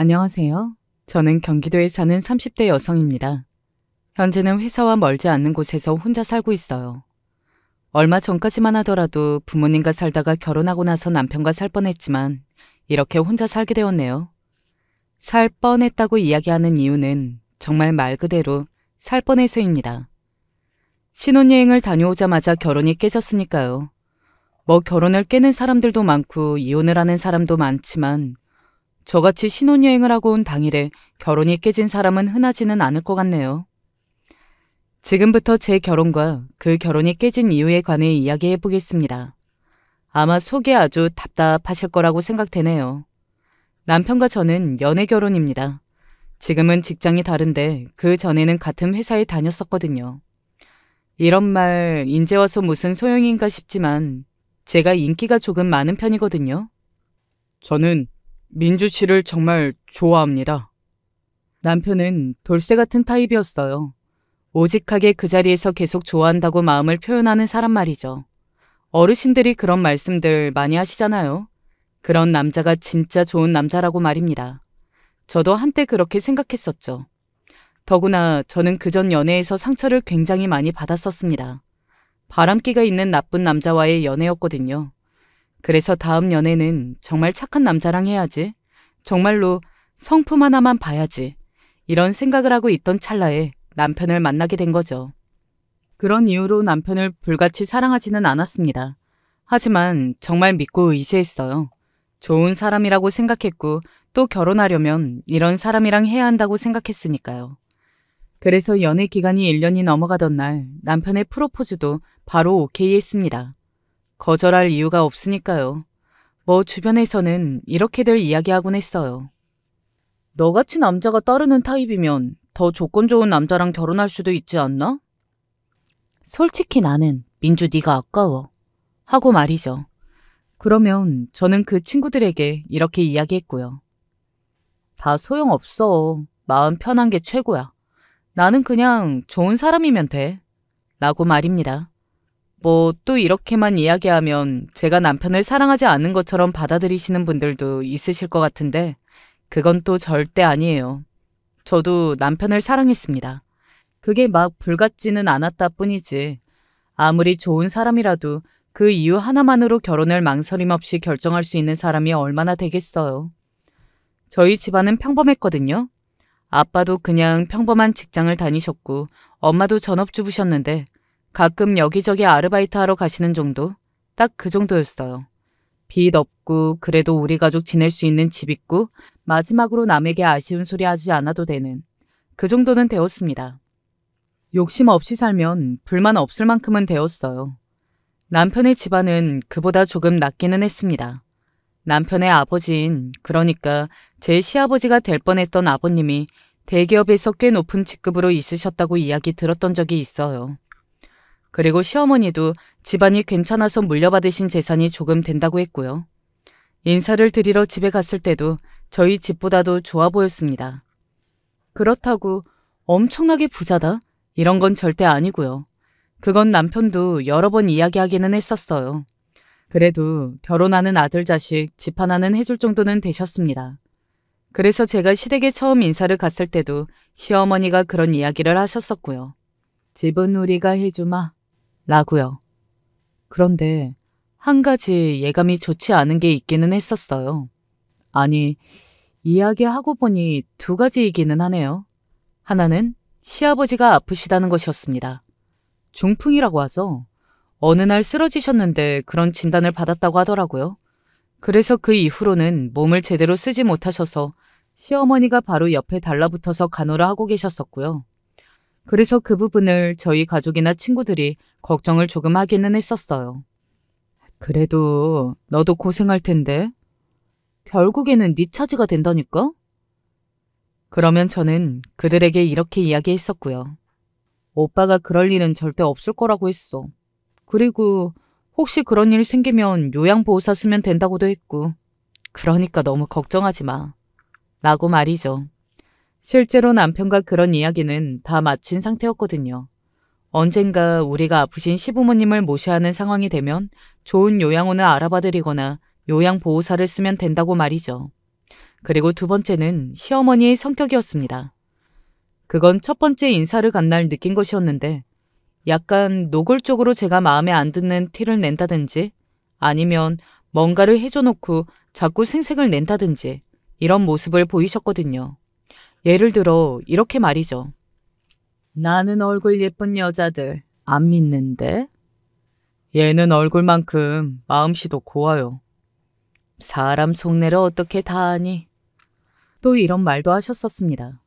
안녕하세요. 저는 경기도에 사는 30대 여성입니다. 현재는 회사와 멀지 않는 곳에서 혼자 살고 있어요. 얼마 전까지만 하더라도 부모님과 살다가 결혼하고 나서 남편과 살 뻔했지만 이렇게 혼자 살게 되었네요. 살 뻔했다고 이야기하는 이유는 정말 말 그대로 살 뻔해서입니다. 신혼여행을 다녀오자마자 결혼이 깨졌으니까요. 뭐 결혼을 깨는 사람들도 많고 이혼을 하는 사람도 많지만 저같이 신혼여행을 하고 온 당일에 결혼이 깨진 사람은 흔하지는 않을 것 같네요. 지금부터 제 결혼과 그 결혼이 깨진 이유에 관해 이야기해 보겠습니다. 아마 속이 아주 답답하실 거라고 생각되네요. 남편과 저는 연애 결혼입니다. 지금은 직장이 다른데 그 전에는 같은 회사에 다녔었거든요. 이런 말 인제 와서 무슨 소용인가 싶지만 제가 인기가 조금 많은 편이거든요. 저는 민주 씨를 정말 좋아합니다. 남편은 돌쇠 같은 타입이었어요. 오직하게 그 자리에서 계속 좋아한다고 마음을 표현하는 사람 말이죠. 어르신들이 그런 말씀들 많이 하시잖아요. 그런 남자가 진짜 좋은 남자라고 말입니다. 저도 한때 그렇게 생각했었죠. 더구나 저는 그전 연애에서 상처를 굉장히 많이 받았었습니다. 바람기가 있는 나쁜 남자와의 연애였거든요. 그래서 다음 연애는 정말 착한 남자랑 해야지. 정말로 성품 하나만 봐야지. 이런 생각을 하고 있던 찰나에 남편을 만나게 된 거죠. 그런 이유로 남편을 불같이 사랑하지는 않았습니다. 하지만 정말 믿고 의지했어요. 좋은 사람이라고 생각했고 또 결혼하려면 이런 사람이랑 해야 한다고 생각했으니까요. 그래서 연애 기간이 1년이 넘어가던 날 남편의 프로포즈도 바로 오케이 했습니다. 거절할 이유가 없으니까요. 뭐 주변에서는 이렇게들 이야기하곤 했어요. 너같이 남자가 따르는 타입이면 더 조건 좋은 남자랑 결혼할 수도 있지 않나? 솔직히 나는 민주 네가 아까워. 하고 말이죠. 그러면 저는 그 친구들에게 이렇게 이야기했고요. 다 소용없어. 마음 편한 게 최고야. 나는 그냥 좋은 사람이면 돼. 라고 말입니다. 뭐 또 이렇게만 이야기하면 제가 남편을 사랑하지 않는 것처럼 받아들이시는 분들도 있으실 것 같은데 그건 또 절대 아니에요. 저도 남편을 사랑했습니다. 그게 막 불같지는 않았다 뿐이지. 아무리 좋은 사람이라도 그 이유 하나만으로 결혼을 망설임 없이 결정할 수 있는 사람이 얼마나 되겠어요. 저희 집안은 평범했거든요. 아빠도 그냥 평범한 직장을 다니셨고 엄마도 전업주부셨는데 가끔 여기저기 아르바이트 하러 가시는 정도? 딱 그 정도였어요. 빚 없고 그래도 우리 가족 지낼 수 있는 집 있고 마지막으로 남에게 아쉬운 소리 하지 않아도 되는 그 정도는 되었습니다. 욕심 없이 살면 불만 없을 만큼은 되었어요. 남편의 집안은 그보다 조금 낫기는 했습니다. 남편의 아버지인 그러니까 제 시아버지가 될 뻔했던 아버님이 대기업에서 꽤 높은 직급으로 있으셨다고 이야기 들었던 적이 있어요. 그리고 시어머니도 집안이 괜찮아서 물려받으신 재산이 조금 된다고 했고요. 인사를 드리러 집에 갔을 때도 저희 집보다도 좋아 보였습니다. 그렇다고 엄청나게 부자다? 이런 건 절대 아니고요. 그건 남편도 여러 번 이야기하기는 했었어요. 그래도 결혼하는 아들 자식 집 하나는 해줄 정도는 되셨습니다. 그래서 제가 시댁에 처음 인사를 갔을 때도 시어머니가 그런 이야기를 하셨었고요. 집은 우리가 해주마 라고요. 그런데 한 가지 예감이 좋지 않은 게 있기는 했었어요. 아니, 이야기하고 보니 두 가지이기는 하네요. 하나는 시아버지가 아프시다는 것이었습니다. 중풍이라고 하죠. 어느 날 쓰러지셨는데 그런 진단을 받았다고 하더라고요. 그래서 그 이후로는 몸을 제대로 쓰지 못하셔서 시어머니가 바로 옆에 달라붙어서 간호를 하고 계셨었고요. 그래서 그 부분을 저희 가족이나 친구들이 걱정을 조금 하기는 했었어요. 그래도 너도 고생할 텐데. 결국에는 네 차지가 된다니까? 그러면 저는 그들에게 이렇게 이야기했었고요. 오빠가 그럴 일은 절대 없을 거라고 했어. 그리고 혹시 그런 일 생기면 요양보호사 쓰면 된다고도 했고. 그러니까 너무 걱정하지 마. 라고 말이죠. 실제로 남편과 그런 이야기는 다 마친 상태였거든요. 언젠가 우리가 아프신 시부모님을 모셔야 하는 상황이 되면 좋은 요양원을 알아봐드리거나 요양보호사를 쓰면 된다고 말이죠. 그리고 두 번째는 시어머니의 성격이었습니다. 그건 첫 번째 인사를 간 날 느낀 것이었는데 약간 노골적으로 제가 마음에 안 드는 티를 낸다든지 아니면 뭔가를 해줘놓고 자꾸 생색을 낸다든지 이런 모습을 보이셨거든요. 예를 들어 이렇게 말이죠. 나는 얼굴 예쁜 여자들 안 믿는데? 얘는 얼굴만큼 마음씨도 고와요. 사람 속내를 어떻게 다 아니? 또 이런 말도 하셨었습니다.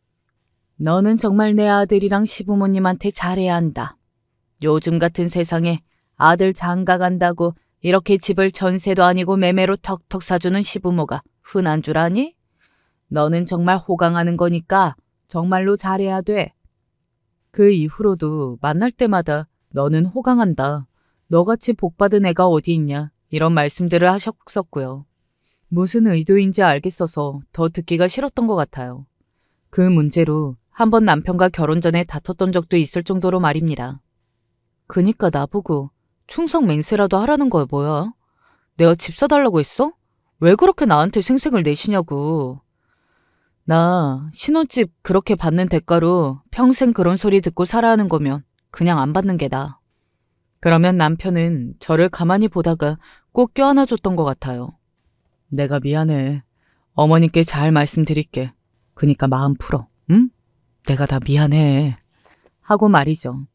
너는 정말 내 아들이랑 시부모님한테 잘해야 한다. 요즘 같은 세상에 아들 장가 간다고 이렇게 집을 전세도 아니고 매매로 턱턱 사주는 시부모가 흔한 줄 아니? 너는 정말 호강하는 거니까 정말로 잘해야 돼. 그 이후로도 만날 때마다 너는 호강한다. 너같이 복받은 애가 어디 있냐. 이런 말씀들을 하셨었고요. 무슨 의도인지 알겠어서 더 듣기가 싫었던 것 같아요. 그 문제로 한번 남편과 결혼 전에 다퉜던 적도 있을 정도로 말입니다. 그니까 나보고 충성 맹세라도 하라는 거야 뭐야? 내가 집 사달라고 했어? 왜 그렇게 나한테 생색을 내시냐고. 나 신혼집 그렇게 받는 대가로 평생 그런 소리 듣고 살아야 하는 거면 그냥 안 받는 게 나아. 그러면 남편은 저를 가만히 보다가 꼭 껴안아줬던 것 같아요. 내가 미안해. 어머님께 잘 말씀드릴게. 그니까 마음 풀어. 응? 내가 다 미안해. 하고 말이죠.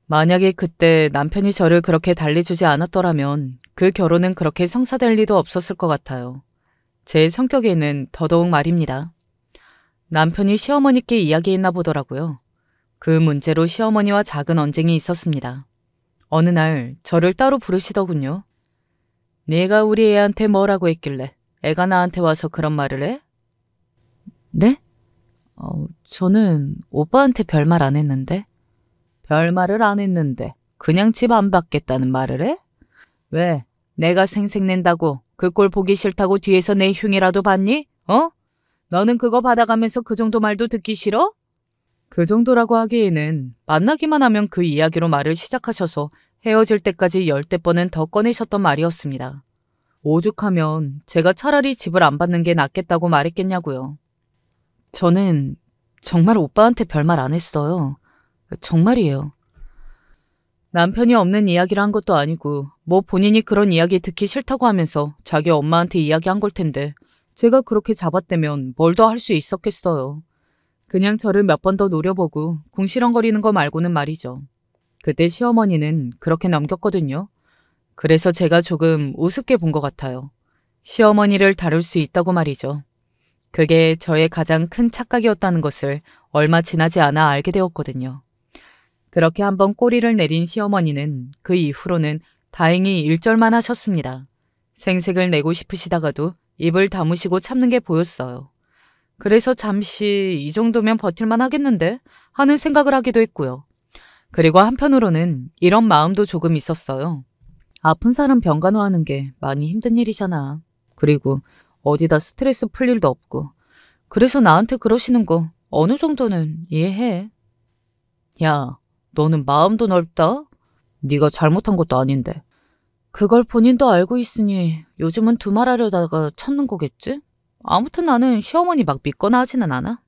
만약에 그때 남편이 저를 그렇게 달래주지 않았더라면 그 결혼은 그렇게 성사될 리도 없었을 것 같아요. 제 성격에는 더더욱 말입니다. 남편이 시어머니께 이야기했나 보더라고요. 그 문제로 시어머니와 작은 언쟁이 있었습니다. 어느 날 저를 따로 부르시더군요. 네가 우리 애한테 뭐라고 했길래 애가 나한테 와서 그런 말을 해? 네? 저는 오빠한테 별말 안 했는데. 별말을 안 했는데 그냥 집 안 받겠다는 말을 해? 왜? 내가 생색낸다고 그 꼴 보기 싫다고 뒤에서 내 흉이라도 받니? 어? 너는 그거 받아가면서 그 정도 말도 듣기 싫어? 그 정도라고 하기에는 만나기만 하면 그 이야기로 말을 시작하셔서 헤어질 때까지 10대 번은 더 꺼내셨던 말이었습니다. 오죽하면 제가 차라리 집을 안 받는 게 낫겠다고 말했겠냐고요. 저는 정말 오빠한테 별말 안 했어요. 정말이에요. 남편이 없는 이야기를 한 것도 아니고 뭐 본인이 그런 이야기 듣기 싫다고 하면서 자기 엄마한테 이야기한 걸 텐데 제가 그렇게 잡았다면 뭘 더 할 수 있었겠어요. 그냥 저를 몇 번 더 노려보고 궁시렁거리는 거 말고는 말이죠. 그때 시어머니는 그렇게 넘겼거든요. 그래서 제가 조금 우습게 본 것 같아요. 시어머니를 다룰 수 있다고 말이죠. 그게 저의 가장 큰 착각이었다는 것을 얼마 지나지 않아 알게 되었거든요. 그렇게 한번 꼬리를 내린 시어머니는 그 이후로는 다행히 일절만 하셨습니다. 생색을 내고 싶으시다가도 입을 다무시고 참는 게 보였어요. 그래서 잠시 이 정도면 버틸만 하겠는데 하는 생각을 하기도 했고요. 그리고 한편으로는 이런 마음도 조금 있었어요. 아픈 사람 병간호하는 게 많이 힘든 일이잖아. 그리고 어디다 스트레스 풀 일도 없고. 그래서 나한테 그러시는 거 어느 정도는 이해해. 야, 너는 마음도 넓다? 네가 잘못한 것도 아닌데. 그걸 본인도 알고 있으니 요즘은 두말하려다가 참는 거겠지? 아무튼 나는 시어머니 막 믿거나 하지는 않아.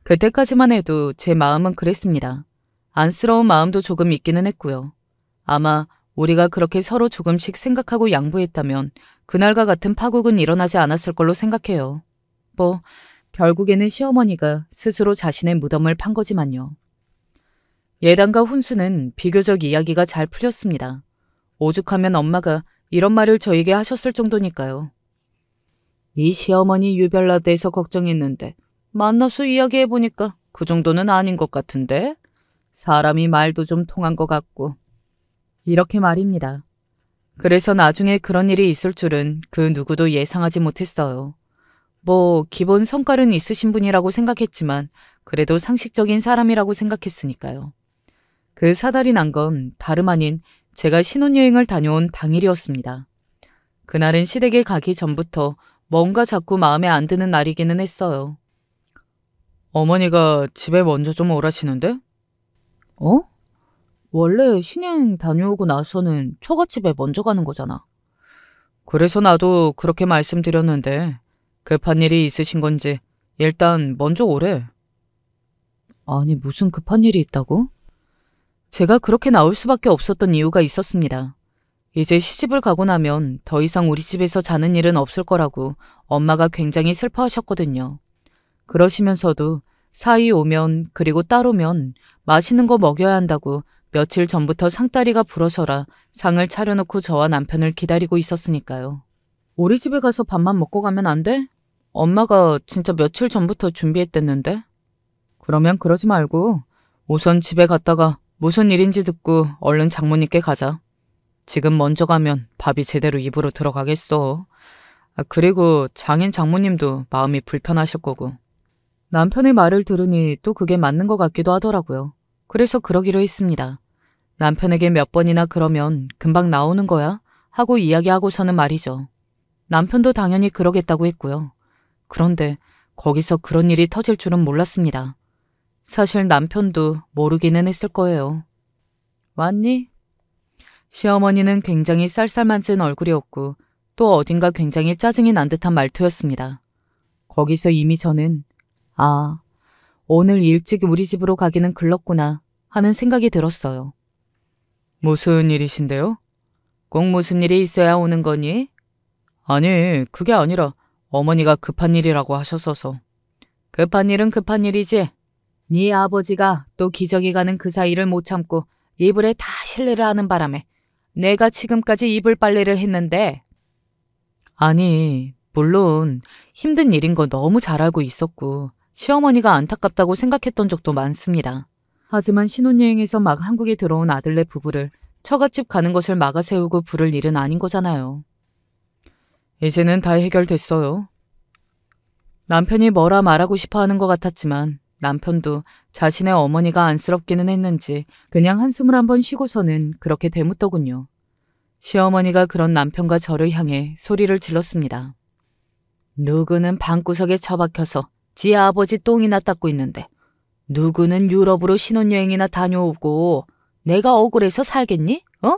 그때까지만 해도 제 마음은 그랬습니다. 안쓰러운 마음도 조금 있기는 했고요. 아마 우리가 그렇게 서로 조금씩 생각하고 양보했다면 그날과 같은 파국은 일어나지 않았을 걸로 생각해요. 뭐 결국에는 시어머니가 스스로 자신의 무덤을 판 거지만요. 예단과 훈수는 비교적 이야기가 잘 풀렸습니다. 오죽하면 엄마가 이런 말을 저에게 하셨을 정도니까요. 이 시어머니 유별나 돼서 걱정했는데 만나서 이야기해보니까 그 정도는 아닌 것 같은데? 사람이 말도 좀 통한 것 같고. 이렇게 말입니다. 그래서 나중에 그런 일이 있을 줄은 그 누구도 예상하지 못했어요. 뭐 기본 성깔은 있으신 분이라고 생각했지만 그래도 상식적인 사람이라고 생각했으니까요. 그 사달이 난 건 다름 아닌 제가 신혼여행을 다녀온 당일이었습니다. 그날은 시댁에 가기 전부터 뭔가 자꾸 마음에 안 드는 날이기는 했어요. 어머니가 집에 먼저 좀 오라시는데? 어? 원래 신행 다녀오고 나서는 처갓집에 먼저 가는 거잖아. 그래서 나도 그렇게 말씀드렸는데 급한 일이 있으신 건지 일단 먼저 오래. 아니, 무슨 급한 일이 있다고? 제가 그렇게 나올 수밖에 없었던 이유가 있었습니다. 이제 시집을 가고 나면 더 이상 우리 집에서 자는 일은 없을 거라고 엄마가 굉장히 슬퍼하셨거든요. 그러시면서도 사위 오면 그리고 딸 오면 맛있는 거 먹여야 한다고 며칠 전부터 상다리가 부러져라 상을 차려놓고 저와 남편을 기다리고 있었으니까요. 우리 집에 가서 밥만 먹고 가면 안 돼? 엄마가 진짜 며칠 전부터 준비했댔는데? 그러면 그러지 말고 우선 집에 갔다가 무슨 일인지 듣고 얼른 장모님께 가자. 지금 먼저 가면 밥이 제대로 입으로 들어가겠어. 그리고 장인 장모님도 마음이 불편하실 거고. 남편의 말을 들으니 또 그게 맞는 것 같기도 하더라고요. 그래서 그러기로 했습니다. 남편에게 몇 번이나 그러면 금방 나오는 거야? 하고 이야기하고서는 말이죠. 남편도 당연히 그러겠다고 했고요. 그런데 거기서 그런 일이 터질 줄은 몰랐습니다. 사실 남편도 모르기는 했을 거예요. 왔니? 시어머니는 굉장히 쌀쌀만진 얼굴이었고 또 어딘가 굉장히 짜증이 난 듯한 말투였습니다. 거기서 이미 저는 아, 오늘 일찍 우리 집으로 가기는 글렀구나 하는 생각이 들었어요. 무슨 일이신데요? 꼭 무슨 일이 있어야 오는 거니? 아니, 그게 아니라 어머니가 급한 일이라고 하셨어서. 급한 일은 급한 일이지. 네 아버지가 또 기저귀 가는 그 사이를 못 참고 이불에 다 실례를 하는 바람에 내가 지금까지 이불 빨래를 했는데. 아니, 물론 힘든 일인 거 너무 잘 알고 있었고 시어머니가 안타깝다고 생각했던 적도 많습니다. 하지만 신혼여행에서 막 한국에 들어온 아들네 부부를 처갓집 가는 것을 막아세우고 부를 일은 아닌 거잖아요. 이제는 다 해결됐어요. 남편이 뭐라 말하고 싶어 하는 것 같았지만 남편도 자신의 어머니가 안쓰럽기는 했는지 그냥 한숨을 한번 쉬고서는 그렇게 되묻더군요. 시어머니가 그런 남편과 저를 향해 소리를 질렀습니다. 누구는 방구석에 처박혀서 지 아버지 똥이나 닦고 있는데 누구는 유럽으로 신혼여행이나 다녀오고 내가 억울해서 살겠니? 어?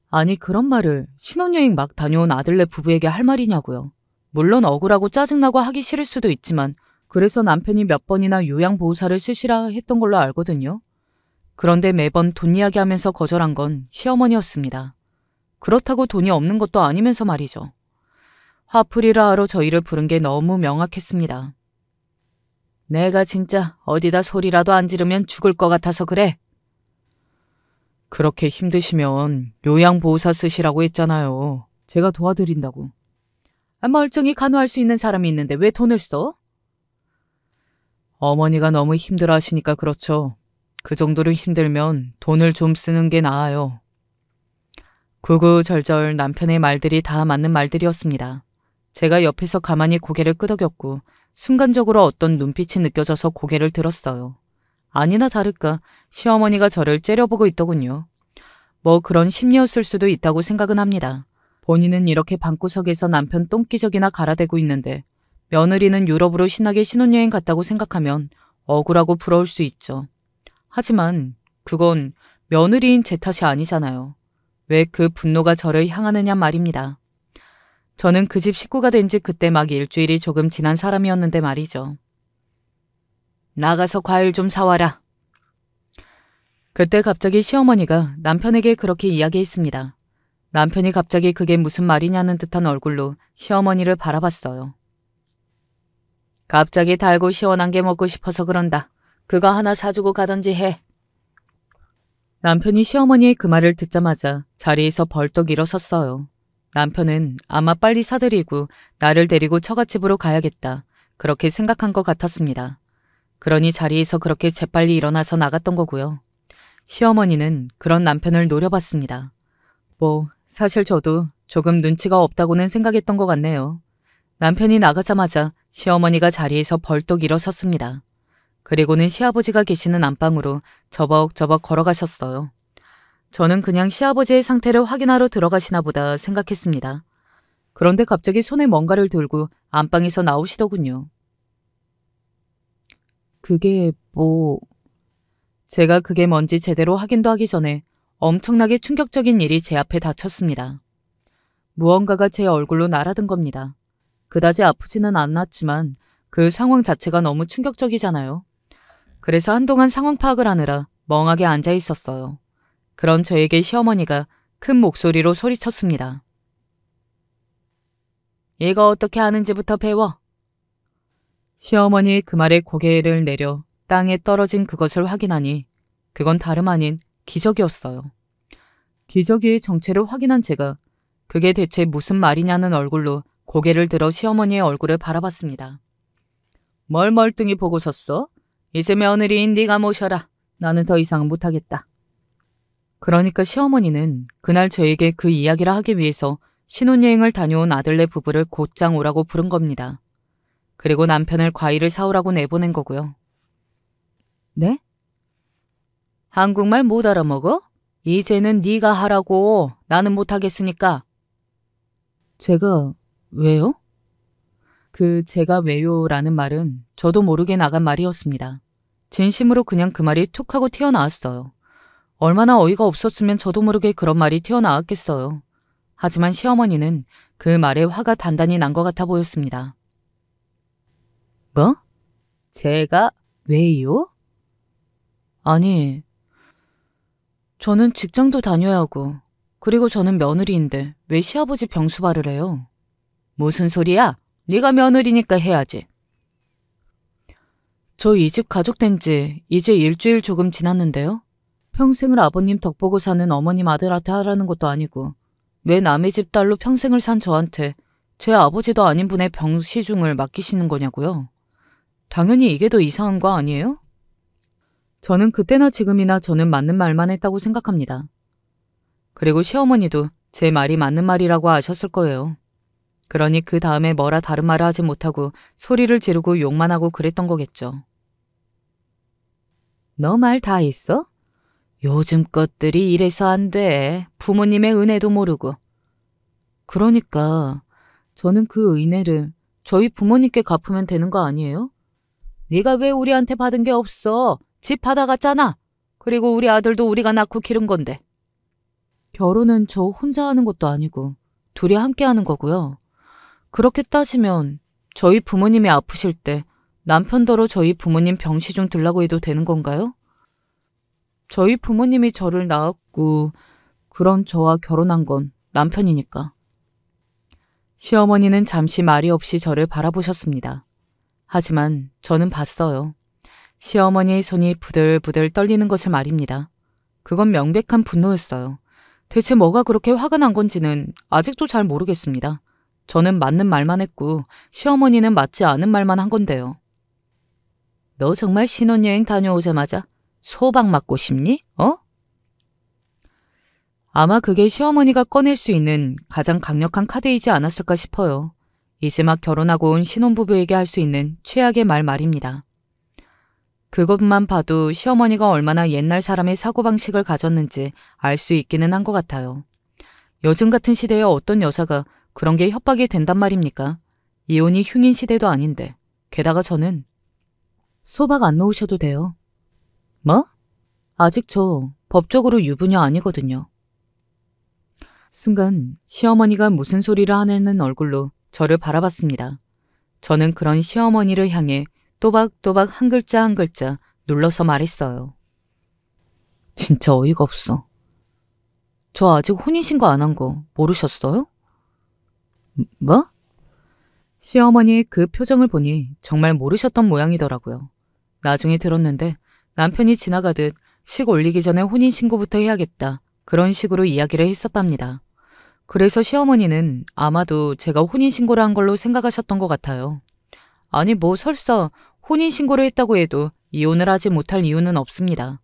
아니, 그런 말을 신혼여행 막 다녀온 아들네 부부에게 할 말이냐고요. 물론 억울하고 짜증나고 하기 싫을 수도 있지만 그래서 남편이 몇 번이나 요양보호사를 쓰시라 했던 걸로 알거든요. 그런데 매번 돈 이야기하면서 거절한 건 시어머니였습니다. 그렇다고 돈이 없는 것도 아니면서 말이죠. 화풀이라 하러 저희를 부른 게 너무 명확했습니다. 내가 진짜 어디다 소리라도 안 지르면 죽을 것 같아서 그래. 그렇게 힘드시면 요양보호사 쓰시라고 했잖아요. 제가 도와드린다고. 멀쩡히 간호할 수 있는 사람이 있는데 왜 돈을 써? 어머니가 너무 힘들어 하시니까 그렇죠. 그 정도로 힘들면 돈을 좀 쓰는 게 나아요. 구구절절 남편의 말들이 다 맞는 말들이었습니다. 제가 옆에서 가만히 고개를 끄덕였고 순간적으로 어떤 눈빛이 느껴져서 고개를 들었어요. 아니나 다를까 시어머니가 저를 째려보고 있더군요. 뭐 그런 심리였을 수도 있다고 생각은 합니다. 본인은 이렇게 방구석에서 남편 똥기저귀나 갈아대고 있는데 며느리는 유럽으로 신나게 신혼여행 갔다고 생각하면 억울하고 부러울 수 있죠. 하지만 그건 며느리인 제 탓이 아니잖아요. 왜 그 분노가 저를 향하느냐 말입니다. 저는 그 집 식구가 된 지 그때 막 일주일이 조금 지난 사람이었는데 말이죠. 나가서 과일 좀 사와라. 그때 갑자기 시어머니가 남편에게 그렇게 이야기했습니다. 남편이 갑자기 그게 무슨 말이냐는 듯한 얼굴로 시어머니를 바라봤어요. 갑자기 달고 시원한 게 먹고 싶어서 그런다. 그거 하나 사주고 가던지 해. 남편이 시어머니의 그 말을 듣자마자 자리에서 벌떡 일어섰어요. 남편은 아마 빨리 사드리고 나를 데리고 처갓집으로 가야겠다. 그렇게 생각한 것 같았습니다. 그러니 자리에서 그렇게 재빨리 일어나서 나갔던 거고요. 시어머니는 그런 남편을 노려봤습니다. 사실 저도 조금 눈치가 없다고는 생각했던 것 같네요. 남편이 나가자마자 시어머니가 자리에서 벌떡 일어섰습니다. 그리고는 시아버지가 계시는 안방으로 저벅저벅 걸어가셨어요. 저는 그냥 시아버지의 상태를 확인하러 들어가시나 보다 생각했습니다. 그런데 갑자기 손에 뭔가를 들고 안방에서 나오시더군요. 그게 제가 그게 뭔지 제대로 확인도 하기 전에 엄청나게 충격적인 일이 제 앞에 닥쳤습니다. 무언가가 제 얼굴로 날아든 겁니다. 그다지 아프지는 않았지만 그 상황 자체가 너무 충격적이잖아요. 그래서 한동안 상황 파악을 하느라 멍하게 앉아 있었어요. 그런 저에게 시어머니가 큰 목소리로 소리쳤습니다. 이거 어떻게 하는지부터 배워. 시어머니 그 말에 고개를 내려 땅에 떨어진 그것을 확인하니 그건 다름 아닌 기저귀였어요. 기저귀의 정체를 확인한 제가 그게 대체 무슨 말이냐는 얼굴로 고개를 들어 시어머니의 얼굴을 바라봤습니다. 뭘 멀뚱히 보고 섰어? 이제 며느리인 네가 모셔라. 나는 더 이상 못하겠다. 그러니까 시어머니는 그날 저에게 그 이야기를 하기 위해서 신혼여행을 다녀온 아들네 부부를 곧장 오라고 부른 겁니다. 그리고 남편을 과일을 사오라고 내보낸 거고요. 네? 한국말 못 알아먹어? 이제는 네가 하라고. 나는 못하겠으니까. 제가 왜요? 그 제가 왜요라는 말은 저도 모르게 나간 말이었습니다. 진심으로 그냥 그 말이 툭 하고 튀어나왔어요. 얼마나 어이가 없었으면 저도 모르게 그런 말이 튀어나왔겠어요. 하지만 시어머니는 그 말에 화가 단단히 난 것 같아 보였습니다. 뭐? 제가 왜요? 아니, 저는 직장도 다녀야 하고 그리고 저는 며느리인데 왜 시아버지 병수발을 해요? 무슨 소리야? 네가 며느리니까 해야지. 저 이 집 가족 된 지 이제 일주일 조금 지났는데요. 평생을 아버님 덕 보고 사는 어머님 아들한테 하라는 것도 아니고 왜 남의 집 딸로 평생을 산 저한테 제 아버지도 아닌 분의 병시중을 맡기시는 거냐고요. 당연히 이게 더 이상한 거 아니에요? 저는 그때나 지금이나 저는 맞는 말만 했다고 생각합니다. 그리고 시어머니도 제 말이 맞는 말이라고 아셨을 거예요. 그러니 그 다음에 뭐라 다른 말을 하지 못하고 소리를 지르고 욕만 하고 그랬던 거겠죠. 너 말 다 했어? 요즘 것들이 이래서 안 돼. 부모님의 은혜도 모르고. 그러니까 저는 그 은혜를 저희 부모님께 갚으면 되는 거 아니에요? 네가 왜 우리한테 받은 게 없어? 집 받아갔잖아. 그리고 우리 아들도 우리가 낳고 기른 건데. 결혼은 저 혼자 하는 것도 아니고 둘이 함께 하는 거고요. 그렇게 따지면 저희 부모님이 아프실 때 남편더러 저희 부모님 병시중 들라고 해도 되는 건가요? 저희 부모님이 저를 낳았고 그런 저와 결혼한 건 남편이니까. 시어머니는 잠시 말이 없이 저를 바라보셨습니다. 하지만 저는 봤어요. 시어머니의 손이 부들부들 떨리는 것을 말입니다. 그건 명백한 분노였어요. 대체 뭐가 그렇게 화가 난 건지는 아직도 잘 모르겠습니다. 저는 맞는 말만 했고 시어머니는 맞지 않은 말만 한 건데요. 너 정말 신혼여행 다녀오자마자 소박 맞고 싶니? 어? 아마 그게 시어머니가 꺼낼 수 있는 가장 강력한 카드이지 않았을까 싶어요. 이제 막 결혼하고 온 신혼부부에게 할 수 있는 최악의 말입니다. 그것만 봐도 시어머니가 얼마나 옛날 사람의 사고방식을 가졌는지 알 수 있기는 한 것 같아요. 요즘 같은 시대에 어떤 여자가 그런 게 협박이 된단 말입니까? 이혼이 흉인 시대도 아닌데. 게다가 저는 소박 안 놓으셔도 돼요. 뭐? 아직 저 법적으로 유부녀 아니거든요. 순간 시어머니가 무슨 소리를 하는 얼굴로 저를 바라봤습니다. 저는 그런 시어머니를 향해 또박또박 한 글자 한 글자 눌러서 말했어요. 진짜 어이가 없어. 저 아직 혼인신고 안 한 거 모르셨어요? 뭐? 시어머니의 그 표정을 보니 정말 모르셨던 모양이더라고요. 나중에 들었는데 남편이 지나가듯 식 올리기 전에 혼인신고부터 해야겠다. 그런 식으로 이야기를 했었답니다. 그래서 시어머니는 아마도 제가 혼인신고를 한 걸로 생각하셨던 것 같아요. 아니 뭐 설사 혼인신고를 했다고 해도 이혼을 하지 못할 이유는 없습니다.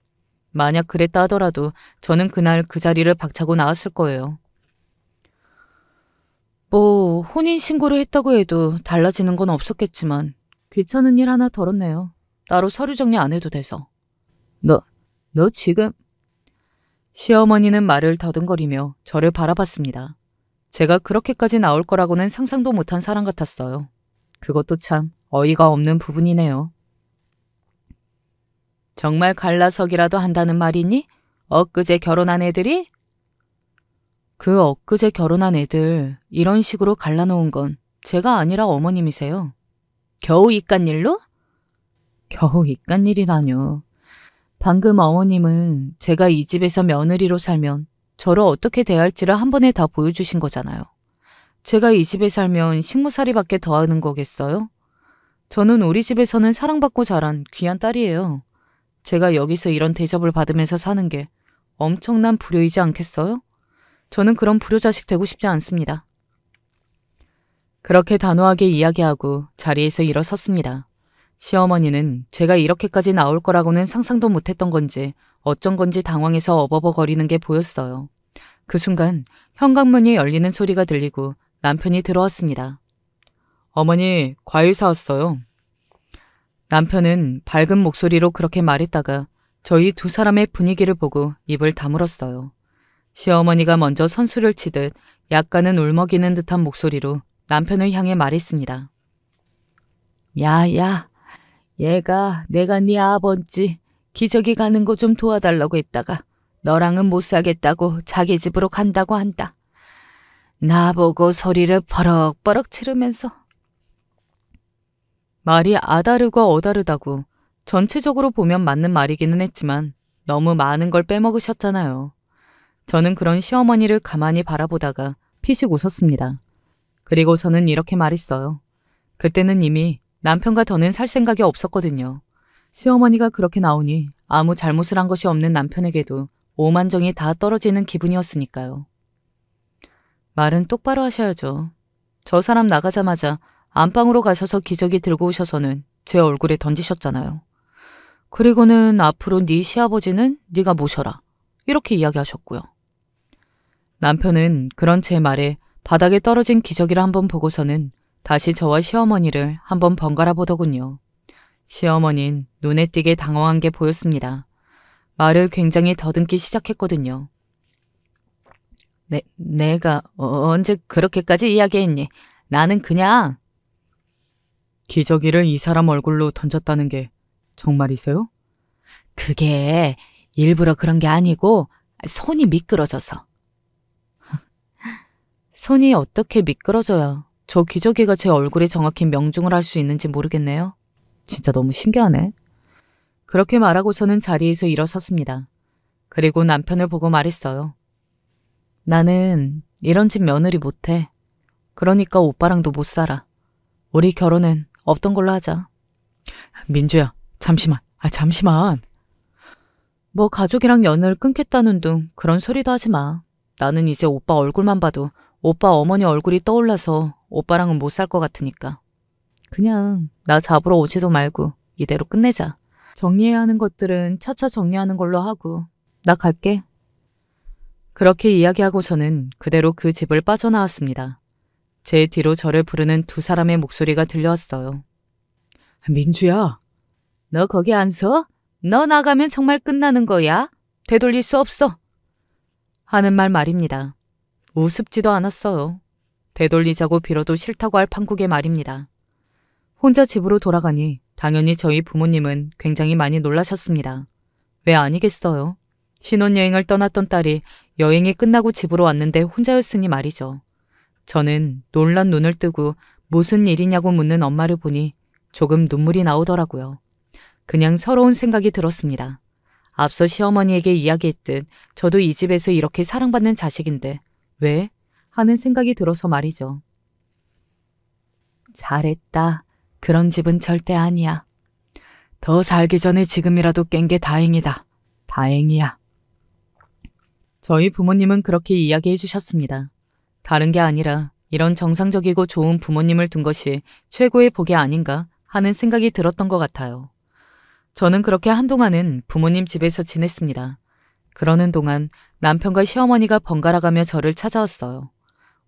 만약 그랬다 하더라도 저는 그날 그 자리를 박차고 나왔을 거예요. 뭐 혼인신고를 했다고 해도 달라지는 건 없었겠지만 귀찮은 일 하나 덜었네요. 따로 서류 정리 안 해도 돼서. 너 지금... 시어머니는 말을 더듬거리며 저를 바라봤습니다. 제가 그렇게까지 나올 거라고는 상상도 못한 사람 같았어요. 그것도 참 어이가 없는 부분이네요. 정말 갈라서기라도 한다는 말이니? 엊그제 결혼한 애들이? 그 엊그제 결혼한 애들 이런 식으로 갈라놓은 건 제가 아니라 어머님이세요. 겨우 이깟 일로? 겨우 이깟 일이라뇨. 방금 어머님은 제가 이 집에서 며느리로 살면 저를 어떻게 대할지를 한 번에 다 보여주신 거잖아요. 제가 이 집에 살면 식모살이밖에 더 하는 거겠어요? 저는 우리 집에서는 사랑받고 자란 귀한 딸이에요. 제가 여기서 이런 대접을 받으면서 사는 게 엄청난 불효이지 않겠어요? 저는 그런 불효자식 되고 싶지 않습니다. 그렇게 단호하게 이야기하고 자리에서 일어섰습니다. 시어머니는 제가 이렇게까지 나올 거라고는 상상도 못했던 건지 어쩐 건지 당황해서 어버버거리는 게 보였어요. 그 순간 현관문이 열리는 소리가 들리고 남편이 들어왔습니다. 어머니, 과일 사왔어요. 남편은 밝은 목소리로 그렇게 말했다가 저희 두 사람의 분위기를 보고 입을 다물었어요. 시어머니가 먼저 선수를 치듯 약간은 울먹이는 듯한 목소리로 남편을 향해 말했습니다. 야, 얘가 내가 네 아버지 기저귀 가는 거 좀 도와달라고 했다가 너랑은 못 살겠다고 자기 집으로 간다고 한다. 나보고 소리를 버럭버럭 치르면서. 말이 아다르고 어다르다고 전체적으로 보면 맞는 말이기는 했지만 너무 많은 걸 빼먹으셨잖아요. 저는 그런 시어머니를 가만히 바라보다가 피식 웃었습니다. 그리고서는 이렇게 말했어요. 그때는 이미 남편과 더는 살 생각이 없었거든요. 시어머니가 그렇게 나오니 아무 잘못을 한 것이 없는 남편에게도 오만정이 다 떨어지는 기분이었으니까요. 말은 똑바로 하셔야죠. 저 사람 나가자마자 안방으로 가셔서 기저귀 들고 오셔서는 제 얼굴에 던지셨잖아요. 그리고는 앞으로 네 시아버지는 네가 모셔라. 이렇게 이야기하셨고요. 남편은 그런 제 말에 바닥에 떨어진 기저귀를 한번 보고서는 다시 저와 시어머니를 한번 번갈아 보더군요. 시어머니는 눈에 띄게 당황한 게 보였습니다. 말을 굉장히 더듬기 시작했거든요. 내가 언제 그렇게까지 이야기했니? 나는 그냥... 기저귀를 이 사람 얼굴로 던졌다는 게 정말이세요? 그게 일부러 그런 게 아니고 손이 미끄러져서. 손이 어떻게 미끄러져야 저 기저귀가 제 얼굴에 정확히 명중을 할 수 있는지 모르겠네요. 진짜 너무 신기하네. 그렇게 말하고서는 자리에서 일어섰습니다. 그리고 남편을 보고 말했어요. 나는 이런 집 며느리 못해. 그러니까 오빠랑도 못 살아. 우리 결혼은 없던 걸로 하자. 민주야, 잠시만. 잠시만. 뭐 가족이랑 연을 끊겠다는 둥 그런 소리도 하지 마. 나는 이제 오빠 얼굴만 봐도 오빠 어머니 얼굴이 떠올라서 오빠랑은 못 살 것 같으니까. 그냥 나 잡으러 오지도 말고 이대로 끝내자. 정리해야 하는 것들은 차차 정리하는 걸로 하고 나 갈게. 그렇게 이야기하고서는 그대로 그 집을 빠져나왔습니다. 제 뒤로 저를 부르는 두 사람의 목소리가 들려왔어요. 민주야, 너 거기 안 서? 너 나가면 정말 끝나는 거야. 되돌릴 수 없어. 하는 말입니다. 우습지도 않았어요. 되돌리자고 빌어도 싫다고 할 판국의 말입니다. 혼자 집으로 돌아가니 당연히 저희 부모님은 굉장히 많이 놀라셨습니다. 왜 아니겠어요? 신혼여행을 떠났던 딸이 여행이 끝나고 집으로 왔는데 혼자였으니 말이죠. 저는 놀란 눈을 뜨고 무슨 일이냐고 묻는 엄마를 보니 조금 눈물이 나오더라고요. 그냥 서러운 생각이 들었습니다. 앞서 시어머니에게 이야기했듯 저도 이 집에서 이렇게 사랑받는 자식인데 왜? 하는 생각이 들어서 말이죠. 잘했다. 그런 집은 절대 아니야. 더 살기 전에 지금이라도 깬 게 다행이다. 다행이야. 저희 부모님은 그렇게 이야기해 주셨습니다. 다른 게 아니라 이런 정상적이고 좋은 부모님을 둔 것이 최고의 복이 아닌가 하는 생각이 들었던 것 같아요. 저는 그렇게 한동안은 부모님 집에서 지냈습니다. 그러는 동안 남편과 시어머니가 번갈아가며 저를 찾아왔어요.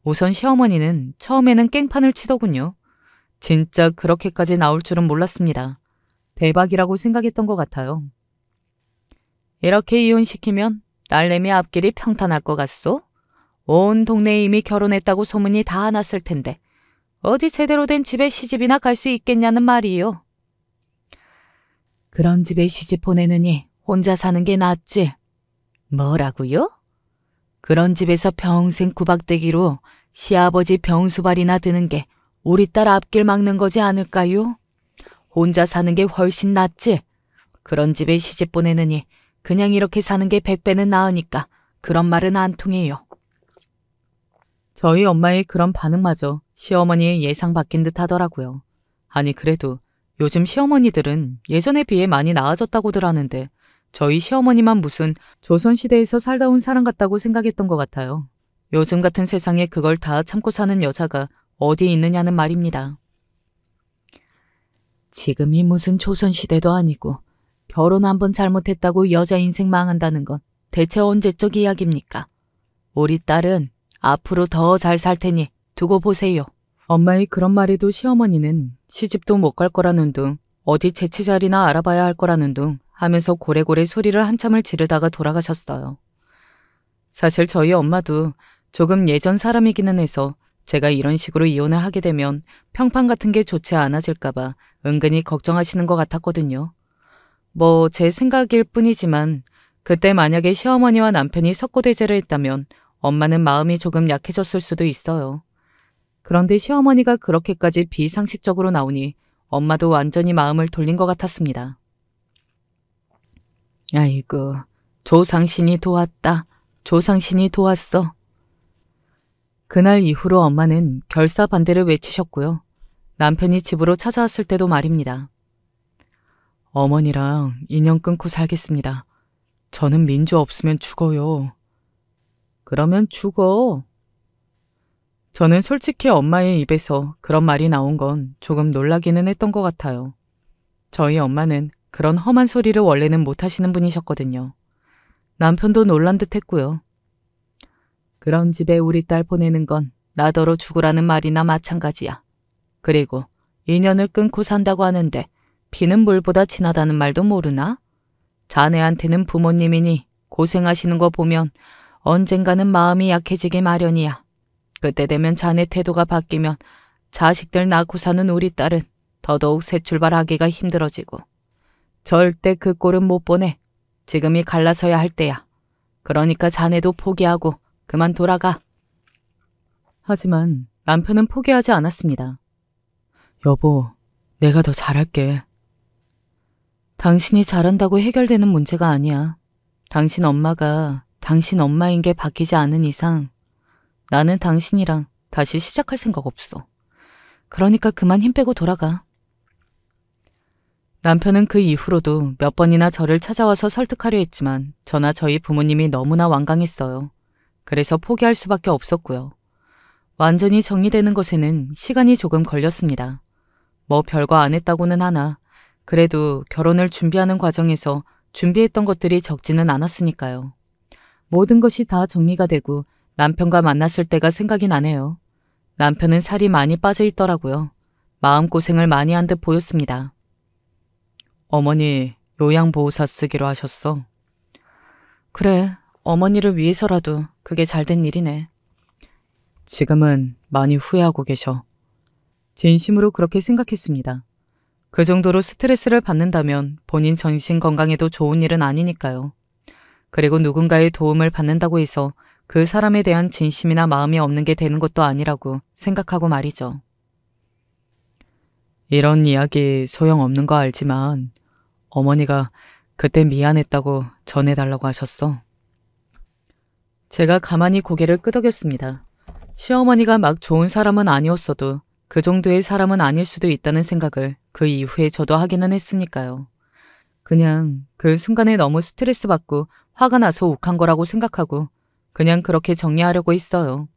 우선 시어머니는 처음에는 깽판을 치더군요. 진짜 그렇게까지 나올 줄은 몰랐습니다. 대박이라고 생각했던 것 같아요. 이렇게 이혼시키면 딸내미 앞길이 평탄할 것 같소? 온 동네에 이미 결혼했다고 소문이 다 났을 텐데 어디 제대로 된 집에 시집이나 갈 수 있겠냐는 말이요. 그런 집에 시집 보내느니 혼자 사는 게 낫지. 뭐라고요? 그런 집에서 평생 구박대기로 시아버지 병수발이나 드는 게 우리 딸 앞길 막는 거지 않을까요? 혼자 사는 게 훨씬 낫지. 그런 집에 시집 보내느니 그냥 이렇게 사는 게 100배는 나으니까 그런 말은 안 통해요. 저희 엄마의 그런 반응마저 시어머니의 예상 바뀐 듯 하더라고요. 아니 그래도 요즘 시어머니들은 예전에 비해 많이 나아졌다고들 하는데 저희 시어머니만 무슨 조선시대에서 살다 온 사람 같다고 생각했던 것 같아요. 요즘 같은 세상에 그걸 다 참고 사는 여자가 어디 있느냐는 말입니다. 지금이 무슨 조선시대도 아니고 결혼 한번 잘못했다고 여자 인생 망한다는 건 대체 언제적 이야기입니까? 우리 딸은 앞으로 더 잘 살 테니 두고 보세요. 엄마의 그런 말에도 시어머니는 시집도 못 갈 거라는 둥, 어디 재치 자리나 알아봐야 할 거라는 둥 하면서 고래고래 소리를 한참을 지르다가 돌아가셨어요. 사실 저희 엄마도 조금 예전 사람이기는 해서 제가 이런 식으로 이혼을 하게 되면 평판 같은 게 좋지 않아질까 봐 은근히 걱정하시는 것 같았거든요. 뭐 제 생각일 뿐이지만 그때 만약에 시어머니와 남편이 석고대죄를 했다면 엄마는 마음이 조금 약해졌을 수도 있어요. 그런데 시어머니가 그렇게까지 비상식적으로 나오니 엄마도 완전히 마음을 돌린 것 같았습니다. 아이고, 조상신이 도왔다. 조상신이 도왔어. 그날 이후로 엄마는 결사반대를 외치셨고요. 남편이 집으로 찾아왔을 때도 말입니다. 어머니랑 인연 끊고 살겠습니다. 저는 민주 없으면 죽어요. 그러면 죽어. 저는 솔직히 엄마의 입에서 그런 말이 나온 건 조금 놀라기는 했던 것 같아요. 저희 엄마는 그런 험한 소리를 원래는 못하시는 분이셨거든요. 남편도 놀란 듯 했고요. 그런 집에 우리 딸 보내는 건 나더러 죽으라는 말이나 마찬가지야. 그리고 인연을 끊고 산다고 하는데 피는 물보다 진하다는 말도 모르나? 자네한테는 부모님이니 고생하시는 거 보면 언젠가는 마음이 약해지기 마련이야. 그때 되면 자네 태도가 바뀌면 자식들 낳고 사는 우리 딸은 더더욱 새 출발하기가 힘들어지고 절대 그 꼴은 못 보내. 지금이 갈라서야 할 때야. 그러니까 자네도 포기하고 그만 돌아가. 하지만 남편은 포기하지 않았습니다. 여보, 내가 더 잘할게. 당신이 잘한다고 해결되는 문제가 아니야. 당신 엄마가 당신 엄마인 게 바뀌지 않은 이상 나는 당신이랑 다시 시작할 생각 없어. 그러니까 그만 힘 빼고 돌아가. 남편은 그 이후로도 몇 번이나 저를 찾아와서 설득하려 했지만 저나 저희 부모님이 너무나 완강했어요. 그래서 포기할 수밖에 없었고요. 완전히 정리되는 것에는 시간이 조금 걸렸습니다. 뭐 별거 안 했다고는 하나 그래도 결혼을 준비하는 과정에서 준비했던 것들이 적지는 않았으니까요. 모든 것이 다 정리가 되고 남편과 만났을 때가 생각이 나네요. 남편은 살이 많이 빠져 있더라고요. 마음고생을 많이 한 듯 보였습니다. 어머니 요양보호사 쓰기로 하셨어. 그래, 어머니를 위해서라도 그게 잘된 일이네. 지금은 많이 후회하고 계셔. 진심으로 그렇게 생각했습니다. 그 정도로 스트레스를 받는다면 본인 정신 건강에도 좋은 일은 아니니까요. 그리고 누군가의 도움을 받는다고 해서 그 사람에 대한 진심이나 마음이 없는 게 되는 것도 아니라고 생각하고 말이죠. 이런 이야기 소용없는 거 알지만 어머니가 그때 미안했다고 전해달라고 하셨어. 제가 가만히 고개를 끄덕였습니다. 시어머니가 막 좋은 사람은 아니었어도 그 정도의 사람은 아닐 수도 있다는 생각을 그 이후에 저도 하기는 했으니까요. 그냥 그 순간에 너무 스트레스 받고 화가 나서 욱한 거라고 생각하고 그냥 그렇게 정리하려고 했어요.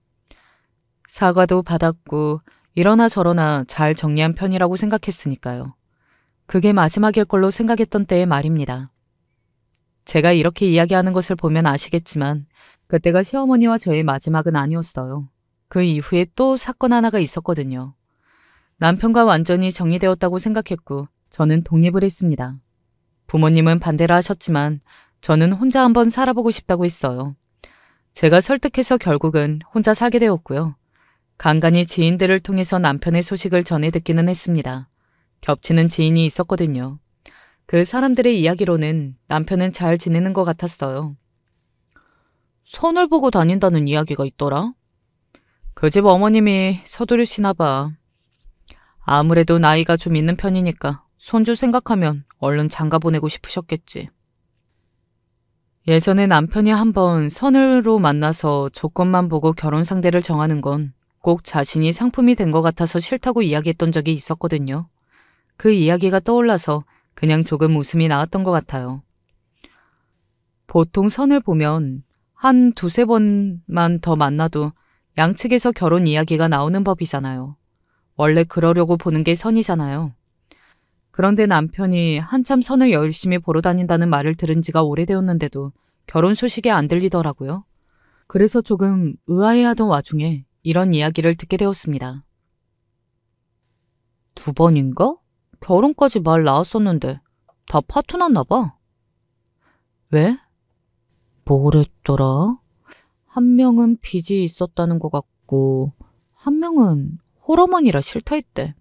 사과도 받았고 이러나 저러나 잘 정리한 편이라고 생각했으니까요. 그게 마지막일 걸로 생각했던 때의 말입니다. 제가 이렇게 이야기하는 것을 보면 아시겠지만 그때가 시어머니와 저의 마지막은 아니었어요. 그 이후에 또 사건 하나가 있었거든요. 남편과 완전히 정리되었다고 생각했고 저는 독립을 했습니다. 부모님은 반대를 하셨지만 저는 혼자 한번 살아보고 싶다고 했어요. 제가 설득해서 결국은 혼자 살게 되었고요. 간간히 지인들을 통해서 남편의 소식을 전해 듣기는 했습니다. 겹치는 지인이 있었거든요. 그 사람들의 이야기로는 남편은 잘 지내는 것 같았어요. 선을 보고 다닌다는 이야기가 있더라. 그 집 어머님이 서두르시나 봐. 아무래도 나이가 좀 있는 편이니까 손주 생각하면 얼른 장가 보내고 싶으셨겠지. 예전에 남편이 한번 선으로 만나서 조건만 보고 결혼 상대를 정하는 건 꼭 자신이 상품이 된 것 같아서 싫다고 이야기했던 적이 있었거든요. 그 이야기가 떠올라서 그냥 조금 웃음이 나왔던 것 같아요. 보통 선을 보면 한 두세 번만 더 만나도 양측에서 결혼 이야기가 나오는 법이잖아요. 원래 그러려고 보는 게 선이잖아요. 그런데 남편이 한참 선을 열심히 보러 다닌다는 말을 들은 지가 오래되었는데도 결혼 소식이 안 들리더라고요. 그래서 조금 의아해하던 와중에 이런 이야기를 듣게 되었습니다. 두 번인가? 결혼까지 말 나왔었는데 다 파토났나 봐. 왜? 뭐랬더라? 한 명은 빚이 있었다는 것 같고 한 명은 홀어머니라 싫다 했대.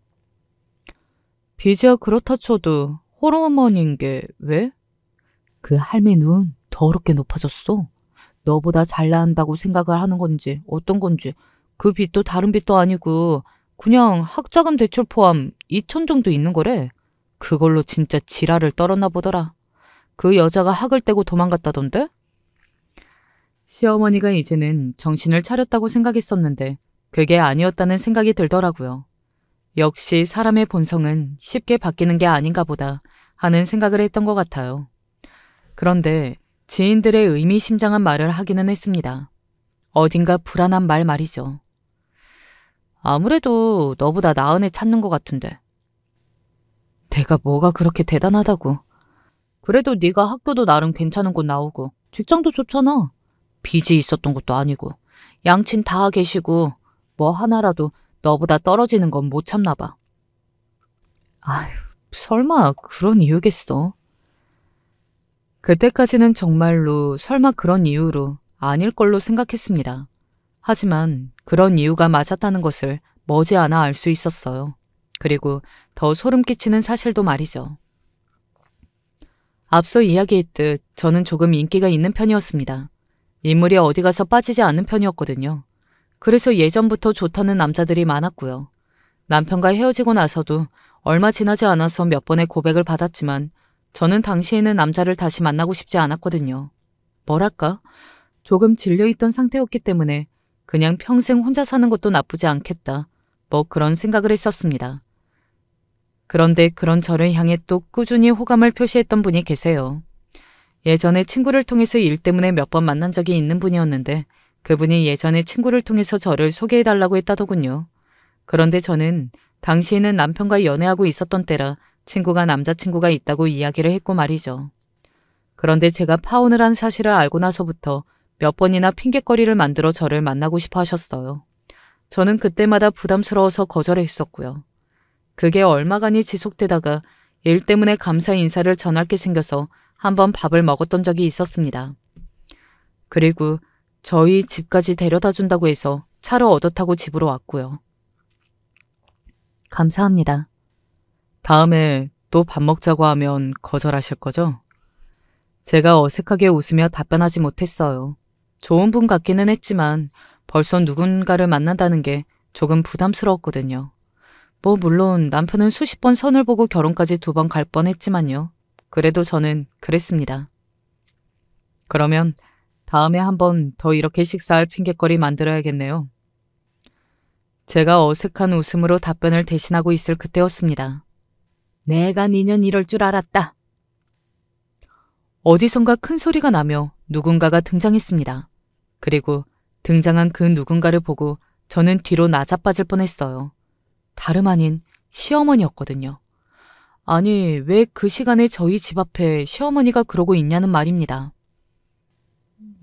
빚이야 그렇다 쳐도 홀어머니인 게 왜? 그 할매 눈 더럽게 높아졌어. 너보다 잘 나간다고 생각을 하는 건지 어떤 건지 그 빚도 다른 빚도 아니고 그냥 학자금 대출 포함 2천 정도 있는 거래. 그걸로 진짜 지랄을 떨었나 보더라. 그 여자가 학을 떼고 도망갔다던데? 시어머니가 이제는 정신을 차렸다고 생각했었는데 그게 아니었다는 생각이 들더라고요. 역시 사람의 본성은 쉽게 바뀌는 게 아닌가 보다 하는 생각을 했던 것 같아요. 그런데 지인들의 의미심장한 말을 하기는 했습니다. 어딘가 불안한 말이죠. 아무래도 너보다 나은 애 찾는 것 같은데. 내가 뭐가 그렇게 대단하다고. 그래도 네가 학교도 나름 괜찮은 곳 나오고 직장도 좋잖아. 빚이 있었던 것도 아니고 양친 다 계시고 뭐 하나라도 너보다 떨어지는 건 못 참나 봐. 아휴, 설마 그런 이유겠어? 그때까지는 정말로 설마 그런 이유로 아닐 걸로 생각했습니다. 하지만 그런 이유가 맞았다는 것을 머지않아 알 수 있었어요. 그리고 더 소름 끼치는 사실도 말이죠. 앞서 이야기했듯 저는 조금 인기가 있는 편이었습니다. 인물이 어디 가서 빠지지 않는 편이었거든요. 그래서 예전부터 좋다는 남자들이 많았고요. 남편과 헤어지고 나서도 얼마 지나지 않아서 몇 번의 고백을 받았지만 저는 당시에는 남자를 다시 만나고 싶지 않았거든요. 뭐랄까? 조금 질려있던 상태였기 때문에 그냥 평생 혼자 사는 것도 나쁘지 않겠다. 뭐 그런 생각을 했었습니다. 그런데 그런 저를 향해 또 꾸준히 호감을 표시했던 분이 계세요. 예전에 친구를 통해서 일 때문에 몇 번 만난 적이 있는 분이었는데 그분이 예전에 친구를 통해서 저를 소개해달라고 했다더군요. 그런데 저는 당시에는 남편과 연애하고 있었던 때라 친구가 남자친구가 있다고 이야기를 했고 말이죠. 그런데 제가 파혼을 한 사실을 알고 나서부터 몇 번이나 핑곗거리를 만들어 저를 만나고 싶어 하셨어요. 저는 그때마다 부담스러워서 거절했었고요. 그게 얼마간이 지속되다가 일 때문에 감사 인사를 전할 게 생겨서 한번 밥을 먹었던 적이 있었습니다. 그리고 저희 집까지 데려다 준다고 해서 차로 얻어 타고 집으로 왔고요. 감사합니다. 다음에 또 밥 먹자고 하면 거절하실 거죠? 제가 어색하게 웃으며 답변하지 못했어요. 좋은 분 같기는 했지만 벌써 누군가를 만난다는 게 조금 부담스러웠거든요. 뭐 물론 남편은 수십 번 선을 보고 결혼까지 2번 갈 뻔했지만요. 그래도 저는 그랬습니다. 그러면 다음에 한번 더 이렇게 식사할 핑곗거리 만들어야겠네요. 제가 어색한 웃음으로 답변을 대신하고 있을 그때였습니다. 내가 니년 이럴 줄 알았다. 어디선가 큰 소리가 나며 누군가가 등장했습니다. 그리고 등장한 그 누군가를 보고 저는 뒤로 나자빠질 뻔했어요. 다름 아닌 시어머니였거든요. 아니, 왜 그 시간에 저희 집 앞에 시어머니가 그러고 있냐는 말입니다.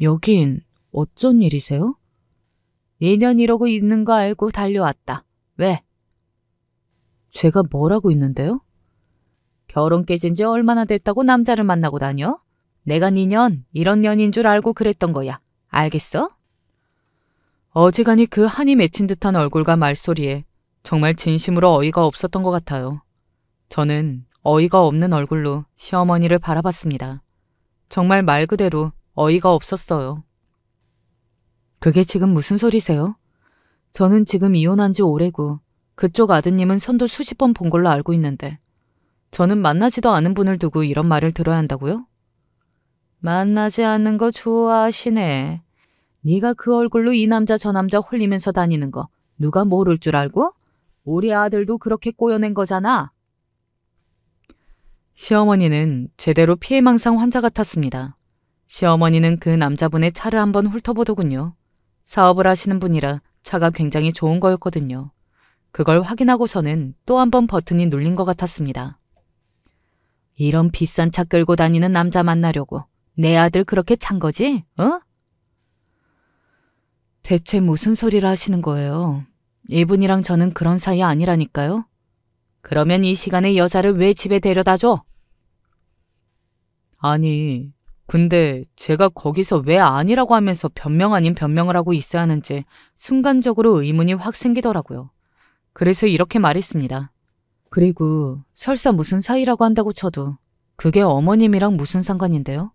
여긴 어쩐 일이세요? 니년 이러고 있는 거 알고 달려왔다. 왜? 제가 뭐라고 있는데요? 결혼 깨진 지 얼마나 됐다고 남자를 만나고 다녀? 내가 니년 이런 년인 줄 알고 그랬던 거야. 알겠어? 어지간히 그 한이 맺힌 듯한 얼굴과 말소리에 정말 진심으로 어이가 없었던 것 같아요. 저는 어이가 없는 얼굴로 시어머니를 바라봤습니다. 정말 말 그대로 어이가 없었어요. 그게 지금 무슨 소리세요? 저는 지금 이혼한 지 오래고 그쪽 아드님은 선도 수십 번 본 걸로 알고 있는데 저는 만나지도 않은 분을 두고 이런 말을 들어야 한다고요? 만나지 않는 거 좋아하시네. 네가 그 얼굴로 이 남자 저 남자 홀리면서 다니는 거 누가 모를 줄 알고? 우리 아들도 그렇게 꼬여낸 거잖아. 시어머니는 제대로 피해망상 환자 같았습니다. 시어머니는 그 남자분의 차를 한번 훑어보더군요. 사업을 하시는 분이라 차가 굉장히 좋은 거였거든요. 그걸 확인하고서는 또 한 번 버튼이 눌린 것 같았습니다. 이런 비싼 차 끌고 다니는 남자 만나려고 내 아들 그렇게 찬 거지? 어? 대체 무슨 소리를 하시는 거예요? 이분이랑 저는 그런 사이 아니라니까요. 그러면 이 시간에 여자를 왜 집에 데려다 줘? 아니, 근데 제가 거기서 왜 아니라고 하면서 변명 아닌 변명을 하고 있어야 하는지 순간적으로 의문이 확 생기더라고요. 그래서 이렇게 말했습니다. 그리고 설사 무슨 사이라고 한다고 쳐도 그게 어머님이랑 무슨 상관인데요?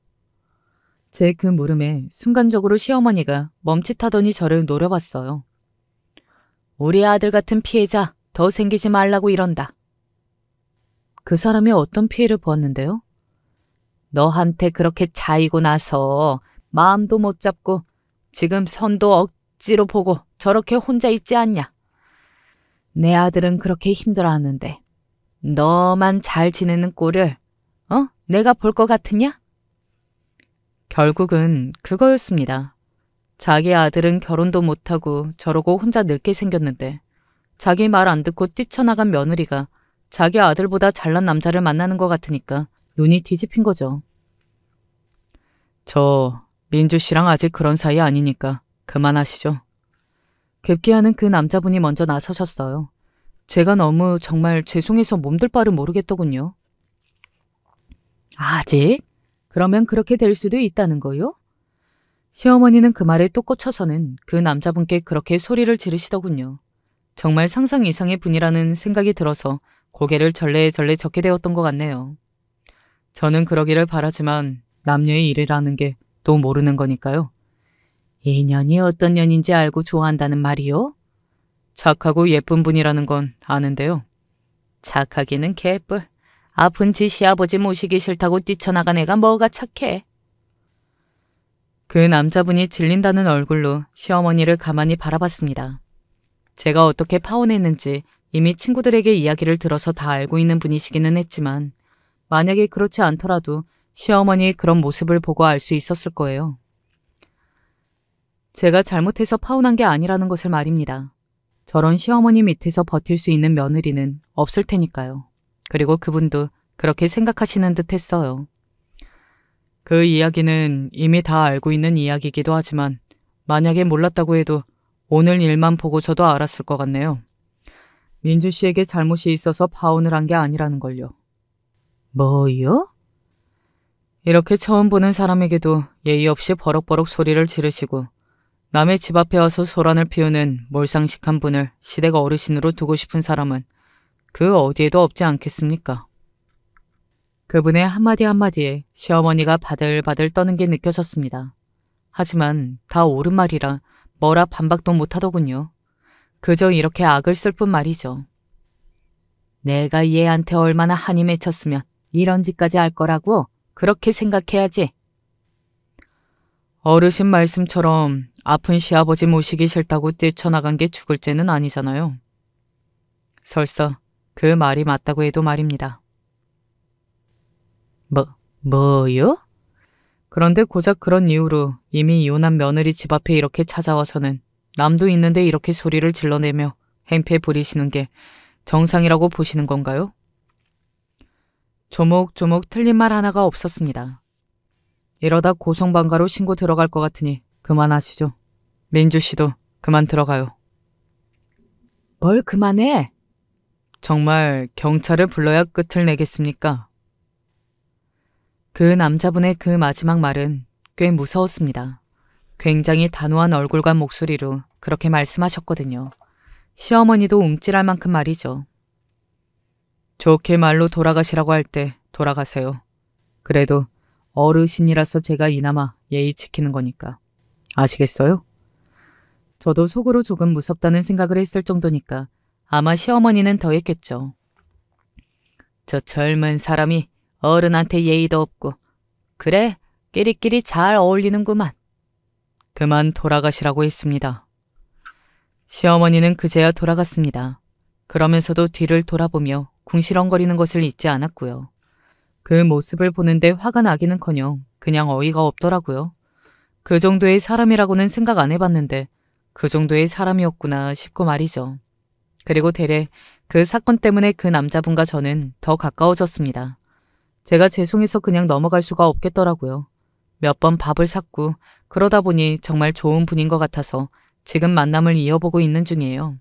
제 그 물음에 순간적으로 시어머니가 멈칫하더니 저를 노려봤어요. 우리 아들 같은 피해자 더 생기지 말라고 이런다. 그 사람이 어떤 피해를 보았는데요? 너한테 그렇게 차이고 나서 마음도 못 잡고 지금 선도 억지로 보고 저렇게 혼자 있지 않냐. 내 아들은 그렇게 힘들어하는데 너만 잘 지내는 꼴을 내가 볼 것 같으냐? 결국은 그거였습니다. 자기 아들은 결혼도 못하고 저러고 혼자 늙게 생겼는데 자기 말 안 듣고 뛰쳐나간 며느리가 자기 아들보다 잘난 남자를 만나는 것 같으니까 눈이 뒤집힌 거죠. 저 민주 씨랑 아직 그런 사이 아니니까 그만하시죠. 급기야는 그 남자분이 먼저 나서셨어요. 제가 너무 정말 죄송해서 몸둘 바를 모르겠더군요. 아직? 그러면 그렇게 될 수도 있다는 거요? 시어머니는 그 말에 또 꽂혀서는 그 남자분께 그렇게 소리를 지르시더군요. 정말 상상 이상의 분이라는 생각이 들어서 고개를 절레절레 젓게 되었던 것 같네요. 저는 그러기를 바라지만 남녀의 일이라는 게 또 모르는 거니까요. 이 년이 어떤 년인지 알고 좋아한다는 말이요? 착하고 예쁜 분이라는 건 아는데요. 착하기는 개뿔. 아픈 지 시아버지 모시기 싫다고 뛰쳐나간 애가 뭐가 착해. 그 남자분이 질린다는 얼굴로 시어머니를 가만히 바라봤습니다. 제가 어떻게 파혼했는지 이미 친구들에게 이야기를 들어서 다 알고 있는 분이시기는 했지만 만약에 그렇지 않더라도 시어머니의 그런 모습을 보고 알 수 있었을 거예요. 제가 잘못해서 파혼한 게 아니라는 것을 말입니다. 저런 시어머니 밑에서 버틸 수 있는 며느리는 없을 테니까요. 그리고 그분도 그렇게 생각하시는 듯 했어요. 그 이야기는 이미 다 알고 있는 이야기이기도 하지만 만약에 몰랐다고 해도 오늘 일만 보고서도 알았을 것 같네요. 민주 씨에게 잘못이 있어서 파혼을 한 게 아니라는 걸요. 뭐요? 이렇게 처음 보는 사람에게도 예의 없이 버럭버럭 소리를 지르시고 남의 집 앞에 와서 소란을 피우는 몰상식한 분을 시댁 어르신으로 두고 싶은 사람은 그 어디에도 없지 않겠습니까? 그분의 한마디 한마디에 시어머니가 바들바들 떠는 게 느껴졌습니다. 하지만 다 옳은 말이라 뭐라 반박도 못하더군요. 그저 이렇게 악을 쓸 뿐 말이죠. 내가 얘한테 얼마나 한이 맺혔으면 이런 짓까지 할 거라고 그렇게 생각해야지. 어르신 말씀처럼 아픈 시아버지 모시기 싫다고 뛰쳐나간 게 죽을 죄는 아니잖아요. 설사 그 말이 맞다고 해도 말입니다. 뭐요? 그런데 고작 그런 이유로 이미 이혼한 며느리 집 앞에 이렇게 찾아와서는 남도 있는데 이렇게 소리를 질러내며 행패 부리시는 게 정상이라고 보시는 건가요? 조목조목 틀린 말 하나가 없었습니다. 이러다 고성방가로 신고 들어갈 것 같으니 그만하시죠. 민주 씨도 그만 들어가요. 뭘 그만해? 정말 경찰을 불러야 끝을 내겠습니까? 그 남자분의 그 마지막 말은 꽤 무서웠습니다. 굉장히 단호한 얼굴과 목소리로 그렇게 말씀하셨거든요. 시어머니도 움찔할 만큼 말이죠. 좋게 말로 돌아가시라고 할 때 돌아가세요. 그래도 어르신이라서 제가 이나마 예의 지키는 거니까. 아시겠어요? 저도 속으로 조금 무섭다는 생각을 했을 정도니까 아마 시어머니는 더했겠죠. 저 젊은 사람이 어른한테 예의도 없고 그래 끼리끼리 잘 어울리는구만. 그만 돌아가시라고 했습니다. 시어머니는 그제야 돌아갔습니다. 그러면서도 뒤를 돌아보며 궁시렁거리는 것을 잊지 않았고요. 그 모습을 보는데 화가 나기는커녕 그냥 어이가 없더라고요. 그 정도의 사람이라고는 생각 안 해봤는데 그 정도의 사람이었구나 싶고 말이죠. 그리고 대래 그 사건 때문에 그 남자분과 저는 더 가까워졌습니다. 제가 죄송해서 그냥 넘어갈 수가 없겠더라고요. 몇 번 밥을 샀고 그러다 보니 정말 좋은 분인 것 같아서 지금 만남을 이어보고 있는 중이에요.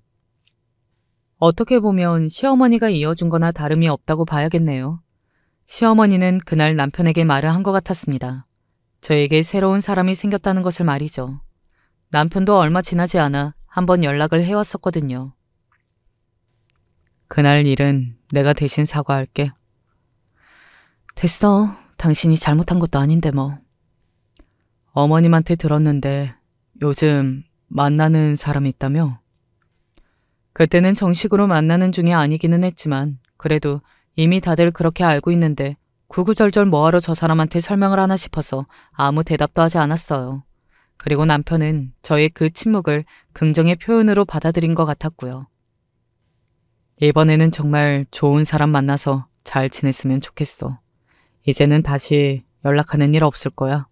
어떻게 보면 시어머니가 이어준 거나 다름이 없다고 봐야겠네요. 시어머니는 그날 남편에게 말을 한 것 같았습니다. 저에게 새로운 사람이 생겼다는 것을 말이죠. 남편도 얼마 지나지 않아 한번 연락을 해왔었거든요. 그날 일은 내가 대신 사과할게. 됐어. 당신이 잘못한 것도 아닌데 뭐. 어머님한테 들었는데 요즘 만나는 사람이 있다며? 그때는 정식으로 만나는 중이 아니기는 했지만 그래도 이미 다들 그렇게 알고 있는데 구구절절 뭐하러 저 사람한테 설명을 하나 싶어서 아무 대답도 하지 않았어요. 그리고 남편은 저의 그 침묵을 긍정의 표현으로 받아들인 것 같았고요. 이번에는 정말 좋은 사람 만나서 잘 지냈으면 좋겠어. 이제는 다시 연락하는 일 없을 거야.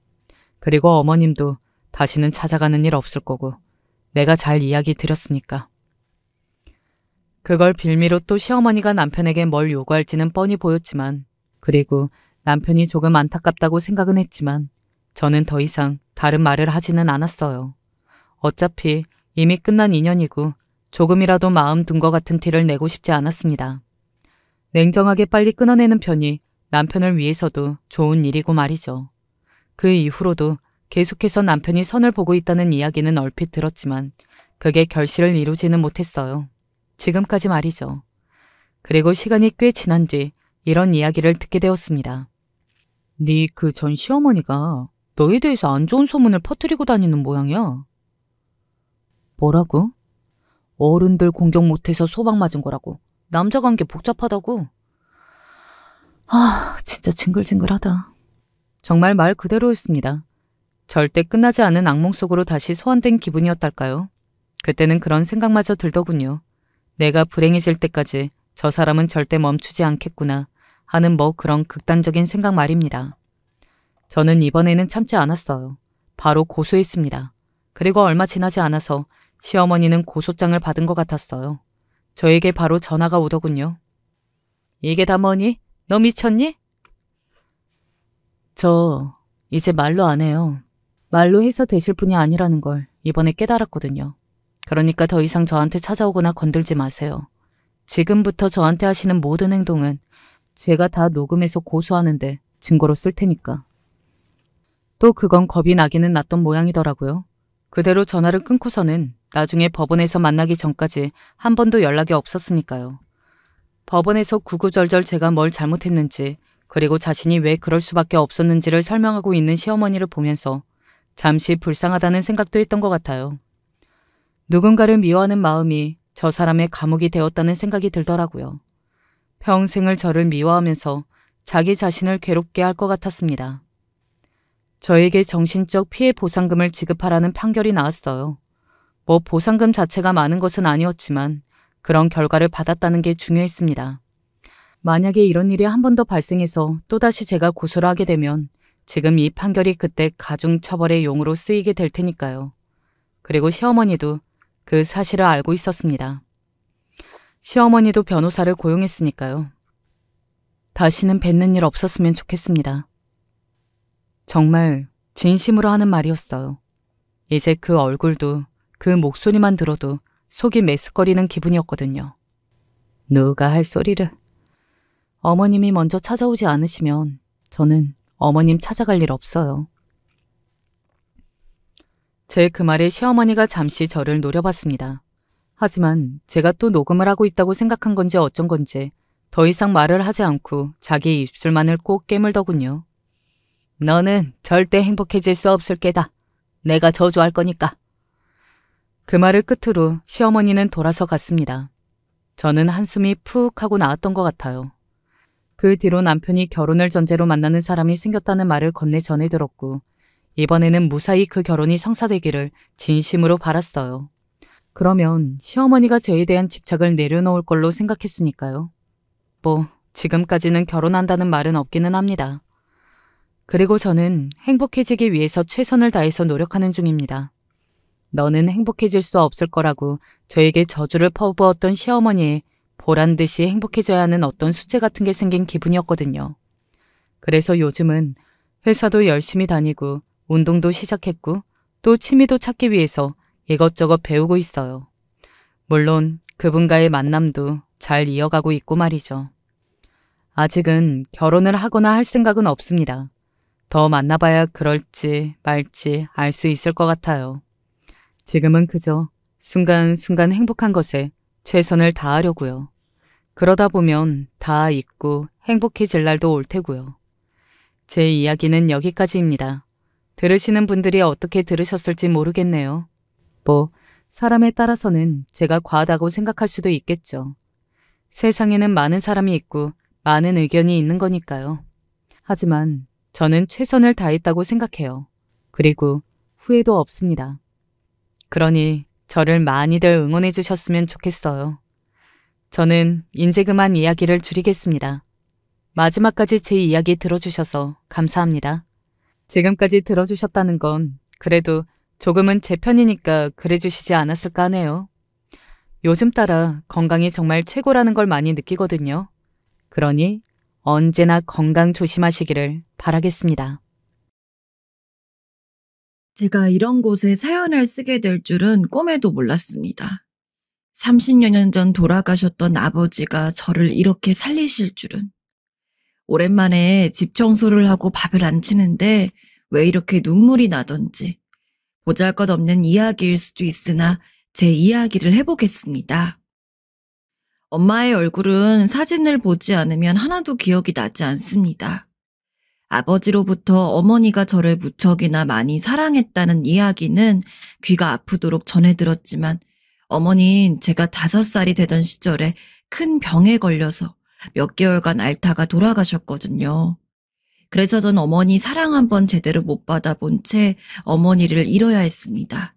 그리고 어머님도 다시는 찾아가는 일 없을 거고 내가 잘 이야기 드렸으니까. 그걸 빌미로 또 시어머니가 남편에게 뭘 요구할지는 뻔히 보였지만 그리고 남편이 조금 안타깝다고 생각은 했지만 저는 더 이상 다른 말을 하지는 않았어요. 어차피 이미 끝난 인연이고 조금이라도 마음 둔 것 같은 티를 내고 싶지 않았습니다. 냉정하게 빨리 끊어내는 편이 남편을 위해서도 좋은 일이고 말이죠. 그 이후로도 계속해서 남편이 선을 보고 있다는 이야기는 얼핏 들었지만 그게 결실을 이루지는 못했어요. 지금까지 말이죠. 그리고 시간이 꽤 지난 뒤 이런 이야기를 듣게 되었습니다. 네 그 전 시어머니가 너에 대해서 안 좋은 소문을 퍼뜨리고 다니는 모양이야. 뭐라고? 어른들 공격 못해서 소방 맞은 거라고. 남자 관계 복잡하다고. 아, 진짜 징글징글하다. 정말 말 그대로였습니다. 절대 끝나지 않은 악몽 속으로 다시 소환된 기분이었달까요? 그때는 그런 생각마저 들더군요. 내가 불행해질 때까지 저 사람은 절대 멈추지 않겠구나 하는 뭐 그런 극단적인 생각 말입니다. 저는 이번에는 참지 않았어요. 바로 고소했습니다. 그리고 얼마 지나지 않아서 시어머니는 고소장을 받은 것 같았어요. 저에게 바로 전화가 오더군요. 이게 다 뭐니? 너 미쳤니? 저 이제 말로 안 해요. 말로 해서 되실 분이 아니라는 걸 이번에 깨달았거든요. 그러니까 더 이상 저한테 찾아오거나 건들지 마세요. 지금부터 저한테 하시는 모든 행동은 제가 다 녹음해서 고소하는데 증거로 쓸 테니까. 또 그건 겁이 나기는 났던 모양이더라고요. 그대로 전화를 끊고서는 나중에 법원에서 만나기 전까지 한 번도 연락이 없었으니까요. 법원에서 구구절절 제가 뭘 잘못했는지 그리고 자신이 왜 그럴 수밖에 없었는지를 설명하고 있는 시어머니를 보면서 잠시 불쌍하다는 생각도 했던 것 같아요. 누군가를 미워하는 마음이 저 사람의 감옥이 되었다는 생각이 들더라고요. 평생을 저를 미워하면서 자기 자신을 괴롭게 할 것 같았습니다. 저에게 정신적 피해 보상금을 지급하라는 판결이 나왔어요. 뭐 보상금 자체가 많은 것은 아니었지만 그런 결과를 받았다는 게 중요했습니다. 만약에 이런 일이 한 번 더 발생해서 또다시 제가 고소를 하게 되면 지금 이 판결이 그때 가중처벌의 용으로 쓰이게 될 테니까요. 그리고 시어머니도 그 사실을 알고 있었습니다. 시어머니도 변호사를 고용했으니까요. 다시는 뵙는 일 없었으면 좋겠습니다. 정말 진심으로 하는 말이었어요. 이제 그 얼굴도 그 목소리만 들어도 속이 메스꺼리는 기분이었거든요. 누가 할 소리를. 어머님이 먼저 찾아오지 않으시면 저는 어머님 찾아갈 일 없어요. 제 그 말에 시어머니가 잠시 저를 노려봤습니다. 하지만 제가 또 녹음을 하고 있다고 생각한 건지 어쩐 건지 더 이상 말을 하지 않고 자기 입술만을 꼭 깨물더군요. 너는 절대 행복해질 수 없을 게다. 내가 저주할 거니까. 그 말을 끝으로 시어머니는 돌아서 갔습니다. 저는 한숨이 푹 하고 나왔던 것 같아요. 그 뒤로 남편이 결혼을 전제로 만나는 사람이 생겼다는 말을 건네 전해 들었고 이번에는 무사히 그 결혼이 성사되기를 진심으로 바랐어요. 그러면 시어머니가 저에 대한 집착을 내려놓을 걸로 생각했으니까요. 뭐 지금까지는 결혼한다는 말은 없기는 합니다. 그리고 저는 행복해지기 위해서 최선을 다해서 노력하는 중입니다. 너는 행복해질 수 없을 거라고 저에게 저주를 퍼부었던 시어머니의 보란 듯이 행복해져야 하는 어떤 숙제 같은 게 생긴 기분이었거든요. 그래서 요즘은 회사도 열심히 다니고 운동도 시작했고 또 취미도 찾기 위해서 이것저것 배우고 있어요. 물론 그분과의 만남도 잘 이어가고 있고 말이죠. 아직은 결혼을 하거나 할 생각은 없습니다. 더 만나봐야 그럴지 말지 알 수 있을 것 같아요. 지금은 그저 순간순간 행복한 것에 최선을 다하려고요. 그러다 보면 다 잊고 행복해질 날도 올 테고요. 제 이야기는 여기까지입니다. 들으시는 분들이 어떻게 들으셨을지 모르겠네요. 뭐 사람에 따라서는 제가 과하다고 생각할 수도 있겠죠. 세상에는 많은 사람이 있고 많은 의견이 있는 거니까요. 하지만 저는 최선을 다했다고 생각해요. 그리고 후회도 없습니다. 그러니 저를 많이들 응원해 주셨으면 좋겠어요. 저는 이제 그만 이야기를 줄이겠습니다. 마지막까지 제 이야기 들어주셔서 감사합니다. 지금까지 들어주셨다는 건 그래도 조금은 제 편이니까 그래 주시지 않았을까 하네요. 요즘 따라 건강이 정말 최고라는 걸 많이 느끼거든요. 그러니 언제나 건강 조심하시기를 바라겠습니다. 제가 이런 곳에 사연을 쓰게 될 줄은 꿈에도 몰랐습니다. 30여 년 전 돌아가셨던 아버지가 저를 이렇게 살리실 줄은. 오랜만에 집 청소를 하고 밥을 안 치는데 왜 이렇게 눈물이 나던지. 보잘것없는 이야기일 수도 있으나 제 이야기를 해보겠습니다. 엄마의 얼굴은 사진을 보지 않으면 하나도 기억이 나지 않습니다. 아버지로부터 어머니가 저를 무척이나 많이 사랑했다는 이야기는 귀가 아프도록 전해 들었지만 어머니는 제가 5살이 되던 시절에 큰 병에 걸려서 몇 개월간 앓다가 돌아가셨거든요. 그래서 전 어머니 사랑 한번 제대로 못 받아본 채 어머니를 잃어야 했습니다.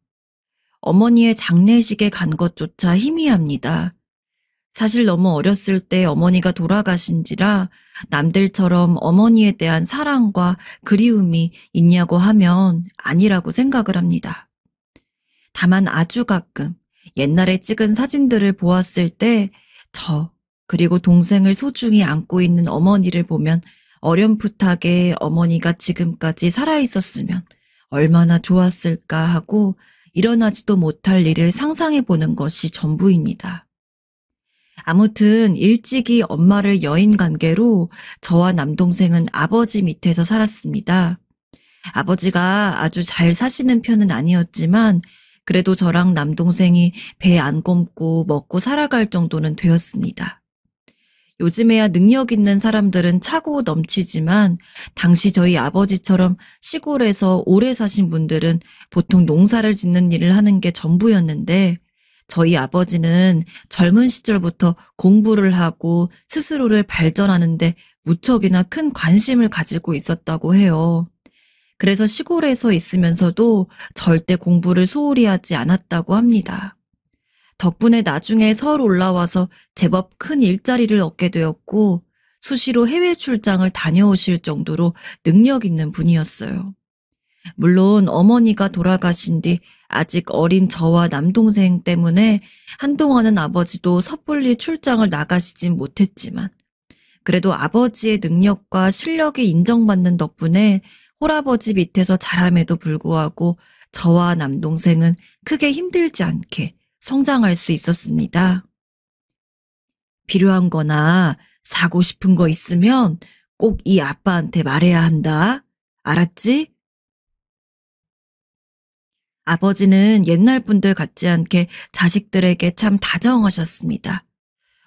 어머니의 장례식에 간 것조차 희미합니다. 사실 너무 어렸을 때 어머니가 돌아가신지라 남들처럼 어머니에 대한 사랑과 그리움이 있냐고 하면 아니라고 생각을 합니다. 다만 아주 가끔 옛날에 찍은 사진들을 보았을 때 그리고 동생을 소중히 안고 있는 어머니를 보면 어렴풋하게 어머니가 지금까지 살아있었으면 얼마나 좋았을까 하고 일어나지도 못할 일을 상상해 보는 것이 전부입니다. 아무튼 일찍이 엄마를 여인 관계로 저와 남동생은 아버지 밑에서 살았습니다. 아버지가 아주 잘 사시는 편은 아니었지만 그래도 저랑 남동생이 배 안 굶고 먹고 살아갈 정도는 되었습니다. 요즘에야 능력 있는 사람들은 차고 넘치지만 당시 저희 아버지처럼 시골에서 오래 사신 분들은 보통 농사를 짓는 일을 하는 게 전부였는데 저희 아버지는 젊은 시절부터 공부를 하고 스스로를 발전하는데 무척이나 큰 관심을 가지고 있었다고 해요. 그래서 시골에서 있으면서도 절대 공부를 소홀히 하지 않았다고 합니다. 덕분에 나중에 서울 올라와서 제법 큰 일자리를 얻게 되었고 수시로 해외 출장을 다녀오실 정도로 능력 있는 분이었어요. 물론 어머니가 돌아가신 뒤 아직 어린 저와 남동생 때문에 한동안은 아버지도 섣불리 출장을 나가시진 못했지만 그래도 아버지의 능력과 실력이 인정받는 덕분에 홀아버지 밑에서 자람에도 불구하고 저와 남동생은 크게 힘들지 않게 성장할 수 있었습니다. 필요한 거나 사고 싶은 거 있으면 꼭 이 아빠한테 말해야 한다. 알았지? 아버지는 옛날 분들 같지 않게 자식들에게 참 다정하셨습니다.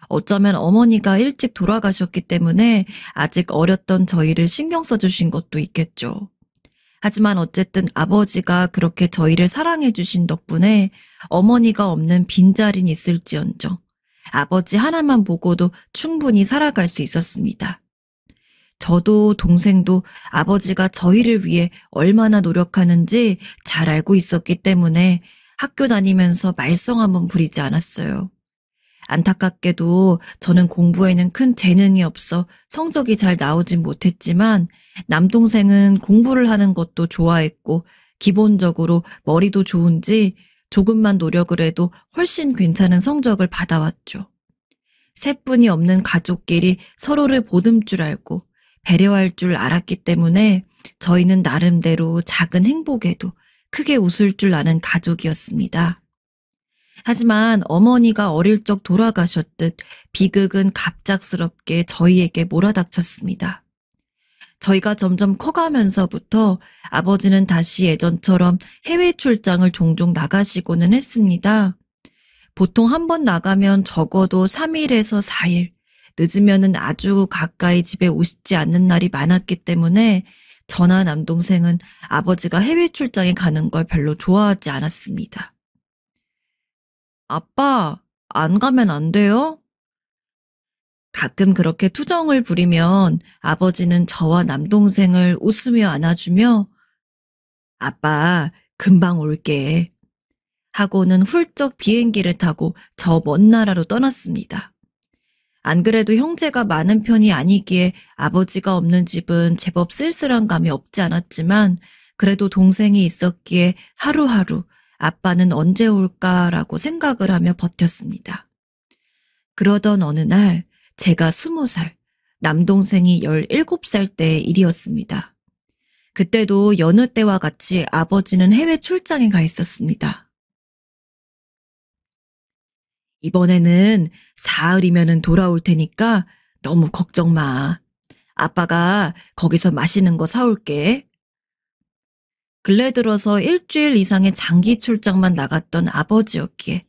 어쩌면 어머니가 일찍 돌아가셨기 때문에 아직 어렸던 저희를 신경 써주신 것도 있겠죠. 하지만 어쨌든 아버지가 그렇게 저희를 사랑해 주신 덕분에 어머니가 없는 빈자리는 있을지언정 아버지 하나만 보고도 충분히 살아갈 수 있었습니다. 저도 동생도 아버지가 저희를 위해 얼마나 노력하는지 잘 알고 있었기 때문에 학교 다니면서 말썽 한번 부리지 않았어요. 안타깝게도 저는 공부에는 큰 재능이 없어 성적이 잘 나오진 못했지만 남동생은 공부를 하는 것도 좋아했고 기본적으로 머리도 좋은지 조금만 노력을 해도 훨씬 괜찮은 성적을 받아왔죠. 셋뿐이 없는 가족끼리 서로를 보듬 줄 알고 배려할 줄 알았기 때문에 저희는 나름대로 작은 행복에도 크게 웃을 줄 아는 가족이었습니다. 하지만 어머니가 어릴 적 돌아가셨듯 비극은 갑작스럽게 저희에게 몰아닥쳤습니다. 저희가 점점 커가면서부터 아버지는 다시 예전처럼 해외 출장을 종종 나가시고는 했습니다. 보통 한 번 나가면 적어도 3일에서 4일, 늦으면은 아주 가까이 집에 오시지 않는 날이 많았기 때문에 저나 남동생은 아버지가 해외 출장에 가는 걸 별로 좋아하지 않았습니다. 아빠, 안 가면 안 돼요? 가끔 그렇게 투정을 부리면 아버지는 저와 남동생을 웃으며 안아주며 아빠, 금방 올게 하고는 훌쩍 비행기를 타고 저 먼 나라로 떠났습니다. 안 그래도 형제가 많은 편이 아니기에 아버지가 없는 집은 제법 쓸쓸한 감이 없지 않았지만 그래도 동생이 있었기에 하루하루 아빠는 언제 올까라고 생각을 하며 버텼습니다. 그러던 어느 날 제가 20살, 남동생이 17살 때의 일이었습니다. 그때도 여느 때와 같이 아버지는 해외 출장에 가 있었습니다. 이번에는 사흘이면은 돌아올 테니까 너무 걱정 마. 아빠가 거기서 맛있는 거 사올게. 근래 들어서 일주일 이상의 장기 출장만 나갔던 아버지였기에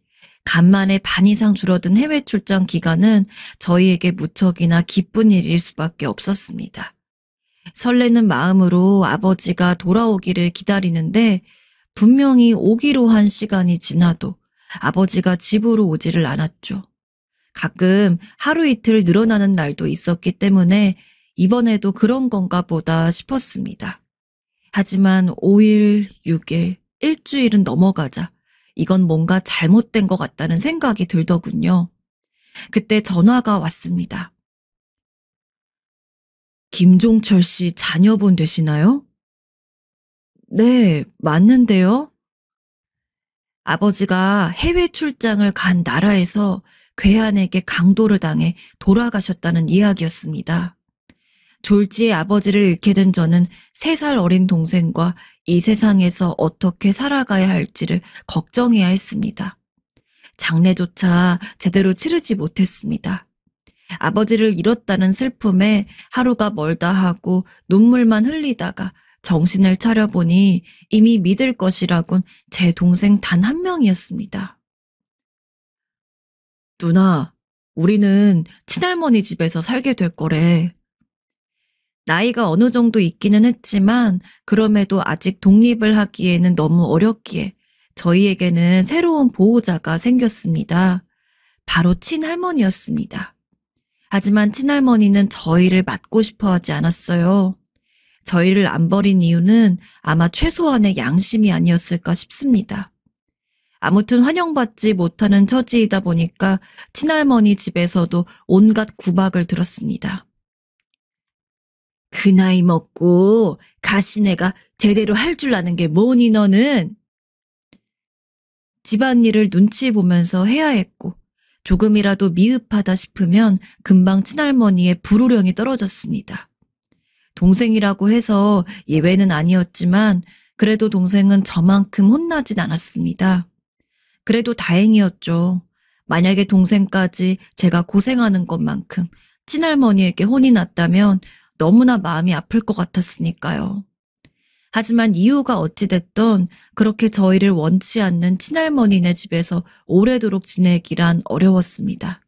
간만에 반 이상 줄어든 해외 출장 기간은 저희에게 무척이나 기쁜 일일 수밖에 없었습니다. 설레는 마음으로 아버지가 돌아오기를 기다리는데 분명히 오기로 한 시간이 지나도 아버지가 집으로 오지를 않았죠. 가끔 하루 이틀 늘어나는 날도 있었기 때문에 이번에도 그런 건가 보다 싶었습니다. 하지만 5일, 6일, 일주일은 넘어가자 이건 뭔가 잘못된 것 같다는 생각이 들더군요. 그때 전화가 왔습니다. 김종철 씨 자녀분 되시나요? 네, 맞는데요. 아버지가 해외 출장을 간 나라에서 괴한에게 강도를 당해 돌아가셨다는 이야기였습니다. 졸지에 아버지를 잃게 된 저는 3살 어린 동생과 이 세상에서 어떻게 살아가야 할지를 걱정해야 했습니다. 장례조차 제대로 치르지 못했습니다. 아버지를 잃었다는 슬픔에 하루가 멀다 하고 눈물만 흘리다가 정신을 차려보니 이미 믿을 것이라곤 제 동생 단 한 명이었습니다. 누나, 우리는 친할머니 집에서 살게 될 거래. 나이가 어느 정도 있기는 했지만 그럼에도 아직 독립을 하기에는 너무 어렸기에 저희에게는 새로운 보호자가 생겼습니다. 바로 친할머니였습니다. 하지만 친할머니는 저희를 맡고 싶어 하지 않았어요. 저희를 안 버린 이유는 아마 최소한의 양심이 아니었을까 싶습니다. 아무튼 환영받지 못하는 처지이다 보니까 친할머니 집에서도 온갖 구박을 들었습니다. 그 나이 먹고 가시네가 제대로 할 줄 아는 게 뭐니 너는? 집안일을 눈치 보면서 해야 했고 조금이라도 미흡하다 싶으면 금방 친할머니의 불호령이 떨어졌습니다. 동생이라고 해서 예외는 아니었지만 그래도 동생은 저만큼 혼나진 않았습니다. 그래도 다행이었죠. 만약에 동생까지 제가 고생하는 것만큼 친할머니에게 혼이 났다면 너무나 마음이 아플 것 같았으니까요. 하지만 이유가 어찌됐던 그렇게 저희를 원치 않는 친할머니네 집에서 오래도록 지내기란 어려웠습니다.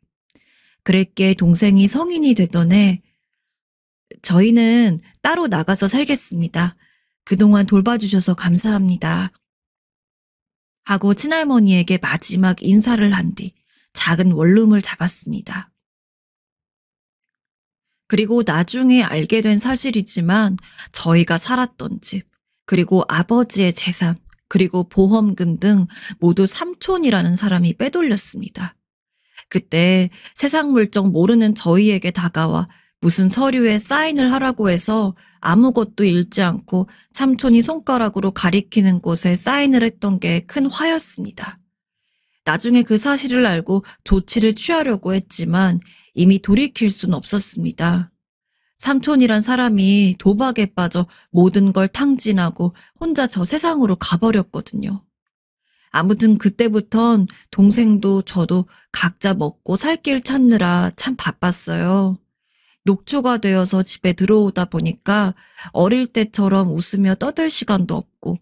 그랬기에 동생이 성인이 되던 해 저희는 따로 나가서 살겠습니다. 그동안 돌봐주셔서 감사합니다. 하고 친할머니에게 마지막 인사를 한 뒤 작은 원룸을 잡았습니다. 그리고 나중에 알게 된 사실이지만 저희가 살았던 집, 그리고 아버지의 재산, 그리고 보험금 등 모두 삼촌이라는 사람이 빼돌렸습니다. 그때 세상 물정 모르는 저희에게 다가와 무슨 서류에 사인을 하라고 해서 아무것도 읽지 않고 삼촌이 손가락으로 가리키는 곳에 사인을 했던 게 큰 화였습니다. 나중에 그 사실을 알고 조치를 취하려고 했지만 이미 돌이킬 순 없었습니다. 삼촌이란 사람이 도박에 빠져 모든 걸 탕진하고 혼자 저 세상으로 가버렸거든요. 아무튼 그때부턴 동생도 저도 각자 먹고 살 길 찾느라 참 바빴어요. 녹초가 되어서 집에 들어오다 보니까 어릴 때처럼 웃으며 떠들 시간도 없고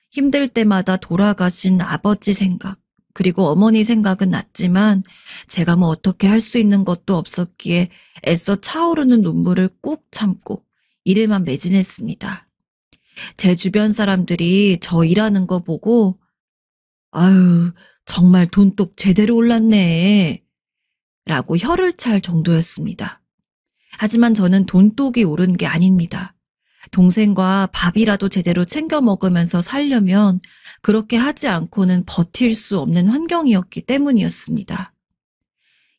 힘들 때마다 돌아가신 아버지 생각, 그리고 어머니 생각은 났지만 제가 뭐 어떻게 할 수 있는 것도 없었기에 애써 차오르는 눈물을 꾹 참고 일에만 매진했습니다. 제 주변 사람들이 저 일하는 거 보고 아유, 정말 돈독 제대로 올랐네 라고 혀를 찰 정도였습니다. 하지만 저는 돈독이 오른 게 아닙니다. 동생과 밥이라도 제대로 챙겨 먹으면서 살려면 그렇게 하지 않고는 버틸 수 없는 환경이었기 때문이었습니다.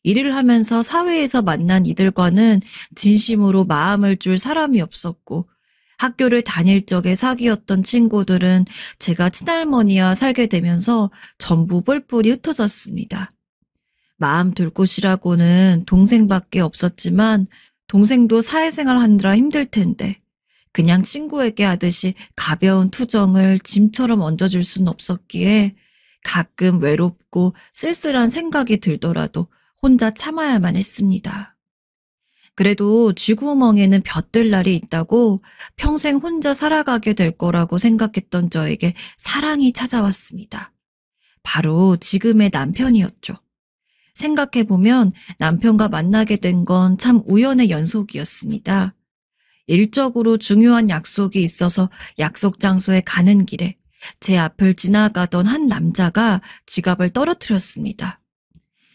일을 하면서 사회에서 만난 이들과는 진심으로 마음을 줄 사람이 없었고 학교를 다닐 적에 사귀었던 친구들은 제가 친할머니와 살게 되면서 전부 뿔뿔이 흩어졌습니다. 마음 둘 곳이라고는 동생밖에 없었지만 동생도 사회생활 하느라 힘들 텐데 그냥 친구에게 하듯이 가벼운 투정을 짐처럼 얹어줄 수는 없었기에 가끔 외롭고 쓸쓸한 생각이 들더라도 혼자 참아야만 했습니다. 그래도 쥐구멍에는 볕들 날이 있다고 평생 혼자 살아가게 될 거라고 생각했던 저에게 사랑이 찾아왔습니다. 바로 지금의 남편이었죠. 생각해보면 남편과 만나게 된 건 참 우연의 연속이었습니다. 일적으로 중요한 약속이 있어서 약속 장소에 가는 길에 제 앞을 지나가던 한 남자가 지갑을 떨어뜨렸습니다.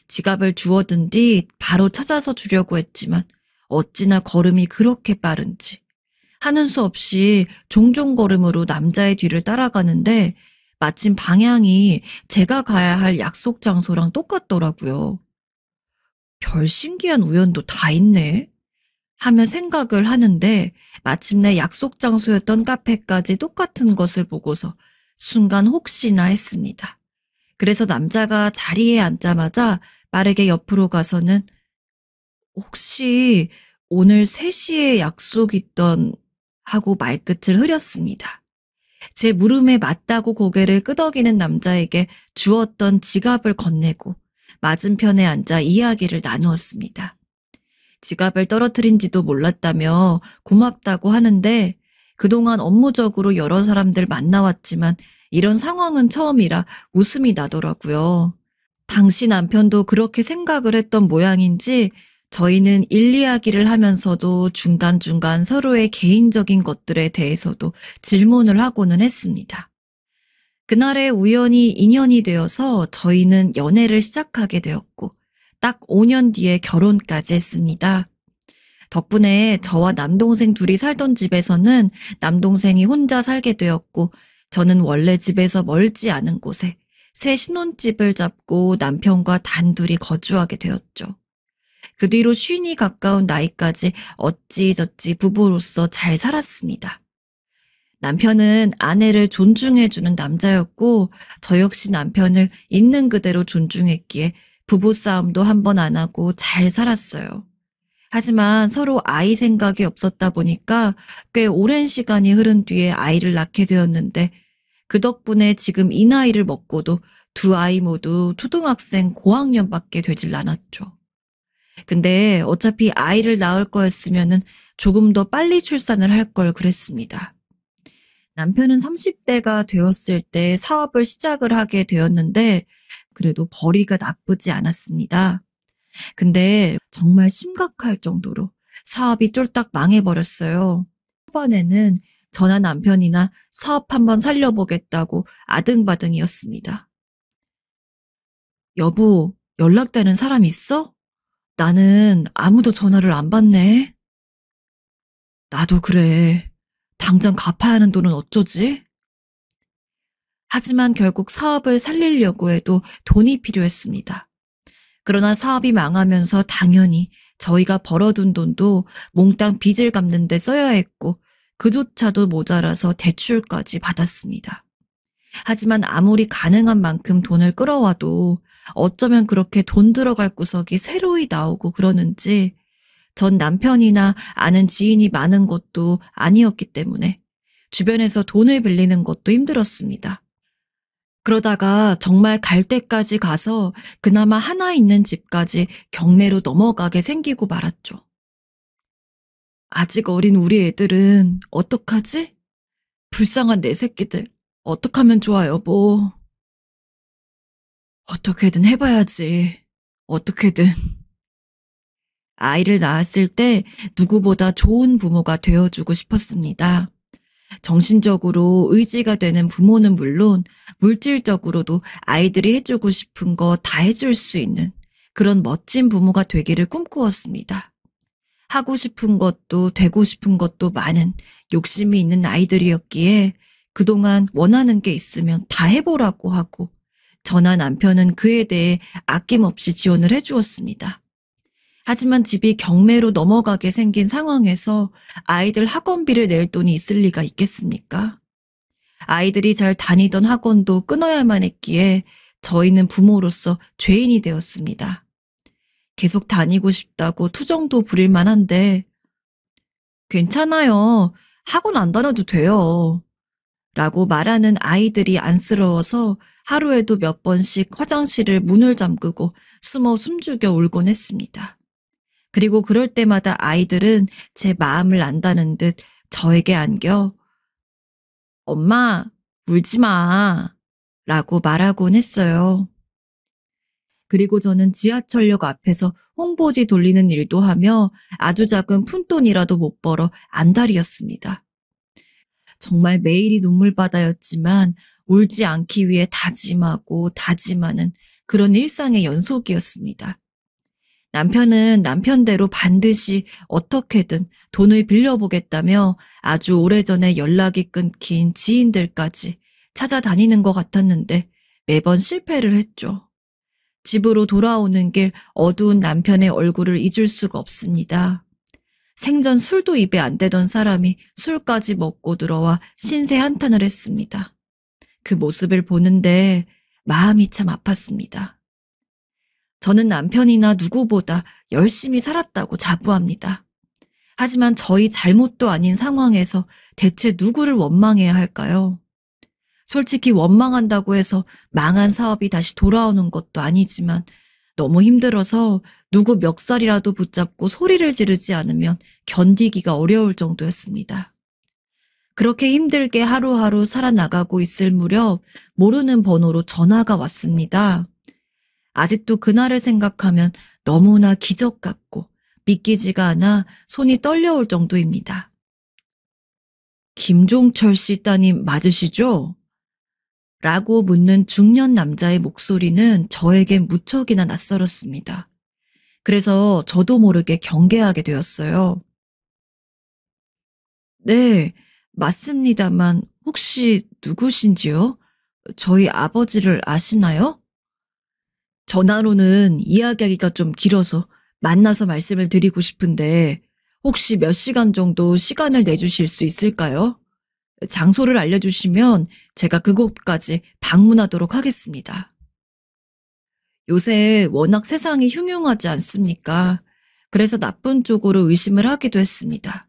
지갑을 주워든 뒤 바로 찾아서 주려고 했지만 어찌나 걸음이 그렇게 빠른지 하는 수 없이 종종 걸음으로 남자의 뒤를 따라가는데 마침 방향이 제가 가야 할 약속 장소랑 똑같더라고요. 별 신기한 우연도 다 있네 하며 생각을 하는데 마침내 약속 장소였던 카페까지 똑같은 것을 보고서 순간 혹시나 했습니다. 그래서 남자가 자리에 앉자마자 빠르게 옆으로 가서는 혹시 오늘 3시에 약속 있던 하고 말끝을 흐렸습니다. 제 물음에 맞다고 고개를 끄덕이는 남자에게 주었던 지갑을 건네고 맞은편에 앉아 이야기를 나누었습니다. 지갑을 떨어뜨린지도 몰랐다며 고맙다고 하는데 그동안 업무적으로 여러 사람들 만나왔지만 이런 상황은 처음이라 웃음이 나더라고요. 당시 남편도 그렇게 생각을 했던 모양인지 저희는 일 이야기를 하면서도 중간중간 서로의 개인적인 것들에 대해서도 질문을 하고는 했습니다. 그날의 우연히 인연이 되어서 저희는 연애를 시작하게 되었고 딱 5년 뒤에 결혼까지 했습니다. 덕분에 저와 남동생 둘이 살던 집에서는 남동생이 혼자 살게 되었고 저는 원래 집에서 멀지 않은 곳에 새 신혼집을 잡고 남편과 단둘이 거주하게 되었죠. 그 뒤로 쉰이 가까운 나이까지 어찌저찌 부부로서 잘 살았습니다. 남편은 아내를 존중해주는 남자였고 저 역시 남편을 있는 그대로 존중했기에 부부싸움도 한 번 안 하고 잘 살았어요. 하지만 서로 아이 생각이 없었다 보니까 꽤 오랜 시간이 흐른 뒤에 아이를 낳게 되었는데 그 덕분에 지금 이 나이를 먹고도 두 아이 모두 초등학생 고학년밖에 되질 않았죠. 근데 어차피 아이를 낳을 거였으면 조금 더 빨리 출산을 할 걸 그랬습니다. 남편은 30대가 되었을 때 사업을 시작을 하게 되었는데 그래도 벌이가 나쁘지 않았습니다. 근데 정말 심각할 정도로 사업이 쫄딱 망해버렸어요. 초반에는 저나 남편이나 사업 한번 살려보겠다고 아등바등이었습니다. 여보, 연락되는 사람 있어? 나는 아무도 전화를 안 받네. 나도 그래. 당장 갚아야 하는 돈은 어쩌지? 하지만 결국 사업을 살리려고 해도 돈이 필요했습니다. 그러나 사업이 망하면서 당연히 저희가 벌어둔 돈도 몽땅 빚을 갚는 데 써야 했고 그조차도 모자라서 대출까지 받았습니다. 하지만 아무리 가능한 만큼 돈을 끌어와도 어쩌면 그렇게 돈 들어갈 구석이 새로이 나오고 그러는지 전 남편이나 아는 지인이 많은 것도 아니었기 때문에 주변에서 돈을 빌리는 것도 힘들었습니다. 그러다가 정말 갈 때까지 가서 그나마 하나 있는 집까지 경매로 넘어가게 생기고 말았죠. 아직 어린 우리 애들은 어떡하지? 불쌍한 내 새끼들 어떡하면 좋아 여보. 어떻게든 해봐야지. 어떻게든. 아이를 낳았을 때 누구보다 좋은 부모가 되어주고 싶었습니다. 정신적으로 의지가 되는 부모는 물론 물질적으로도 아이들이 해주고 싶은 거 다 해줄 수 있는 그런 멋진 부모가 되기를 꿈꾸었습니다. 하고 싶은 것도 되고 싶은 것도 많은 욕심이 있는 아이들이었기에 그동안 원하는 게 있으면 다 해보라고 하고 저나 남편은 그에 대해 아낌없이 지원을 해주었습니다. 하지만 집이 경매로 넘어가게 생긴 상황에서 아이들 학원비를 낼 돈이 있을 리가 있겠습니까? 아이들이 잘 다니던 학원도 끊어야만 했기에 저희는 부모로서 죄인이 되었습니다. 계속 다니고 싶다고 투정도 부릴 만한데 괜찮아요. 학원 안 다녀도 돼요. 라고 말하는 아이들이 안쓰러워서 하루에도 몇 번씩 화장실을 문을 잠그고 숨어 숨죽여 울곤 했습니다. 그리고 그럴 때마다 아이들은 제 마음을 안다는 듯 저에게 안겨 엄마, 울지 마 라고 말하곤 했어요. 그리고 저는 지하철역 앞에서 홍보지 돌리는 일도 하며 아주 작은 푼돈이라도 못 벌어 안달이었습니다. 정말 매일이 눈물바다였지만 울지 않기 위해 다짐하고 다짐하는 그런 일상의 연속이었습니다. 남편은 남편대로 반드시 어떻게든 돈을 빌려보겠다며 아주 오래전에 연락이 끊긴 지인들까지 찾아다니는 것 같았는데 매번 실패를 했죠. 집으로 돌아오는 길 어두운 남편의 얼굴을 잊을 수가 없습니다. 생전 술도 입에 안 대던 사람이 술까지 먹고 들어와 신세 한탄을 했습니다. 그 모습을 보는데 마음이 참 아팠습니다. 저는 남편이나 누구보다 열심히 살았다고 자부합니다. 하지만 저희 잘못도 아닌 상황에서 대체 누구를 원망해야 할까요? 솔직히 원망한다고 해서 망한 사업이 다시 돌아오는 것도 아니지만 너무 힘들어서 누구 멱살이라도 붙잡고 소리를 지르지 않으면 견디기가 어려울 정도였습니다. 그렇게 힘들게 하루하루 살아나가고 있을 무렵 모르는 번호로 전화가 왔습니다. 아직도 그날을 생각하면 너무나 기적 같고 믿기지가 않아 손이 떨려올 정도입니다. 김종철 씨 따님 맞으시죠? 라고 묻는 중년 남자의 목소리는 저에겐 무척이나 낯설었습니다. 그래서 저도 모르게 경계하게 되었어요. 네, 맞습니다만 혹시 누구신지요? 저희 아버지를 아시나요? 전화로는 이야기하기가 좀 길어서 만나서 말씀을 드리고 싶은데 혹시 몇 시간 정도 시간을 내주실 수 있을까요? 장소를 알려주시면 제가 그곳까지 방문하도록 하겠습니다. 요새 워낙 세상이 흉흉하지 않습니까? 그래서 나쁜 쪽으로 의심을 하기도 했습니다.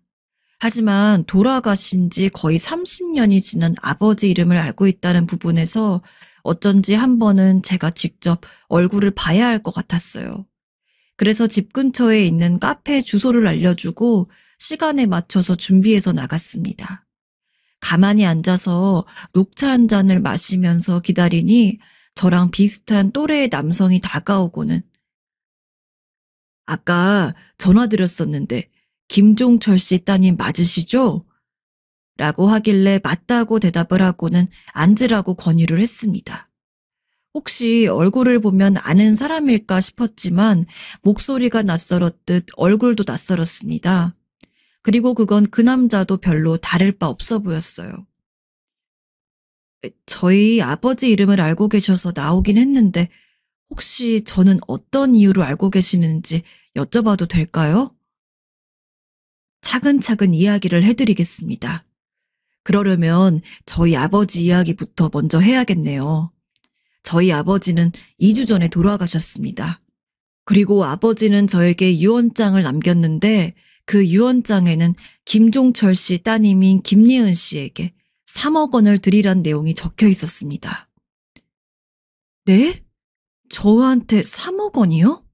하지만 돌아가신 지 거의 30년이 지난 아버지 이름을 알고 있다는 부분에서 어쩐지 한 번은 제가 직접 얼굴을 봐야 할 것 같았어요. 그래서 집 근처에 있는 카페 주소를 알려주고 시간에 맞춰서 준비해서 나갔습니다. 가만히 앉아서 녹차 한 잔을 마시면서 기다리니 저랑 비슷한 또래의 남성이 다가오고는 아까 전화드렸었는데 김종철 씨 따님 맞으시죠? 라고 하길래 맞다고 대답을 하고는 앉으라고 권유를 했습니다. 혹시 얼굴을 보면 아는 사람일까 싶었지만 목소리가 낯설었듯 얼굴도 낯설었습니다. 그리고 그건 그 남자도 별로 다를 바 없어 보였어요. 저희 아버지 이름을 알고 계셔서 나오긴 했는데 혹시 저는 어떤 이유로 알고 계시는지 여쭤봐도 될까요? 차근차근 이야기를 해드리겠습니다. 그러려면 저희 아버지 이야기부터 먼저 해야겠네요. 저희 아버지는 2주 전에 돌아가셨습니다. 그리고 아버지는 저에게 유언장을 남겼는데 그 유언장에는 김종철 씨 따님인 김예은 씨에게 3억 원을 드리란 내용이 적혀 있었습니다. 네? 저한테 3억 원이요?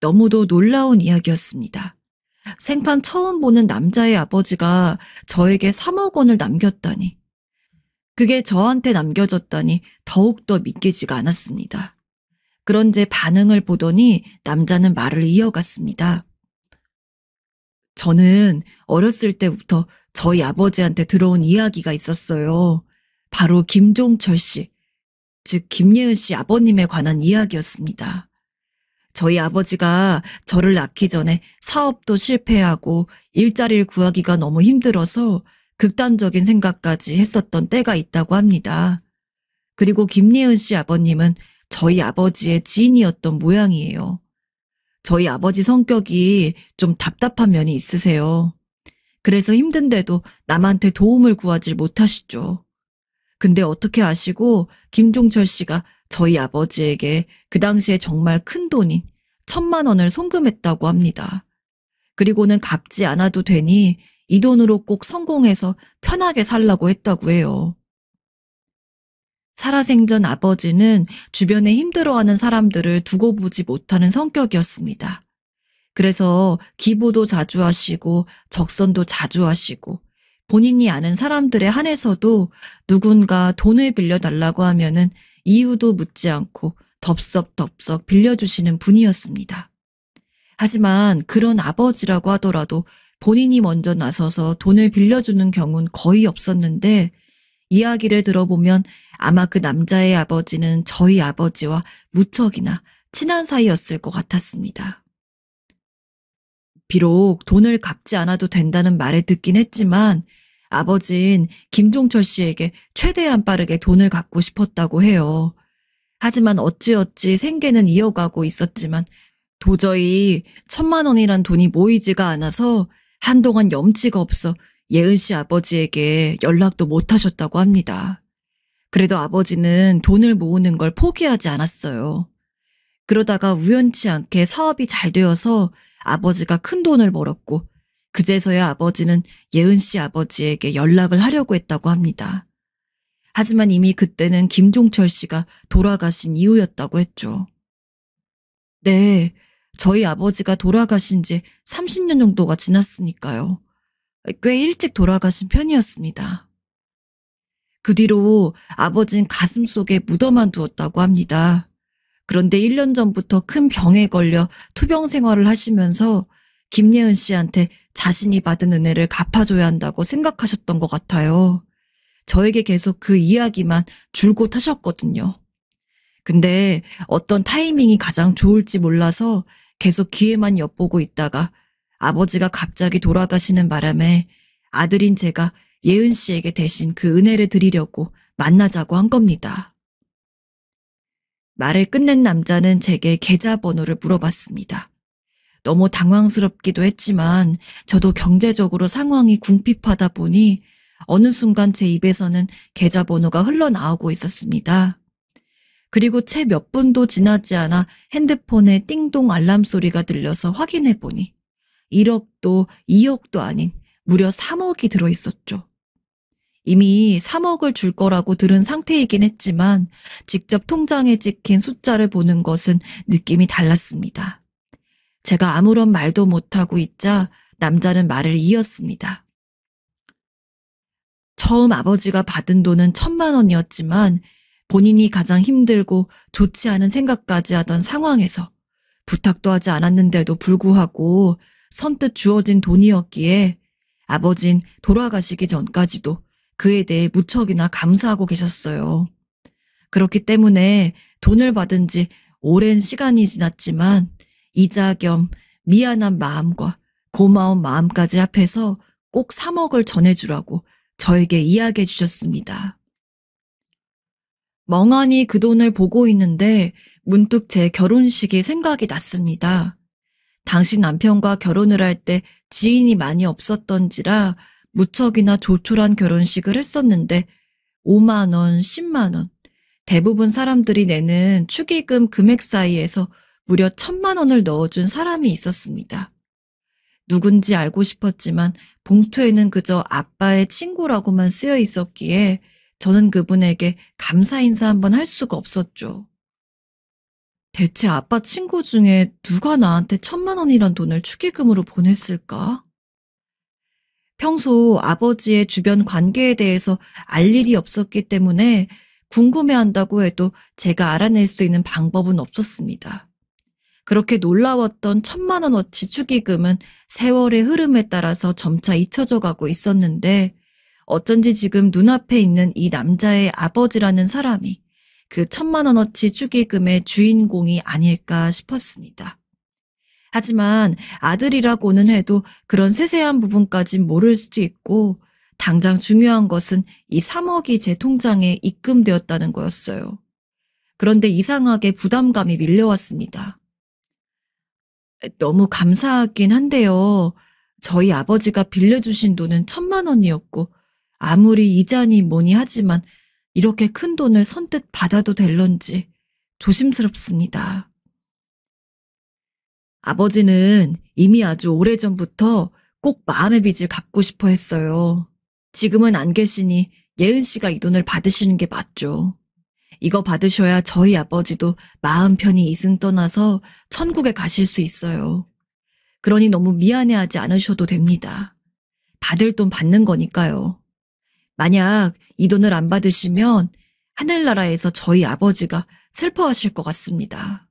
너무도 놀라운 이야기였습니다. 생판 처음 보는 남자의 아버지가 저에게 3억 원을 남겼다니. 그게 저한테 남겨졌다니 더욱더 믿기지가 않았습니다. 그런 제 반응을 보더니 남자는 말을 이어갔습니다. 저는 어렸을 때부터 저희 아버지한테 들어온 이야기가 있었어요. 바로 김종철 씨, 즉 김예은 씨 아버님에 관한 이야기였습니다. 저희 아버지가 저를 낳기 전에 사업도 실패하고 일자리를 구하기가 너무 힘들어서 극단적인 생각까지 했었던 때가 있다고 합니다. 그리고 김예은 씨 아버님은 저희 아버지의 지인이었던 모양이에요. 저희 아버지 성격이 좀 답답한 면이 있으세요. 그래서 힘든데도 남한테 도움을 구하질 못하시죠. 근데 어떻게 아시고 김종철 씨가 저희 아버지에게 그 당시에 정말 큰 돈인 1,000만 원을 송금했다고 합니다. 그리고는 갚지 않아도 되니 이 돈으로 꼭 성공해서 편하게 살라고 했다고 해요. 살아생전 아버지는 주변에 힘들어하는 사람들을 두고 보지 못하는 성격이었습니다. 그래서 기부도 자주 하시고 적선도 자주 하시고 본인이 아는 사람들에 한해서도 누군가 돈을 빌려달라고 하면은 이유도 묻지 않고 덥석덥석 빌려주시는 분이었습니다. 하지만 그런 아버지라고 하더라도 본인이 먼저 나서서 돈을 빌려주는 경우는 거의 없었는데 이야기를 들어보면 아마 그 남자의 아버지는 저희 아버지와 무척이나 친한 사이였을 것 같았습니다. 비록 돈을 갚지 않아도 된다는 말을 듣긴 했지만 아버진 김종철 씨에게 최대한 빠르게 돈을 갚고 싶었다고 해요. 하지만 어찌어찌 생계는 이어가고 있었지만 도저히 1,000만 원이란 돈이 모이지가 않아서 한동안 염치가 없어 예은 씨 아버지에게 연락도 못 하셨다고 합니다. 그래도 아버지는 돈을 모으는 걸 포기하지 않았어요. 그러다가 우연치 않게 사업이 잘 되어서 아버지가 큰 돈을 벌었고 그제서야 아버지는 예은 씨 아버지에게 연락을 하려고 했다고 합니다. 하지만 이미 그때는 김종철 씨가 돌아가신 이후였다고 했죠. 네, 저희 아버지가 돌아가신 지 30년 정도가 지났으니까요. 꽤 일찍 돌아가신 편이었습니다. 그 뒤로 아버진 가슴속에 묻어만 두었다고 합니다. 그런데 1년 전부터 큰 병에 걸려 투병 생활을 하시면서 김예은 씨한테 자신이 받은 은혜를 갚아줘야 한다고 생각하셨던 것 같아요. 저에게 계속 그 이야기만 줄곧 하셨거든요. 근데 어떤 타이밍이 가장 좋을지 몰라서 계속 귀에만 엿보고 있다가 아버지가 갑자기 돌아가시는 바람에 아들인 제가 예은 씨에게 대신 그 은혜를 드리려고 만나자고 한 겁니다. 말을 끝낸 남자는 제게 계좌번호를 물어봤습니다. 너무 당황스럽기도 했지만 저도 경제적으로 상황이 궁핍하다 보니 어느 순간 제 입에서는 계좌번호가 흘러나오고 있었습니다. 그리고 채 몇 분도 지나지 않아 핸드폰에 띵동 알람 소리가 들려서 확인해 보니 1억도 2억도 아닌 무려 3억이 들어있었죠. 이미 3억을 줄 거라고 들은 상태이긴 했지만 직접 통장에 찍힌 숫자를 보는 것은 느낌이 달랐습니다. 제가 아무런 말도 못하고 있자 남자는 말을 이었습니다. 처음 아버지가 받은 돈은 1,000만 원이었지만 본인이 가장 힘들고 좋지 않은 생각까지 하던 상황에서 부탁도 하지 않았는데도 불구하고 선뜻 주어진 돈이었기에 아버진 돌아가시기 전까지도 그에 대해 무척이나 감사하고 계셨어요. 그렇기 때문에 돈을 받은 지 오랜 시간이 지났지만 이자 겸 미안한 마음과 고마운 마음까지 합해서 꼭 3억을 전해주라고 저에게 이야기해 주셨습니다. 멍하니 그 돈을 보고 있는데 문득 제 결혼식이 생각이 났습니다. 당시 남편과 결혼을 할 때 지인이 많이 없었던지라 무척이나 조촐한 결혼식을 했었는데 5만 원, 10만 원, 대부분 사람들이 내는 축의금 금액 사이에서 무려 1,000만 원을 넣어준 사람이 있었습니다. 누군지 알고 싶었지만 봉투에는 그저 아빠의 친구라고만 쓰여 있었기에 저는 그분에게 감사 인사 한번 할 수가 없었죠. 대체 아빠 친구 중에 누가 나한테 1,000만 원이란 돈을 축의금으로 보냈을까? 평소 아버지의 주변 관계에 대해서 알 일이 없었기 때문에 궁금해한다고 해도 제가 알아낼 수 있는 방법은 없었습니다. 그렇게 놀라웠던 1,000만 원어치 축의금은 세월의 흐름에 따라서 점차 잊혀져 가고 있었는데 어쩐지 지금 눈앞에 있는 이 남자의 아버지라는 사람이 그 1,000만 원어치 축의금의 주인공이 아닐까 싶었습니다. 하지만 아들이라고는 해도 그런 세세한 부분까진 모를 수도 있고 당장 중요한 것은 이 3억이 제 통장에 입금되었다는 거였어요. 그런데 이상하게 부담감이 밀려왔습니다. 너무 감사하긴 한데요. 저희 아버지가 빌려주신 돈은 1,000만 원이었고 아무리 이자니 뭐니 하지만 이렇게 큰 돈을 선뜻 받아도 될런지 조심스럽습니다. 아버지는 이미 아주 오래전부터 꼭 마음의 빚을 갚고 싶어 했어요. 지금은 안 계시니 예은 씨가 이 돈을 받으시는 게 맞죠. 이거 받으셔야 저희 아버지도 마음 편히 이승 떠나서 천국에 가실 수 있어요. 그러니 너무 미안해하지 않으셔도 됩니다. 받을 돈 받는 거니까요. 만약 이 돈을 안 받으시면 하늘나라에서 저희 아버지가 슬퍼하실 것 같습니다.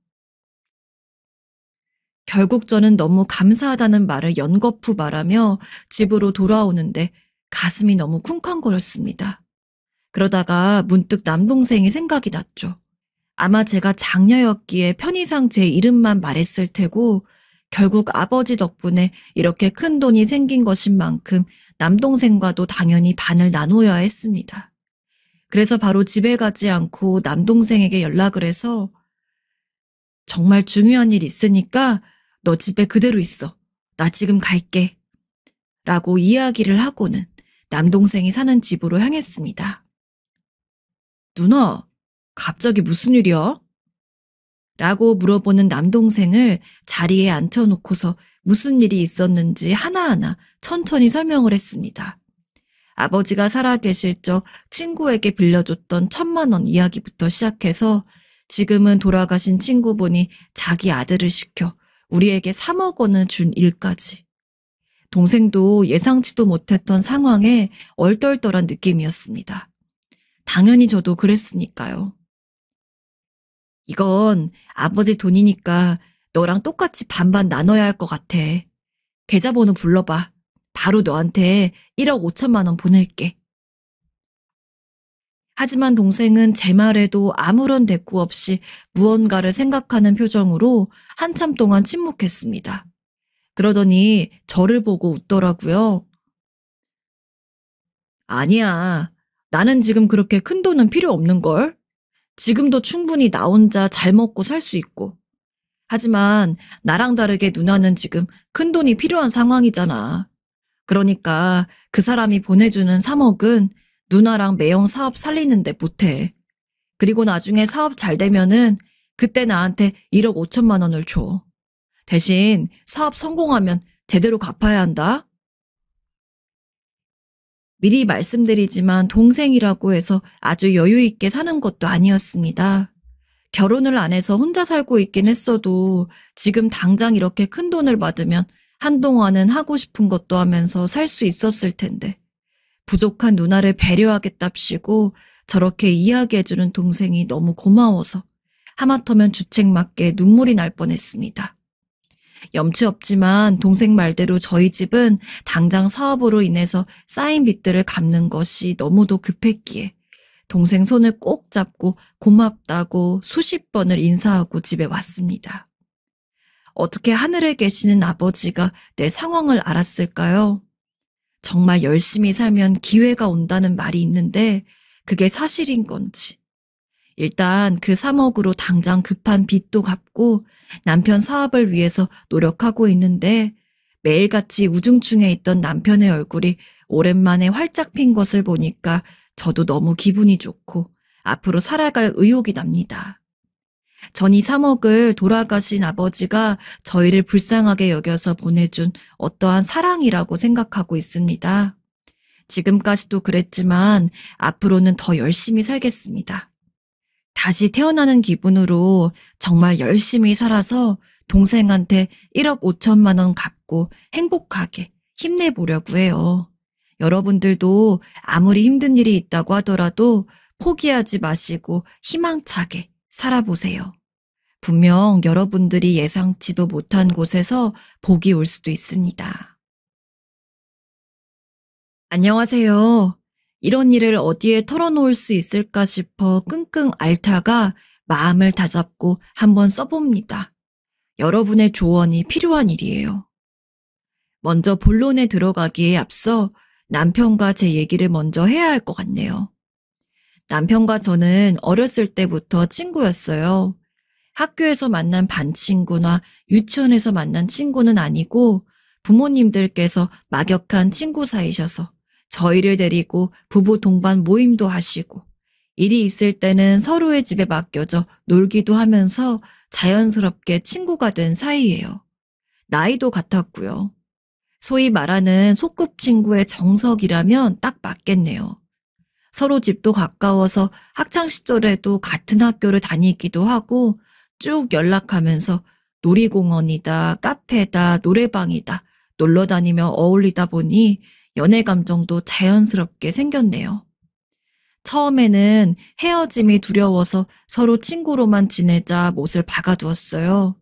결국 저는 너무 감사하다는 말을 연거푸 말하며 집으로 돌아오는데 가슴이 너무 쿵쾅거렸습니다. 그러다가 문득 남동생이 생각이 났죠. 아마 제가 장녀였기에 편의상 제 이름만 말했을 테고 결국 아버지 덕분에 이렇게 큰 돈이 생긴 것인 만큼 남동생과도 당연히 반을 나누어야 했습니다. 그래서 바로 집에 가지 않고 남동생에게 연락을 해서 정말 중요한 일 있으니까 너 집에 그대로 있어. 나 지금 갈게. 라고 이야기를 하고는 남동생이 사는 집으로 향했습니다. 누나, 갑자기 무슨 일이야? 라고 물어보는 남동생을 자리에 앉혀놓고서 무슨 일이 있었는지 하나하나 천천히 설명을 했습니다. 아버지가 살아계실 적 친구에게 빌려줬던 1,000만 원 이야기부터 시작해서 지금은 돌아가신 친구분이 자기 아들을 시켜 우리에게 3억 원을 준 일까지. 동생도 예상치도 못했던 상황에 얼떨떨한 느낌이었습니다. 당연히 저도 그랬으니까요. 이건 아버지 돈이니까 너랑 똑같이 반반 나눠야 할 것 같아. 계좌번호 불러봐. 바로 너한테 1억 5천만 원 보낼게. 하지만 동생은 제 말에도 아무런 대꾸 없이 무언가를 생각하는 표정으로 한참 동안 침묵했습니다. 그러더니 저를 보고 웃더라고요. 아니야. 나는 지금 그렇게 큰 돈은 필요 없는걸. 지금도 충분히 나 혼자 잘 먹고 살 수 있고. 하지만 나랑 다르게 누나는 지금 큰 돈이 필요한 상황이잖아. 그러니까 그 사람이 보내주는 3억은 누나랑 매형 사업 살리는데 보태. 그리고 나중에 사업 잘 되면은 그때 나한테 1억 5천만 원을 줘. 대신 사업 성공하면 제대로 갚아야 한다. 미리 말씀드리지만 동생이라고 해서 아주 여유 있게 사는 것도 아니었습니다. 결혼을 안 해서 혼자 살고 있긴 했어도 지금 당장 이렇게 큰 돈을 받으면 한동안은 하고 싶은 것도 하면서 살 수 있었을 텐데 부족한 누나를 배려하겠답시고 저렇게 이야기해주는 동생이 너무 고마워서 하마터면 주책맞게 눈물이 날 뻔했습니다. 염치 없지만 동생 말대로 저희 집은 당장 사업으로 인해서 쌓인 빚들을 갚는 것이 너무도 급했기에 동생 손을 꼭 잡고 고맙다고 수십 번을 인사하고 집에 왔습니다. 어떻게 하늘에 계시는 아버지가 내 상황을 알았을까요? 정말 열심히 살면 기회가 온다는 말이 있는데 그게 사실인 건지. 일단 그 3억으로 당장 급한 빚도 갚고 남편 사업을 위해서 노력하고 있는데 매일같이 우중충해 있던 남편의 얼굴이 오랜만에 활짝 핀 것을 보니까 저도 너무 기분이 좋고 앞으로 살아갈 의욕이 납니다. 전 이 3억을 돌아가신 아버지가 저희를 불쌍하게 여겨서 보내준 어떠한 사랑이라고 생각하고 있습니다. 지금까지도 그랬지만 앞으로는 더 열심히 살겠습니다. 다시 태어나는 기분으로 정말 열심히 살아서 동생한테 1억 5천만 원 갚고 행복하게 힘내보려고 해요. 여러분들도 아무리 힘든 일이 있다고 하더라도 포기하지 마시고 희망차게 살아보세요. 분명 여러분들이 예상치도 못한 곳에서 복이 올 수도 있습니다. 안녕하세요. 이런 일을 어디에 털어놓을 수 있을까 싶어 끙끙 앓다가 마음을 다잡고 한번 써봅니다. 여러분의 조언이 필요한 일이에요. 먼저 본론에 들어가기에 앞서 남편과 제 얘기를 먼저 해야 할 것 같네요. 남편과 저는 어렸을 때부터 친구였어요. 학교에서 만난 반 친구나 유치원에서 만난 친구는 아니고 부모님들께서 막역한 친구 사이셔서 저희를 데리고 부부 동반 모임도 하시고 일이 있을 때는 서로의 집에 맡겨져 놀기도 하면서 자연스럽게 친구가 된 사이예요. 나이도 같았고요. 소위 말하는 소꿉친구의 정석이라면 딱 맞겠네요. 서로 집도 가까워서 학창시절에도 같은 학교를 다니기도 하고 쭉 연락하면서 놀이공원이다, 카페다, 노래방이다 놀러 다니며 어울리다 보니 연애 감정도 자연스럽게 생겼네요. 처음에는 헤어짐이 두려워서 서로 친구로만 지내자 못을 박아두었어요.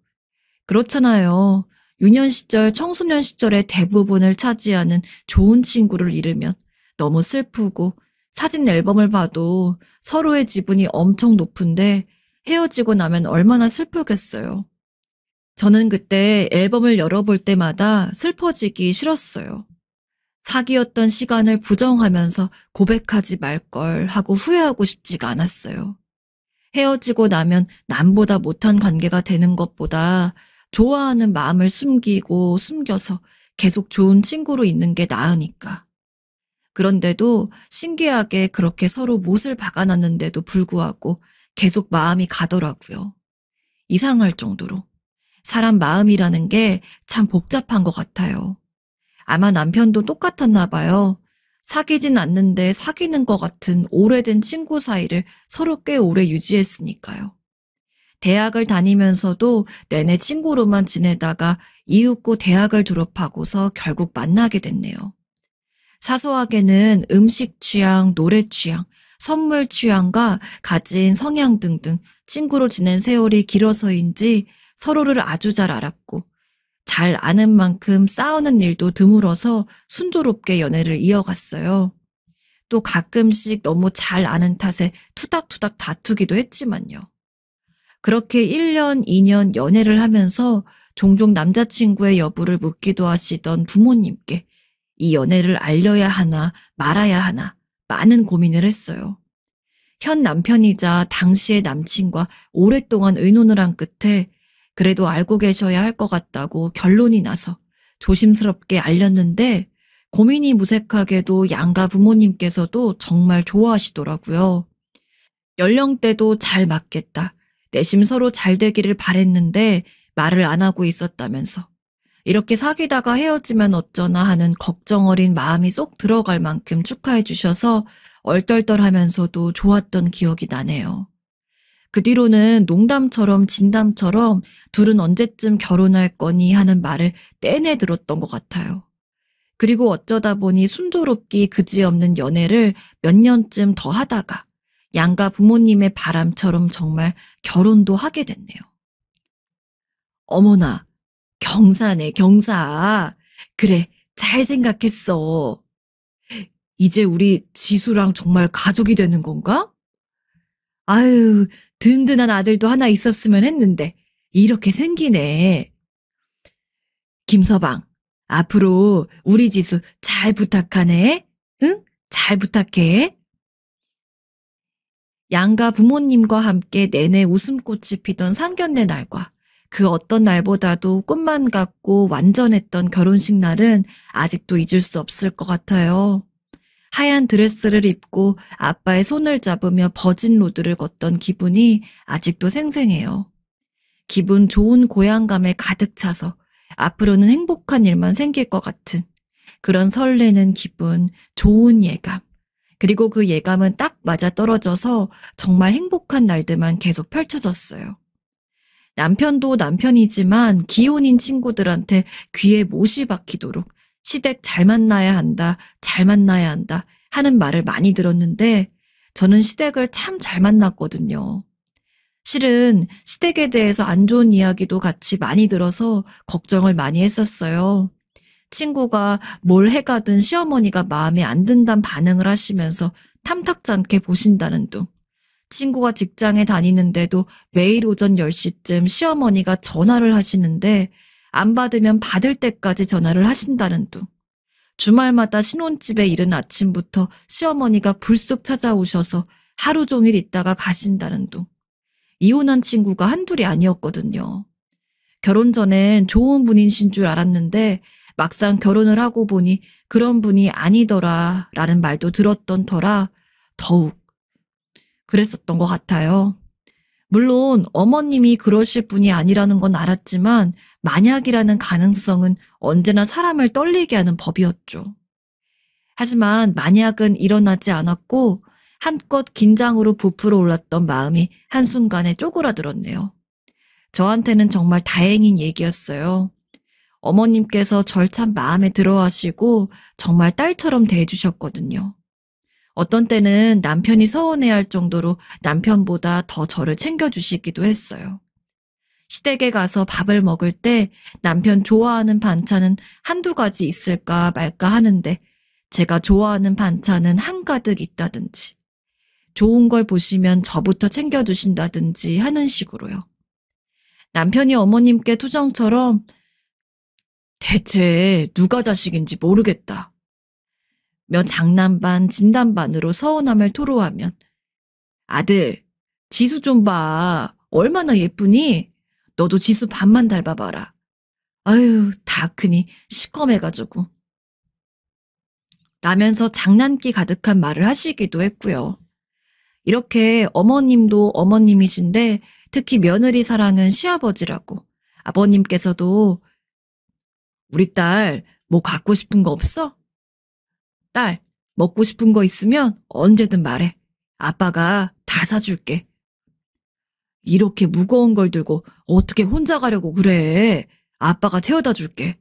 그렇잖아요. 유년 시절, 청소년 시절의 대부분을 차지하는 좋은 친구를 잃으면 너무 슬프고 사진 앨범을 봐도 서로의 지분이 엄청 높은데 헤어지고 나면 얼마나 슬프겠어요. 저는 그때 앨범을 열어볼 때마다 슬퍼지기 싫었어요. 사귀었던 시간을 부정하면서 고백하지 말걸 하고 후회하고 싶지가 않았어요. 헤어지고 나면 남보다 못한 관계가 되는 것보다 좋아하는 마음을 숨기고 숨겨서 계속 좋은 친구로 있는 게 나으니까. 그런데도 신기하게 그렇게 서로 못을 박아놨는데도 불구하고 계속 마음이 가더라고요. 이상할 정도로. 사람 마음이라는 게 참 복잡한 것 같아요. 아마 남편도 똑같았나 봐요. 사귀진 않는데 사귀는 것 같은 오래된 친구 사이를 서로 꽤 오래 유지했으니까요. 대학을 다니면서도 내내 친구로만 지내다가 이윽고 대학을 졸업하고서 결국 만나게 됐네요. 사소하게는 음식 취향, 노래 취향, 선물 취향과 가진 성향 등등 친구로 지낸 세월이 길어서인지 서로를 아주 잘 알았고 잘 아는 만큼 싸우는 일도 드물어서 순조롭게 연애를 이어갔어요. 또 가끔씩 너무 잘 아는 탓에 투닥투닥 다투기도 했지만요. 그렇게 1년, 2년 연애를 하면서 종종 남자친구의 여부를 묻기도 하시던 부모님께 이 연애를 알려야 하나 말아야 하나 많은 고민을 했어요. 현 남편이자 당시의 남친과 오랫동안 의논을 한 끝에 그래도 알고 계셔야 할 것 같다고 결론이 나서 조심스럽게 알렸는데 고민이 무색하게도 양가 부모님께서도 정말 좋아하시더라고요. 연령대도 잘 맞겠다. 내심 서로 잘 되기를 바랬는데 말을 안 하고 있었다면서 이렇게 사귀다가 헤어지면 어쩌나 하는 걱정 어린 마음이 쏙 들어갈 만큼 축하해 주셔서 얼떨떨하면서도 좋았던 기억이 나네요. 그 뒤로는 농담처럼 진담처럼 둘은 언제쯤 결혼할 거니 하는 말을 떼내 들었던 것 같아요. 그리고 어쩌다 보니 순조롭기 그지없는 연애를 몇 년쯤 더 하다가 양가 부모님의 바람처럼 정말 결혼도 하게 됐네요. 어머나, 경사네, 경사. 그래, 잘 생각했어. 이제 우리 지수랑 정말 가족이 되는 건가? 아유, 든든한 아들도 하나 있었으면 했는데 이렇게 생기네. 김서방, 앞으로 우리 지수 잘 부탁하네. 응? 잘 부탁해. 양가 부모님과 함께 내내 웃음꽃이 피던 상견례 날과 그 어떤 날보다도 꿈만 같고 완전했던 결혼식 날은 아직도 잊을 수 없을 것 같아요. 하얀 드레스를 입고 아빠의 손을 잡으며 버진 로드를 걷던 기분이 아직도 생생해요. 기분 좋은 고향감에 가득 차서 앞으로는 행복한 일만 생길 것 같은 그런 설레는 기분, 좋은 예감. 그리고 그 예감은 딱 맞아 떨어져서 정말 행복한 날들만 계속 펼쳐졌어요. 남편도 남편이지만 기혼인 친구들한테 귀에 못이 박히도록 시댁 잘 만나야 한다, 잘 만나야 한다 하는 말을 많이 들었는데 저는 시댁을 참 잘 만났거든요. 실은 시댁에 대해서 안 좋은 이야기도 같이 많이 들어서 걱정을 많이 했었어요. 친구가 뭘 해가든 시어머니가 마음에 안 든다는 반응을 하시면서 탐탁지 않게 보신다는 둥. 친구가 직장에 다니는데도 매일 오전 10시쯤 시어머니가 전화를 하시는데 안 받으면 받을 때까지 전화를 하신다는 둥. 주말마다 신혼집에 이른 아침부터 시어머니가 불쑥 찾아오셔서 하루 종일 있다가 가신다는 둥. 이혼한 친구가 한둘이 아니었거든요. 결혼 전엔 좋은 분이신 줄 알았는데 막상 결혼을 하고 보니 그런 분이 아니더라 라는 말도 들었던 터라 더욱 그랬었던 것 같아요. 물론 어머님이 그러실 분이 아니라는 건 알았지만 만약이라는 가능성은 언제나 사람을 떨리게 하는 법이었죠. 하지만 만약은 일어나지 않았고 한껏 긴장으로 부풀어 올랐던 마음이 한순간에 쪼그라들었네요. 저한테는 정말 다행인 얘기였어요. 어머님께서 절 참 마음에 들어 하시고 정말 딸처럼 대해주셨거든요. 어떤 때는 남편이 서운해할 정도로 남편보다 더 저를 챙겨주시기도 했어요. 시댁에 가서 밥을 먹을 때 남편 좋아하는 반찬은 한두 가지 있을까 말까 하는데 제가 좋아하는 반찬은 한가득 있다든지 좋은 걸 보시면 저부터 챙겨주신다든지 하는 식으로요. 남편이 어머님께 투정처럼 대체 누가 자식인지 모르겠다 며 장난 반 진담 반으로 서운함을 토로하면 아들, 지수 좀 봐. 얼마나 예쁘니? 너도 지수 반만 닮아봐라. 아유, 다 크니 시커매가지고. 라면서 장난기 가득한 말을 하시기도 했고요. 이렇게 어머님도 어머님이신데 특히 며느리 사랑은 시아버지라고 아버님께서도 우리 딸 뭐 갖고 싶은 거 없어? 딸 먹고 싶은 거 있으면 언제든 말해. 아빠가 다 사줄게. 이렇게 무거운 걸 들고 어떻게 혼자 가려고 그래. 아빠가 태워다 줄게.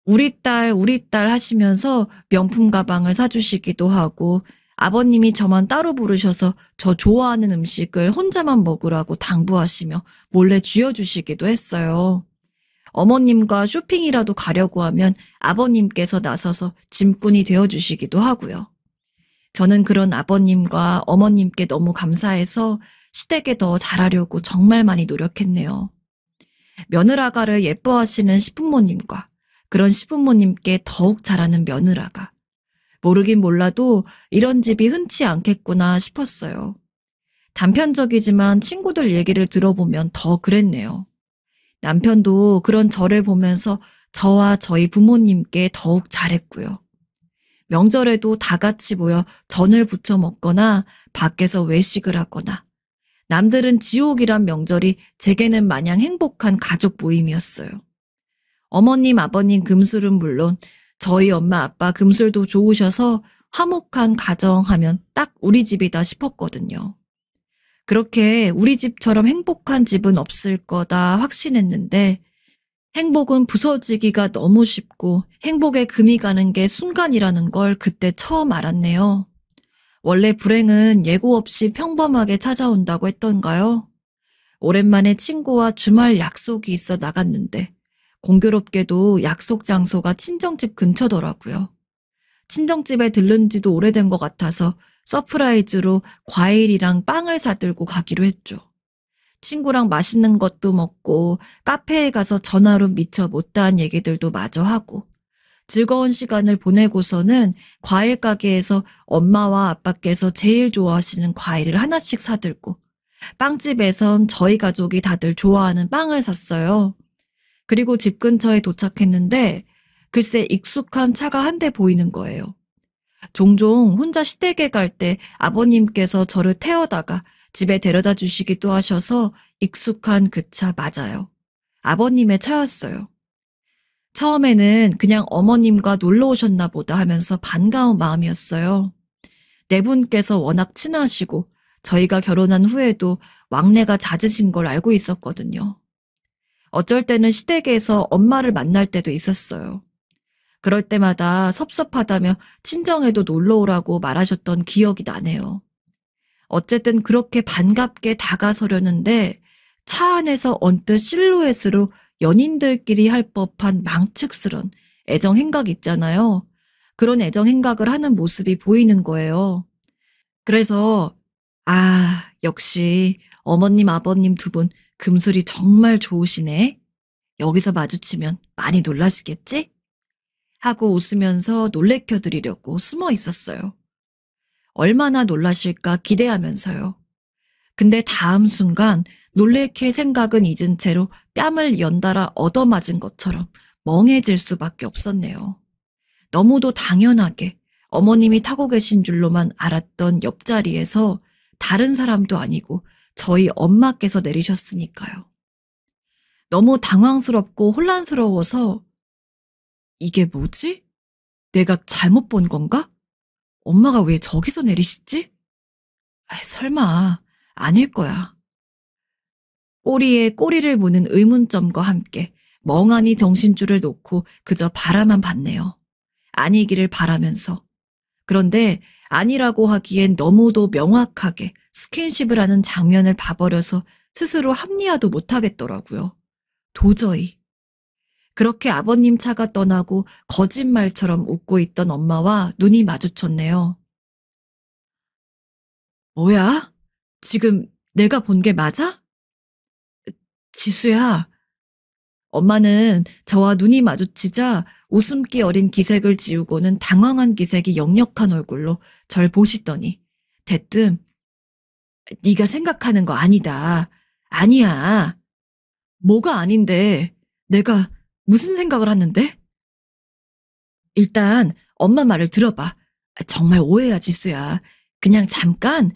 우리 딸 하시면서 명품 가방을 사주시기도 하고 아버님이 저만 따로 부르셔서 저 좋아하는 음식을 혼자만 먹으라고 당부하시며 몰래 쥐어주시기도 했어요. 어머님과 쇼핑이라도 가려고 하면 아버님께서 나서서 짐꾼이 되어주시기도 하고요. 저는 그런 아버님과 어머님께 너무 감사해서 시댁에 더 잘하려고 정말 많이 노력했네요. 며느라가를 예뻐하시는 시부모님과 그런 시부모님께 더욱 잘하는 며느라가. 모르긴 몰라도 이런 집이 흔치 않겠구나 싶었어요. 단편적이지만 친구들 얘기를 들어보면 더 그랬네요. 남편도 그런 저를 보면서 저와 저희 부모님께 더욱 잘했고요. 명절에도 다 같이 모여 전을 부쳐 먹거나 밖에서 외식을 하거나 남들은 지옥이란 명절이 제게는 마냥 행복한 가족 모임이었어요. 어머님, 아버님 금술은 물론 저희 엄마, 아빠 금술도 좋으셔서 화목한 가정 하면 딱 우리 집이다 싶었거든요. 그렇게 우리 집처럼 행복한 집은 없을 거다 확신했는데 행복은 부서지기가 너무 쉽고 행복에 금이 가는 게 순간이라는 걸 그때 처음 알았네요. 원래 불행은 예고 없이 평범하게 찾아온다고 했던가요? 오랜만에 친구와 주말 약속이 있어 나갔는데 공교롭게도 약속 장소가 친정집 근처더라고요. 친정집에 들른 지도 오래된 것 같아서 서프라이즈로 과일이랑 빵을 사들고 가기로 했죠. 친구랑 맛있는 것도 먹고 카페에 가서 전화로 미처 못다한 얘기들도 마저 하고 즐거운 시간을 보내고서는 과일 가게에서 엄마와 아빠께서 제일 좋아하시는 과일을 하나씩 사들고 빵집에선 저희 가족이 다들 좋아하는 빵을 샀어요. 그리고 집 근처에 도착했는데 글쎄 익숙한 차가 한 대 보이는 거예요. 종종 혼자 시댁에 갈 때 아버님께서 저를 태워다가 집에 데려다 주시기도 하셔서 익숙한 그 차 맞아요. 아버님의 차였어요. 처음에는 그냥 어머님과 놀러 오셨나 보다 하면서 반가운 마음이었어요. 네 분께서 워낙 친하시고 저희가 결혼한 후에도 왕래가 잦으신 걸 알고 있었거든요. 어쩔 때는 시댁에서 엄마를 만날 때도 있었어요. 그럴 때마다 섭섭하다며 친정에도 놀러 오라고 말하셨던 기억이 나네요. 어쨌든 그렇게 반갑게 다가서려는데 차 안에서 언뜻 실루엣으로 연인들끼리 할 법한 망측스런 애정 행각 있잖아요. 그런 애정 행각을 하는 모습이 보이는 거예요. 그래서 역시 어머님 아버님 두 분 금술이 정말 좋으시네. 여기서 마주치면 많이 놀라시겠지? 하고 웃으면서 놀래켜드리려고 숨어 있었어요. 얼마나 놀라실까 기대하면서요. 근데 다음 순간 놀래킬 생각은 잊은 채로 뺨을 연달아 얻어맞은 것처럼 멍해질 수밖에 없었네요. 너무도 당연하게 어머님이 타고 계신 줄로만 알았던 옆자리에서 다른 사람도 아니고 저희 엄마께서 내리셨으니까요. 너무 당황스럽고 혼란스러워서 이게 뭐지? 내가 잘못 본 건가? 엄마가 왜 저기서 내리시지? 설마 아닐 거야. 꼬리에 꼬리를 무는 의문점과 함께 멍하니 정신줄을 놓고 그저 바라만 봤네요. 아니기를 바라면서. 그런데 아니라고 하기엔 너무도 명확하게 스킨십을 하는 장면을 봐버려서 스스로 합리화도 못하겠더라고요. 도저히. 그렇게 아버님 차가 떠나고 거짓말처럼 웃고 있던 엄마와 눈이 마주쳤네요. 뭐야? 지금 내가 본 게 맞아? 지수야. 엄마는 저와 눈이 마주치자 웃음기 어린 기색을 지우고는 당황한 기색이 역력한 얼굴로 절 보시더니 대뜸 네가 생각하는 거 아니다. 아니야. 뭐가 아닌데 내가 무슨 생각을 하는데? 일단 엄마 말을 들어봐. 정말 오해야 지수야. 그냥 잠깐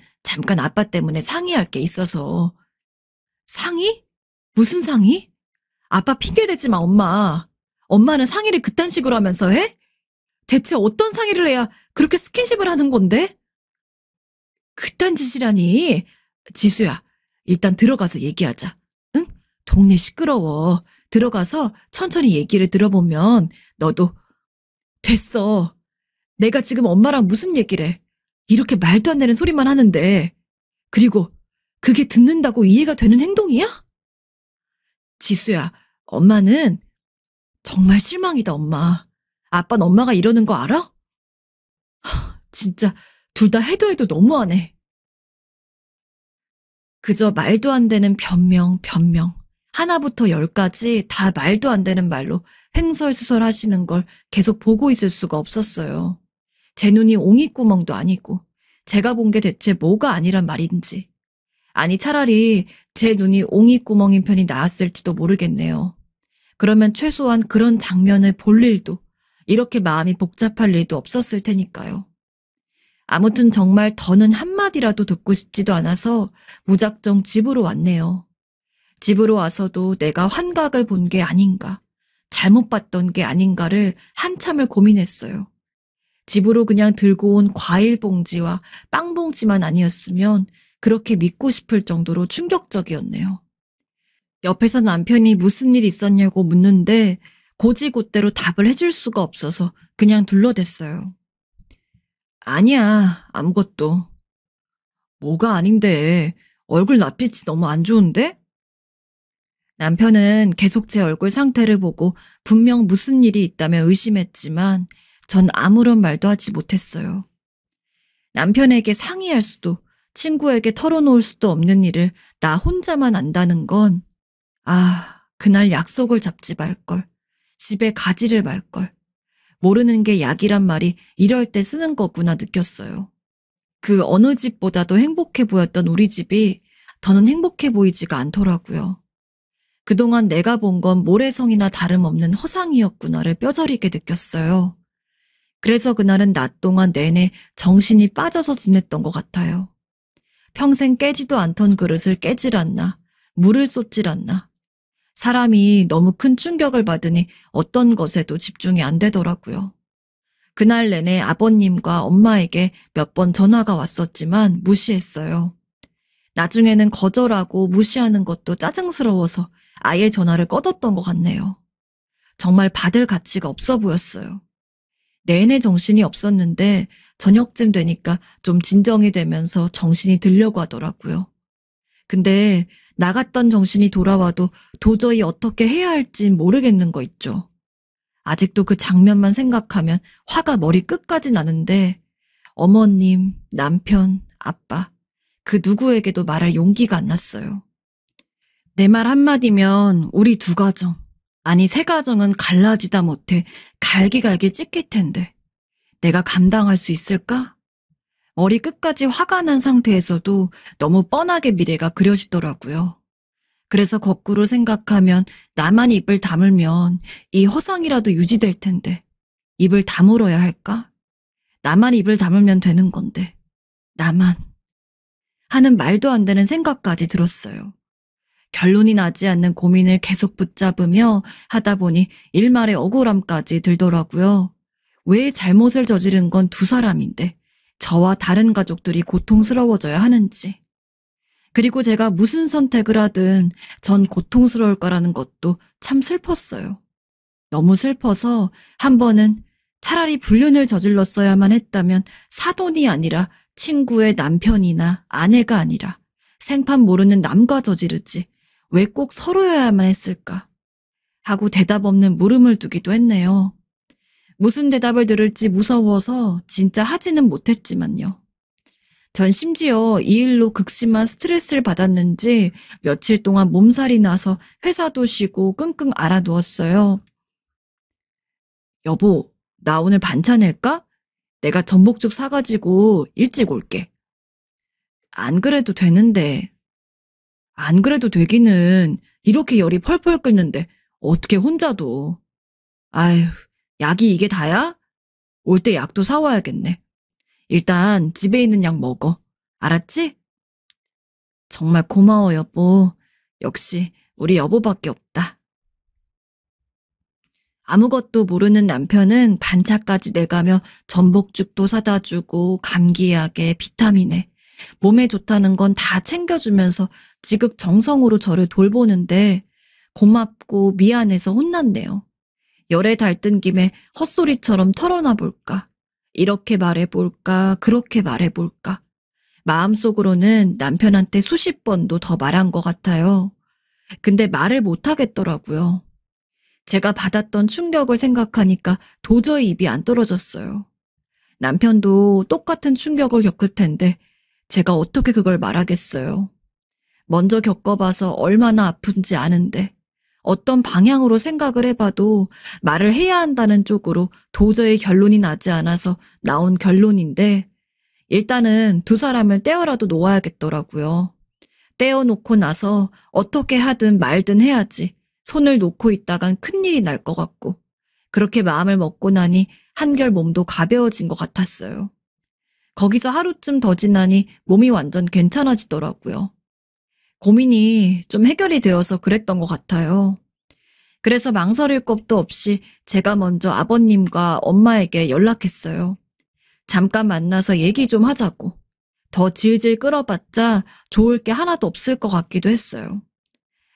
아빠 때문에 상의할 게 있어서. 상의? 무슨 상의? 아빠 핑계대지 마, 엄마. 엄마는 상의를 그딴 식으로 하면서 해? 대체 어떤 상의를 해야 그렇게 스킨십을 하는 건데? 그딴 짓이라니. 지수야, 일단 들어가서 얘기하자. 응? 동네 시끄러워. 들어가서 천천히 얘기를 들어보면 너도 됐어. 내가 지금 엄마랑 무슨 얘기를 해. 이렇게 말도 안 되는 소리만 하는데. 그리고 그게 듣는다고 이해가 되는 행동이야? 지수야, 엄마는 정말 실망이다, 엄마. 아빠는 엄마가 이러는 거 알아? 진짜 둘 다 해도 너무하네. 그저 말도 안 되는 변명. 하나부터 열까지 다 말도 안 되는 말로 횡설수설 하시는 걸 계속 보고 있을 수가 없었어요. 제 눈이 옹이구멍도 아니고 제가 본 게 대체 뭐가 아니란 말인지. 아니 차라리 제 눈이 옹이구멍인 편이 나았을지도 모르겠네요. 그러면 최소한 그런 장면을 볼 일도 이렇게 마음이 복잡할 일도 없었을 테니까요. 아무튼 정말 더는 한마디라도 듣고 싶지도 않아서 무작정 집으로 왔네요. 집으로 와서도 내가 환각을 본 게 아닌가, 잘못 봤던 게 아닌가를 한참을 고민했어요. 집으로 그냥 들고 온 과일 봉지와 빵 봉지만 아니었으면 그렇게 믿고 싶을 정도로 충격적이었네요. 옆에서 남편이 무슨 일 있었냐고 묻는데 고지곳대로 답을 해줄 수가 없어서 그냥 둘러댔어요. 아니야, 아무것도. 뭐가 아닌데, 얼굴 낯빛이 너무 안 좋은데? 남편은 계속 제 얼굴 상태를 보고 분명 무슨 일이 있다며 의심했지만 전 아무런 말도 하지 못했어요. 남편에게 상의할 수도, 친구에게 털어놓을 수도 없는 일을 나 혼자만 안다는 건, 그날 약속을 잡지 말걸. 집에 가지를 말걸. 모르는 게 약이란 말이 이럴 때 쓰는 거구나 느꼈어요. 그 어느 집보다도 행복해 보였던 우리 집이 더는 행복해 보이지가 않더라고요. 그동안 내가 본 건 모래성이나 다름없는 허상이었구나를 뼈저리게 느꼈어요. 그래서 그날은 낮 동안 내내 정신이 빠져서 지냈던 것 같아요. 평생 깨지도 않던 그릇을 깨질 않나, 물을 쏟질 않나. 사람이 너무 큰 충격을 받으니 어떤 것에도 집중이 안 되더라고요. 그날 내내 아버님과 엄마에게 몇 번 전화가 왔었지만 무시했어요. 나중에는 거절하고 무시하는 것도 짜증스러워서 아예 전화를 꺼뒀던 것 같네요. 정말 받을 가치가 없어 보였어요. 내내 정신이 없었는데 저녁쯤 되니까 좀 진정이 되면서 정신이 들려고 하더라고요. 근데 나갔던 정신이 돌아와도 도저히 어떻게 해야 할지 모르겠는 거 있죠. 아직도 그 장면만 생각하면 화가 머리 끝까지 나는데 어머님, 남편, 아빠 그 누구에게도 말할 용기가 안 났어요. 내 말 한마디면 우리 두 가정, 아니 세 가정은 갈라지다 못해 갈기갈기 찢길 텐데 내가 감당할 수 있을까? 머리 끝까지 화가 난 상태에서도 너무 뻔하게 미래가 그려지더라고요. 그래서 거꾸로 생각하면 나만 입을 다물면 이 허상이라도 유지될 텐데 입을 다물어야 할까? 나만 입을 다물면 되는 건데 나만 하는 말도 안 되는 생각까지 들었어요. 결론이 나지 않는 고민을 계속 붙잡으며 하다 보니 일말의 억울함까지 들더라고요. 왜 잘못을 저지른 건 두 사람인데 저와 다른 가족들이 고통스러워져야 하는지. 그리고 제가 무슨 선택을 하든 전 고통스러울 거라는 것도 참 슬펐어요. 너무 슬퍼서 한 번은 차라리 불륜을 저질렀어야만 했다면 사돈이 아니라 친구의 남편이나 아내가 아니라 생판 모르는 남과 저지르지 왜 꼭 서로여야만 했을까 하고 대답 없는 물음을 두기도 했네요. 무슨 대답을 들을지 무서워서 진짜 하지는 못했지만요. 전 심지어 이 일로 극심한 스트레스를 받았는지 며칠 동안 몸살이 나서 회사도 쉬고 끙끙 앓아누웠어요. 여보, 나 오늘 반찬 할까? 내가 전복죽 사가지고 일찍 올게. 안 그래도 되는데. 안 그래도 되기는 이렇게 열이 펄펄 끓는데 어떻게 혼자도. 아휴, 약이 이게 다야? 올 때 약도 사와야겠네. 일단 집에 있는 약 먹어. 알았지? 정말 고마워, 여보. 역시 우리 여보밖에 없다. 아무것도 모르는 남편은 반차까지 내가며 전복죽도 사다 주고 감기약에 비타민에 몸에 좋다는 건 다 챙겨주면서 지극 정성으로 저를 돌보는데 고맙고 미안해서 혼났네요. 열에 달뜬 김에 헛소리처럼 털어놔 볼까? 이렇게 말해볼까? 그렇게 말해볼까? 마음속으로는 남편한테 수십 번도 더 말한 것 같아요. 근데 말을 못하겠더라고요. 제가 받았던 충격을 생각하니까 도저히 입이 안 떨어졌어요. 남편도 똑같은 충격을 겪을 텐데 제가 어떻게 그걸 말하겠어요. 먼저 겪어봐서 얼마나 아픈지 아는데 어떤 방향으로 생각을 해봐도 말을 해야 한다는 쪽으로 도저히 결론이 나지 않아서 나온 결론인데 일단은 두 사람을 떼어라도 놓아야겠더라고요. 떼어놓고 나서 어떻게 하든 말든 해야지 손을 놓고 있다간 큰일이 날 것 같고 그렇게 마음을 먹고 나니 한결 몸도 가벼워진 것 같았어요. 거기서 하루쯤 더 지나니 몸이 완전 괜찮아지더라고요. 고민이 좀 해결이 되어서 그랬던 것 같아요. 그래서 망설일 것도 없이 제가 먼저 아버님과 엄마에게 연락했어요. 잠깐 만나서 얘기 좀 하자고. 더 질질 끌어봤자 좋을 게 하나도 없을 것 같기도 했어요.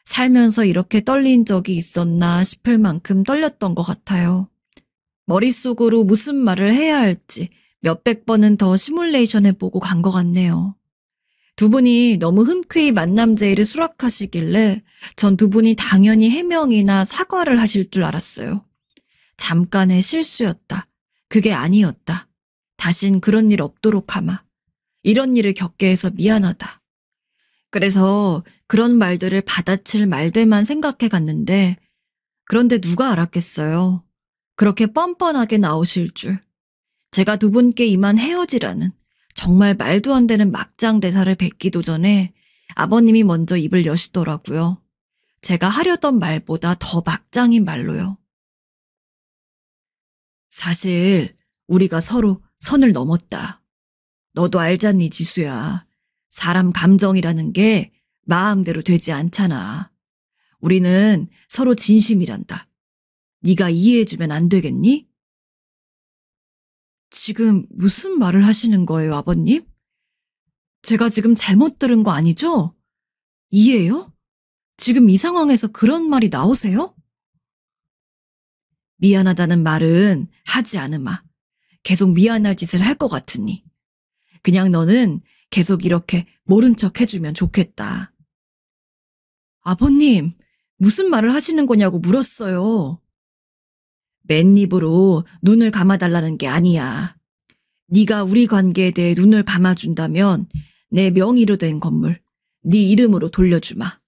살면서 이렇게 떨린 적이 있었나 싶을 만큼 떨렸던 것 같아요. 머릿속으로 무슨 말을 해야 할지 몇백 번은 더 시뮬레이션 해보고 간 것 같네요. 두 분이 너무 흔쾌히 만남 제의를 수락하시길래 전 두 분이 당연히 해명이나 사과를 하실 줄 알았어요. 잠깐의 실수였다. 그게 아니었다. 다신 그런 일 없도록 하마. 이런 일을 겪게 해서 미안하다. 그래서 그런 말들을 받아칠 말들만 생각해 갔는데 그런데 누가 알았겠어요. 그렇게 뻔뻔하게 나오실 줄. 제가 두 분께 이만 헤어지라는 정말 말도 안 되는 막장 대사를 뱉기도 전에 아버님이 먼저 입을 여시더라고요. 제가 하려던 말보다 더 막장인 말로요. 사실 우리가 서로 선을 넘었다. 너도 알잖니, 지수야. 사람 감정이라는 게 마음대로 되지 않잖아. 우리는 서로 진심이란다. 네가 이해해주면 안 되겠니? 지금 무슨 말을 하시는 거예요, 아버님? 제가 지금 잘못 들은 거 아니죠? 이해요? 지금 이 상황에서 그런 말이 나오세요? 미안하다는 말은 하지 않으마. 계속 미안할 짓을 할 것 같으니. 그냥 너는 계속 이렇게 모른 척 해주면 좋겠다. 아버님, 무슨 말을 하시는 거냐고 물었어요. 맨입으로 눈을 감아달라는 게 아니야. 네가 우리 관계에 대해 눈을 감아준다면 내 명의로 된 건물, 네 이름으로 돌려주마.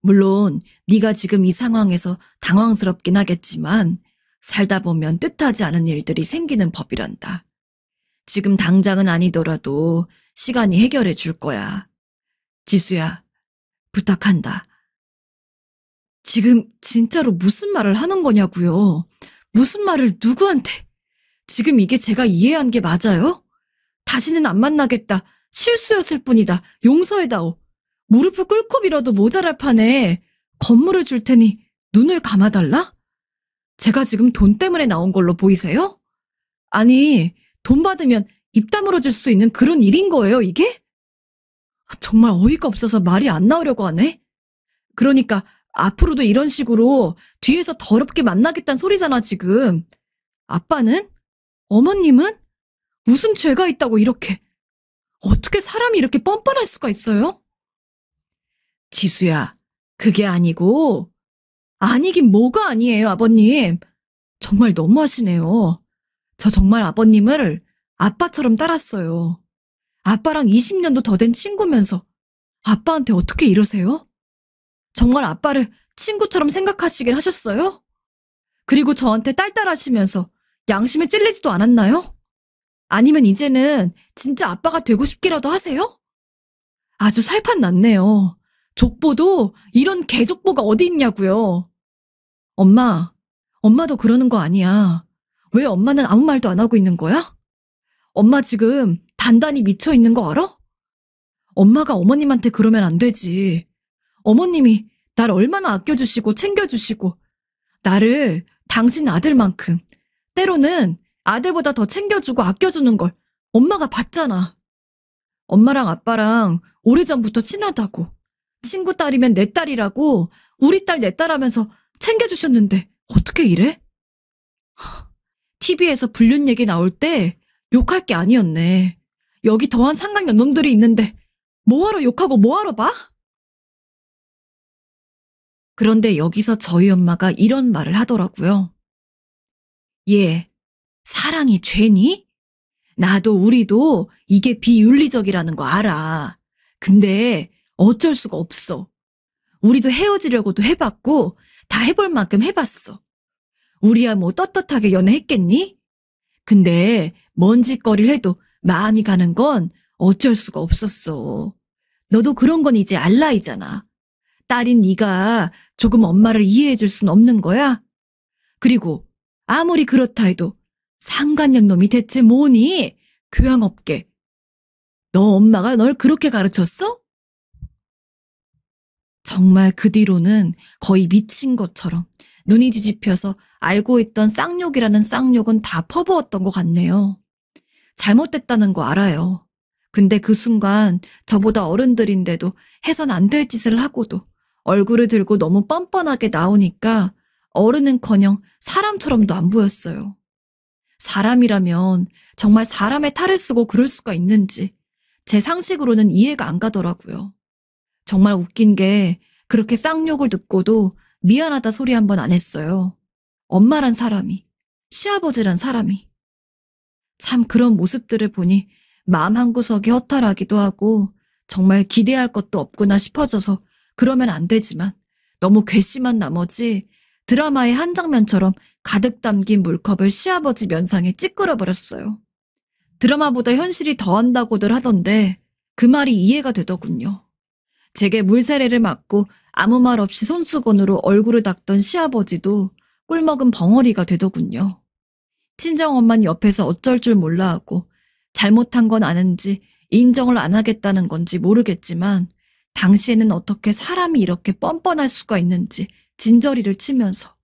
물론 네가 지금 이 상황에서 당황스럽긴 하겠지만 살다 보면 뜻하지 않은 일들이 생기는 법이란다. 지금 당장은 아니더라도 시간이 해결해 줄 거야. 지수야, 부탁한다. 지금 진짜로 무슨 말을 하는 거냐고요? 무슨 말을 누구한테? 지금 이게 제가 이해한 게 맞아요? 다시는 안 만나겠다. 실수였을 뿐이다. 용서해다오. 무릎을 꿇고 빌어도 모자랄 판에 건물을 줄 테니 눈을 감아달라? 제가 지금 돈 때문에 나온 걸로 보이세요? 아니, 돈 받으면 입 다물어 줄 수 있는 그런 일인 거예요, 이게? 정말 어이가 없어서 말이 안 나오려고 하네. 그러니까 앞으로도 이런 식으로 뒤에서 더럽게 만나겠다는 소리잖아, 지금. 아빠는? 어머님은? 무슨 죄가 있다고 이렇게. 어떻게 사람이 이렇게 뻔뻔할 수가 있어요? 지수야, 그게 아니고. 아니긴 뭐가 아니에요, 아버님. 정말 너무하시네요. 저 정말 아버님을 아빠처럼 따랐어요. 아빠랑 20년도 더 된 친구면서 아빠한테 어떻게 이러세요? 정말 아빠를 친구처럼 생각하시긴 하셨어요? 그리고 저한테 딸딸하시면서 양심에 찔리지도 않았나요? 아니면 이제는 진짜 아빠가 되고 싶기라도 하세요? 아주 살판 났네요. 족보도 이런 개족보가 어디 있냐고요. 엄마도 그러는 거 아니야. 왜 엄마는 아무 말도 안 하고 있는 거야? 엄마 지금 단단히 미쳐 있는 거 알아? 엄마가 어머님한테 그러면 안 되지. 어머님이 날 얼마나 아껴주시고 챙겨주시고 나를 당신 아들만큼 때로는 아들보다 더 챙겨주고 아껴주는 걸 엄마가 봤잖아. 엄마랑 아빠랑 오래전부터 친하다고. 친구 딸이면 내 딸이라고 우리 딸 내 딸하면서 챙겨주셨는데 어떻게 이래? TV에서 불륜 얘기 나올 때 욕할 게 아니었네. 여기 더한 상간녀 놈들이 있는데 뭐하러 욕하고 뭐하러 봐? 그런데 여기서 저희 엄마가 이런 말을 하더라고요. 얘, 사랑이 죄니? 나도 우리도 이게 비윤리적이라는 거 알아. 근데 어쩔 수가 없어. 우리도 헤어지려고도 해봤고 다 해볼 만큼 해봤어. 우리야 뭐 떳떳하게 연애했겠니? 근데 먼 짓거리를 해도 마음이 가는 건 어쩔 수가 없었어. 너도 그런 건 이제 알 나이잖아. 딸인 네가 조금 엄마를 이해해줄 순 없는 거야? 그리고 아무리 그렇다 해도 상간년 놈이 대체 뭐니? 교양 없게. 너 엄마가 널 그렇게 가르쳤어? 정말 그 뒤로는 거의 미친 것처럼 눈이 뒤집혀서 알고 있던 쌍욕이라는 쌍욕은 다 퍼부었던 것 같네요. 잘못됐다는 거 알아요. 근데 그 순간 저보다 어른들인데도 해선 안 될 짓을 하고도 얼굴을 들고 너무 뻔뻔하게 나오니까 어른은커녕 사람처럼도 안 보였어요. 사람이라면 정말 사람의 탈을 쓰고 그럴 수가 있는지 제 상식으로는 이해가 안 가더라고요. 정말 웃긴 게 그렇게 쌍욕을 듣고도 미안하다 소리 한 번 안 했어요. 엄마란 사람이, 시아버지란 사람이. 참 그런 모습들을 보니 마음 한구석이 허탈하기도 하고 정말 기대할 것도 없구나 싶어져서 그러면 안 되지만 너무 괘씸한 나머지 드라마의 한 장면처럼 가득 담긴 물컵을 시아버지 면상에 찌끄러 버렸어요. 드라마보다 현실이 더한다고들 하던데 그 말이 이해가 되더군요. 제게 물세례를 맞고 아무 말 없이 손수건으로 얼굴을 닦던 시아버지도 꿀먹은 벙어리가 되더군요. 친정엄마는 옆에서 어쩔 줄 몰라 하고 잘못한 건 아는지 인정을 안 하겠다는 건지 모르겠지만 당시에는 어떻게 사람이 이렇게 뻔뻔할 수가 있는지 진저리를 치면서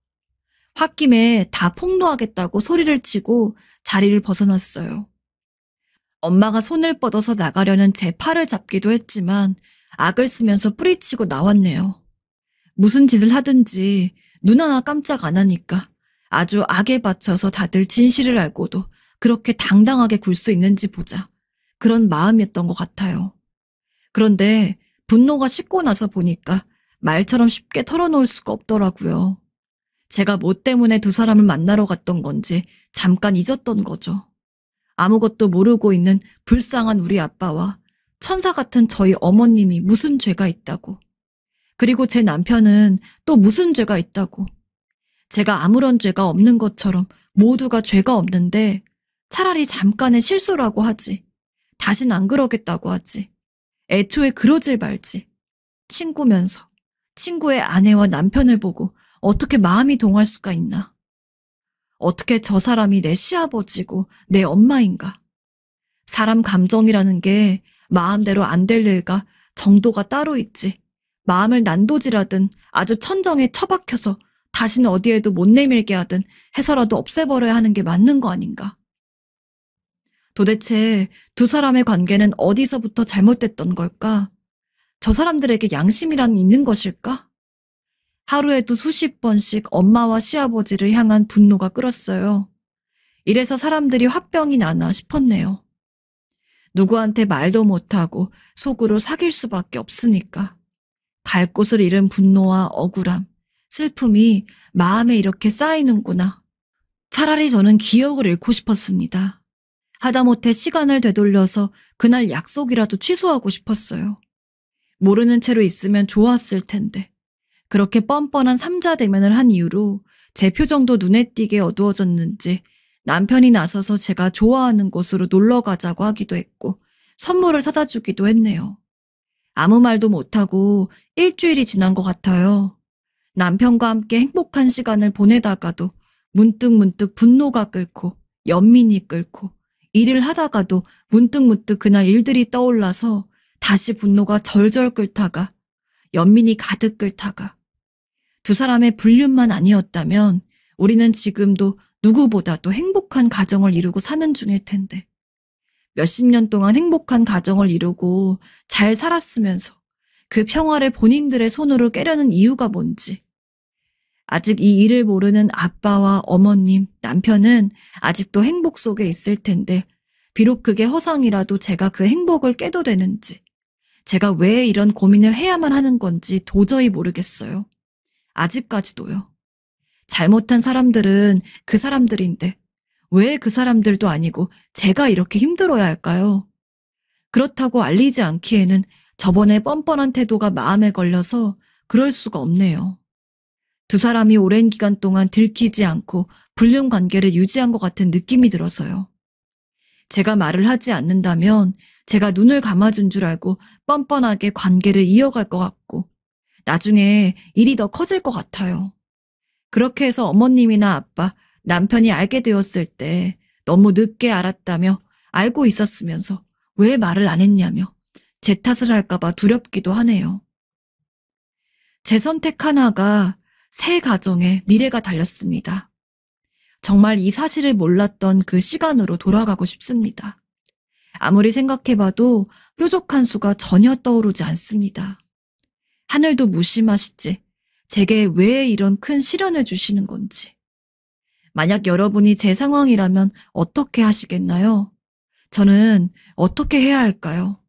홧김에 다 폭로하겠다고 소리를 치고 자리를 벗어났어요. 엄마가 손을 뻗어서 나가려는 제 팔을 잡기도 했지만 악을 쓰면서 뿌리치고 나왔네요. 무슨 짓을 하든지 눈 하나 깜짝 안 하니까 아주 악에 받쳐서 다들 진실을 알고도 그렇게 당당하게 굴 수 있는지 보자. 그런 마음이었던 것 같아요. 그런데 분노가 식고 나서 보니까 말처럼 쉽게 털어놓을 수가 없더라고요. 제가 뭐 때문에 두 사람을 만나러 갔던 건지 잠깐 잊었던 거죠. 아무것도 모르고 있는 불쌍한 우리 아빠와 천사 같은 저희 어머님이 무슨 죄가 있다고. 그리고 제 남편은 또 무슨 죄가 있다고. 제가 아무런 죄가 없는 것처럼 모두가 죄가 없는데 차라리 잠깐의 실수라고 하지. 다신 안 그러겠다고 하지. 애초에 그러질 말지. 친구면서 친구의 아내와 남편을 보고 어떻게 마음이 동할 수가 있나. 어떻게 저 사람이 내 시아버지고 내 엄마인가. 사람 감정이라는 게 마음대로 안 될 일과 정도가 따로 있지. 마음을 난도질하든 아주 천정에 처박혀서 다시는 어디에도 못 내밀게 하든 해서라도 없애버려야 하는 게 맞는 거 아닌가. 도대체 두 사람의 관계는 어디서부터 잘못됐던 걸까? 저 사람들에게 양심이란 있는 것일까? 하루에도 수십 번씩 엄마와 시아버지를 향한 분노가 끓었어요. 이래서 사람들이 화병이 나나 싶었네요. 누구한테 말도 못하고 속으로 사귈 수밖에 없으니까. 갈 곳을 잃은 분노와 억울함, 슬픔이 마음에 이렇게 쌓이는구나. 차라리 저는 기억을 잃고 싶었습니다. 하다못해 시간을 되돌려서 그날 약속이라도 취소하고 싶었어요. 모르는 채로 있으면 좋았을 텐데. 그렇게 뻔뻔한 삼자대면을 한 이후로 제 표정도 눈에 띄게 어두워졌는지 남편이 나서서 제가 좋아하는 곳으로 놀러 가자고 하기도 했고 선물을 사다 주기도 했네요. 아무 말도 못하고 일주일이 지난 것 같아요. 남편과 함께 행복한 시간을 보내다가도 문득문득 분노가 끓고 연민이 끓고 일을 하다가도 문득문득 그날 일들이 떠올라서 다시 분노가 절절 끓다가 연민이 가득 끓다가 두 사람의 불륜만 아니었다면 우리는 지금도 누구보다도 행복한 가정을 이루고 사는 중일 텐데 몇십 년 동안 행복한 가정을 이루고 잘 살았으면서 그 평화를 본인들의 손으로 깨려는 이유가 뭔지. 아직 이 일을 모르는 아빠와 어머님, 남편은 아직도 행복 속에 있을 텐데 비록 그게 허상이라도 제가 그 행복을 깨도 되는지 제가 왜 이런 고민을 해야만 하는 건지 도저히 모르겠어요. 아직까지도요. 잘못한 사람들은 그 사람들인데 왜 그 사람들도 아니고 제가 이렇게 힘들어야 할까요? 그렇다고 알리지 않기에는 저번에 뻔뻔한 태도가 마음에 걸려서 그럴 수가 없네요. 두 사람이 오랜 기간 동안 들키지 않고 불륜 관계를 유지한 것 같은 느낌이 들어서요. 제가 말을 하지 않는다면 제가 눈을 감아준 줄 알고 뻔뻔하게 관계를 이어갈 것 같고 나중에 일이 더 커질 것 같아요. 그렇게 해서 어머님이나 아빠, 남편이 알게 되었을 때 너무 늦게 알았다며 알고 있었으면서 왜 말을 안 했냐며 제 탓을 할까봐 두렵기도 하네요. 제 선택 하나가 새 가정의 미래가 달렸습니다. 정말 이 사실을 몰랐던 그 시간으로 돌아가고 싶습니다. 아무리 생각해봐도 뾰족한 수가 전혀 떠오르지 않습니다. 하늘도 무심하시지 제게 왜 이런 큰 시련을 주시는 건지. 만약 여러분이 제 상황이라면 어떻게 하시겠나요? 저는 어떻게 해야 할까요?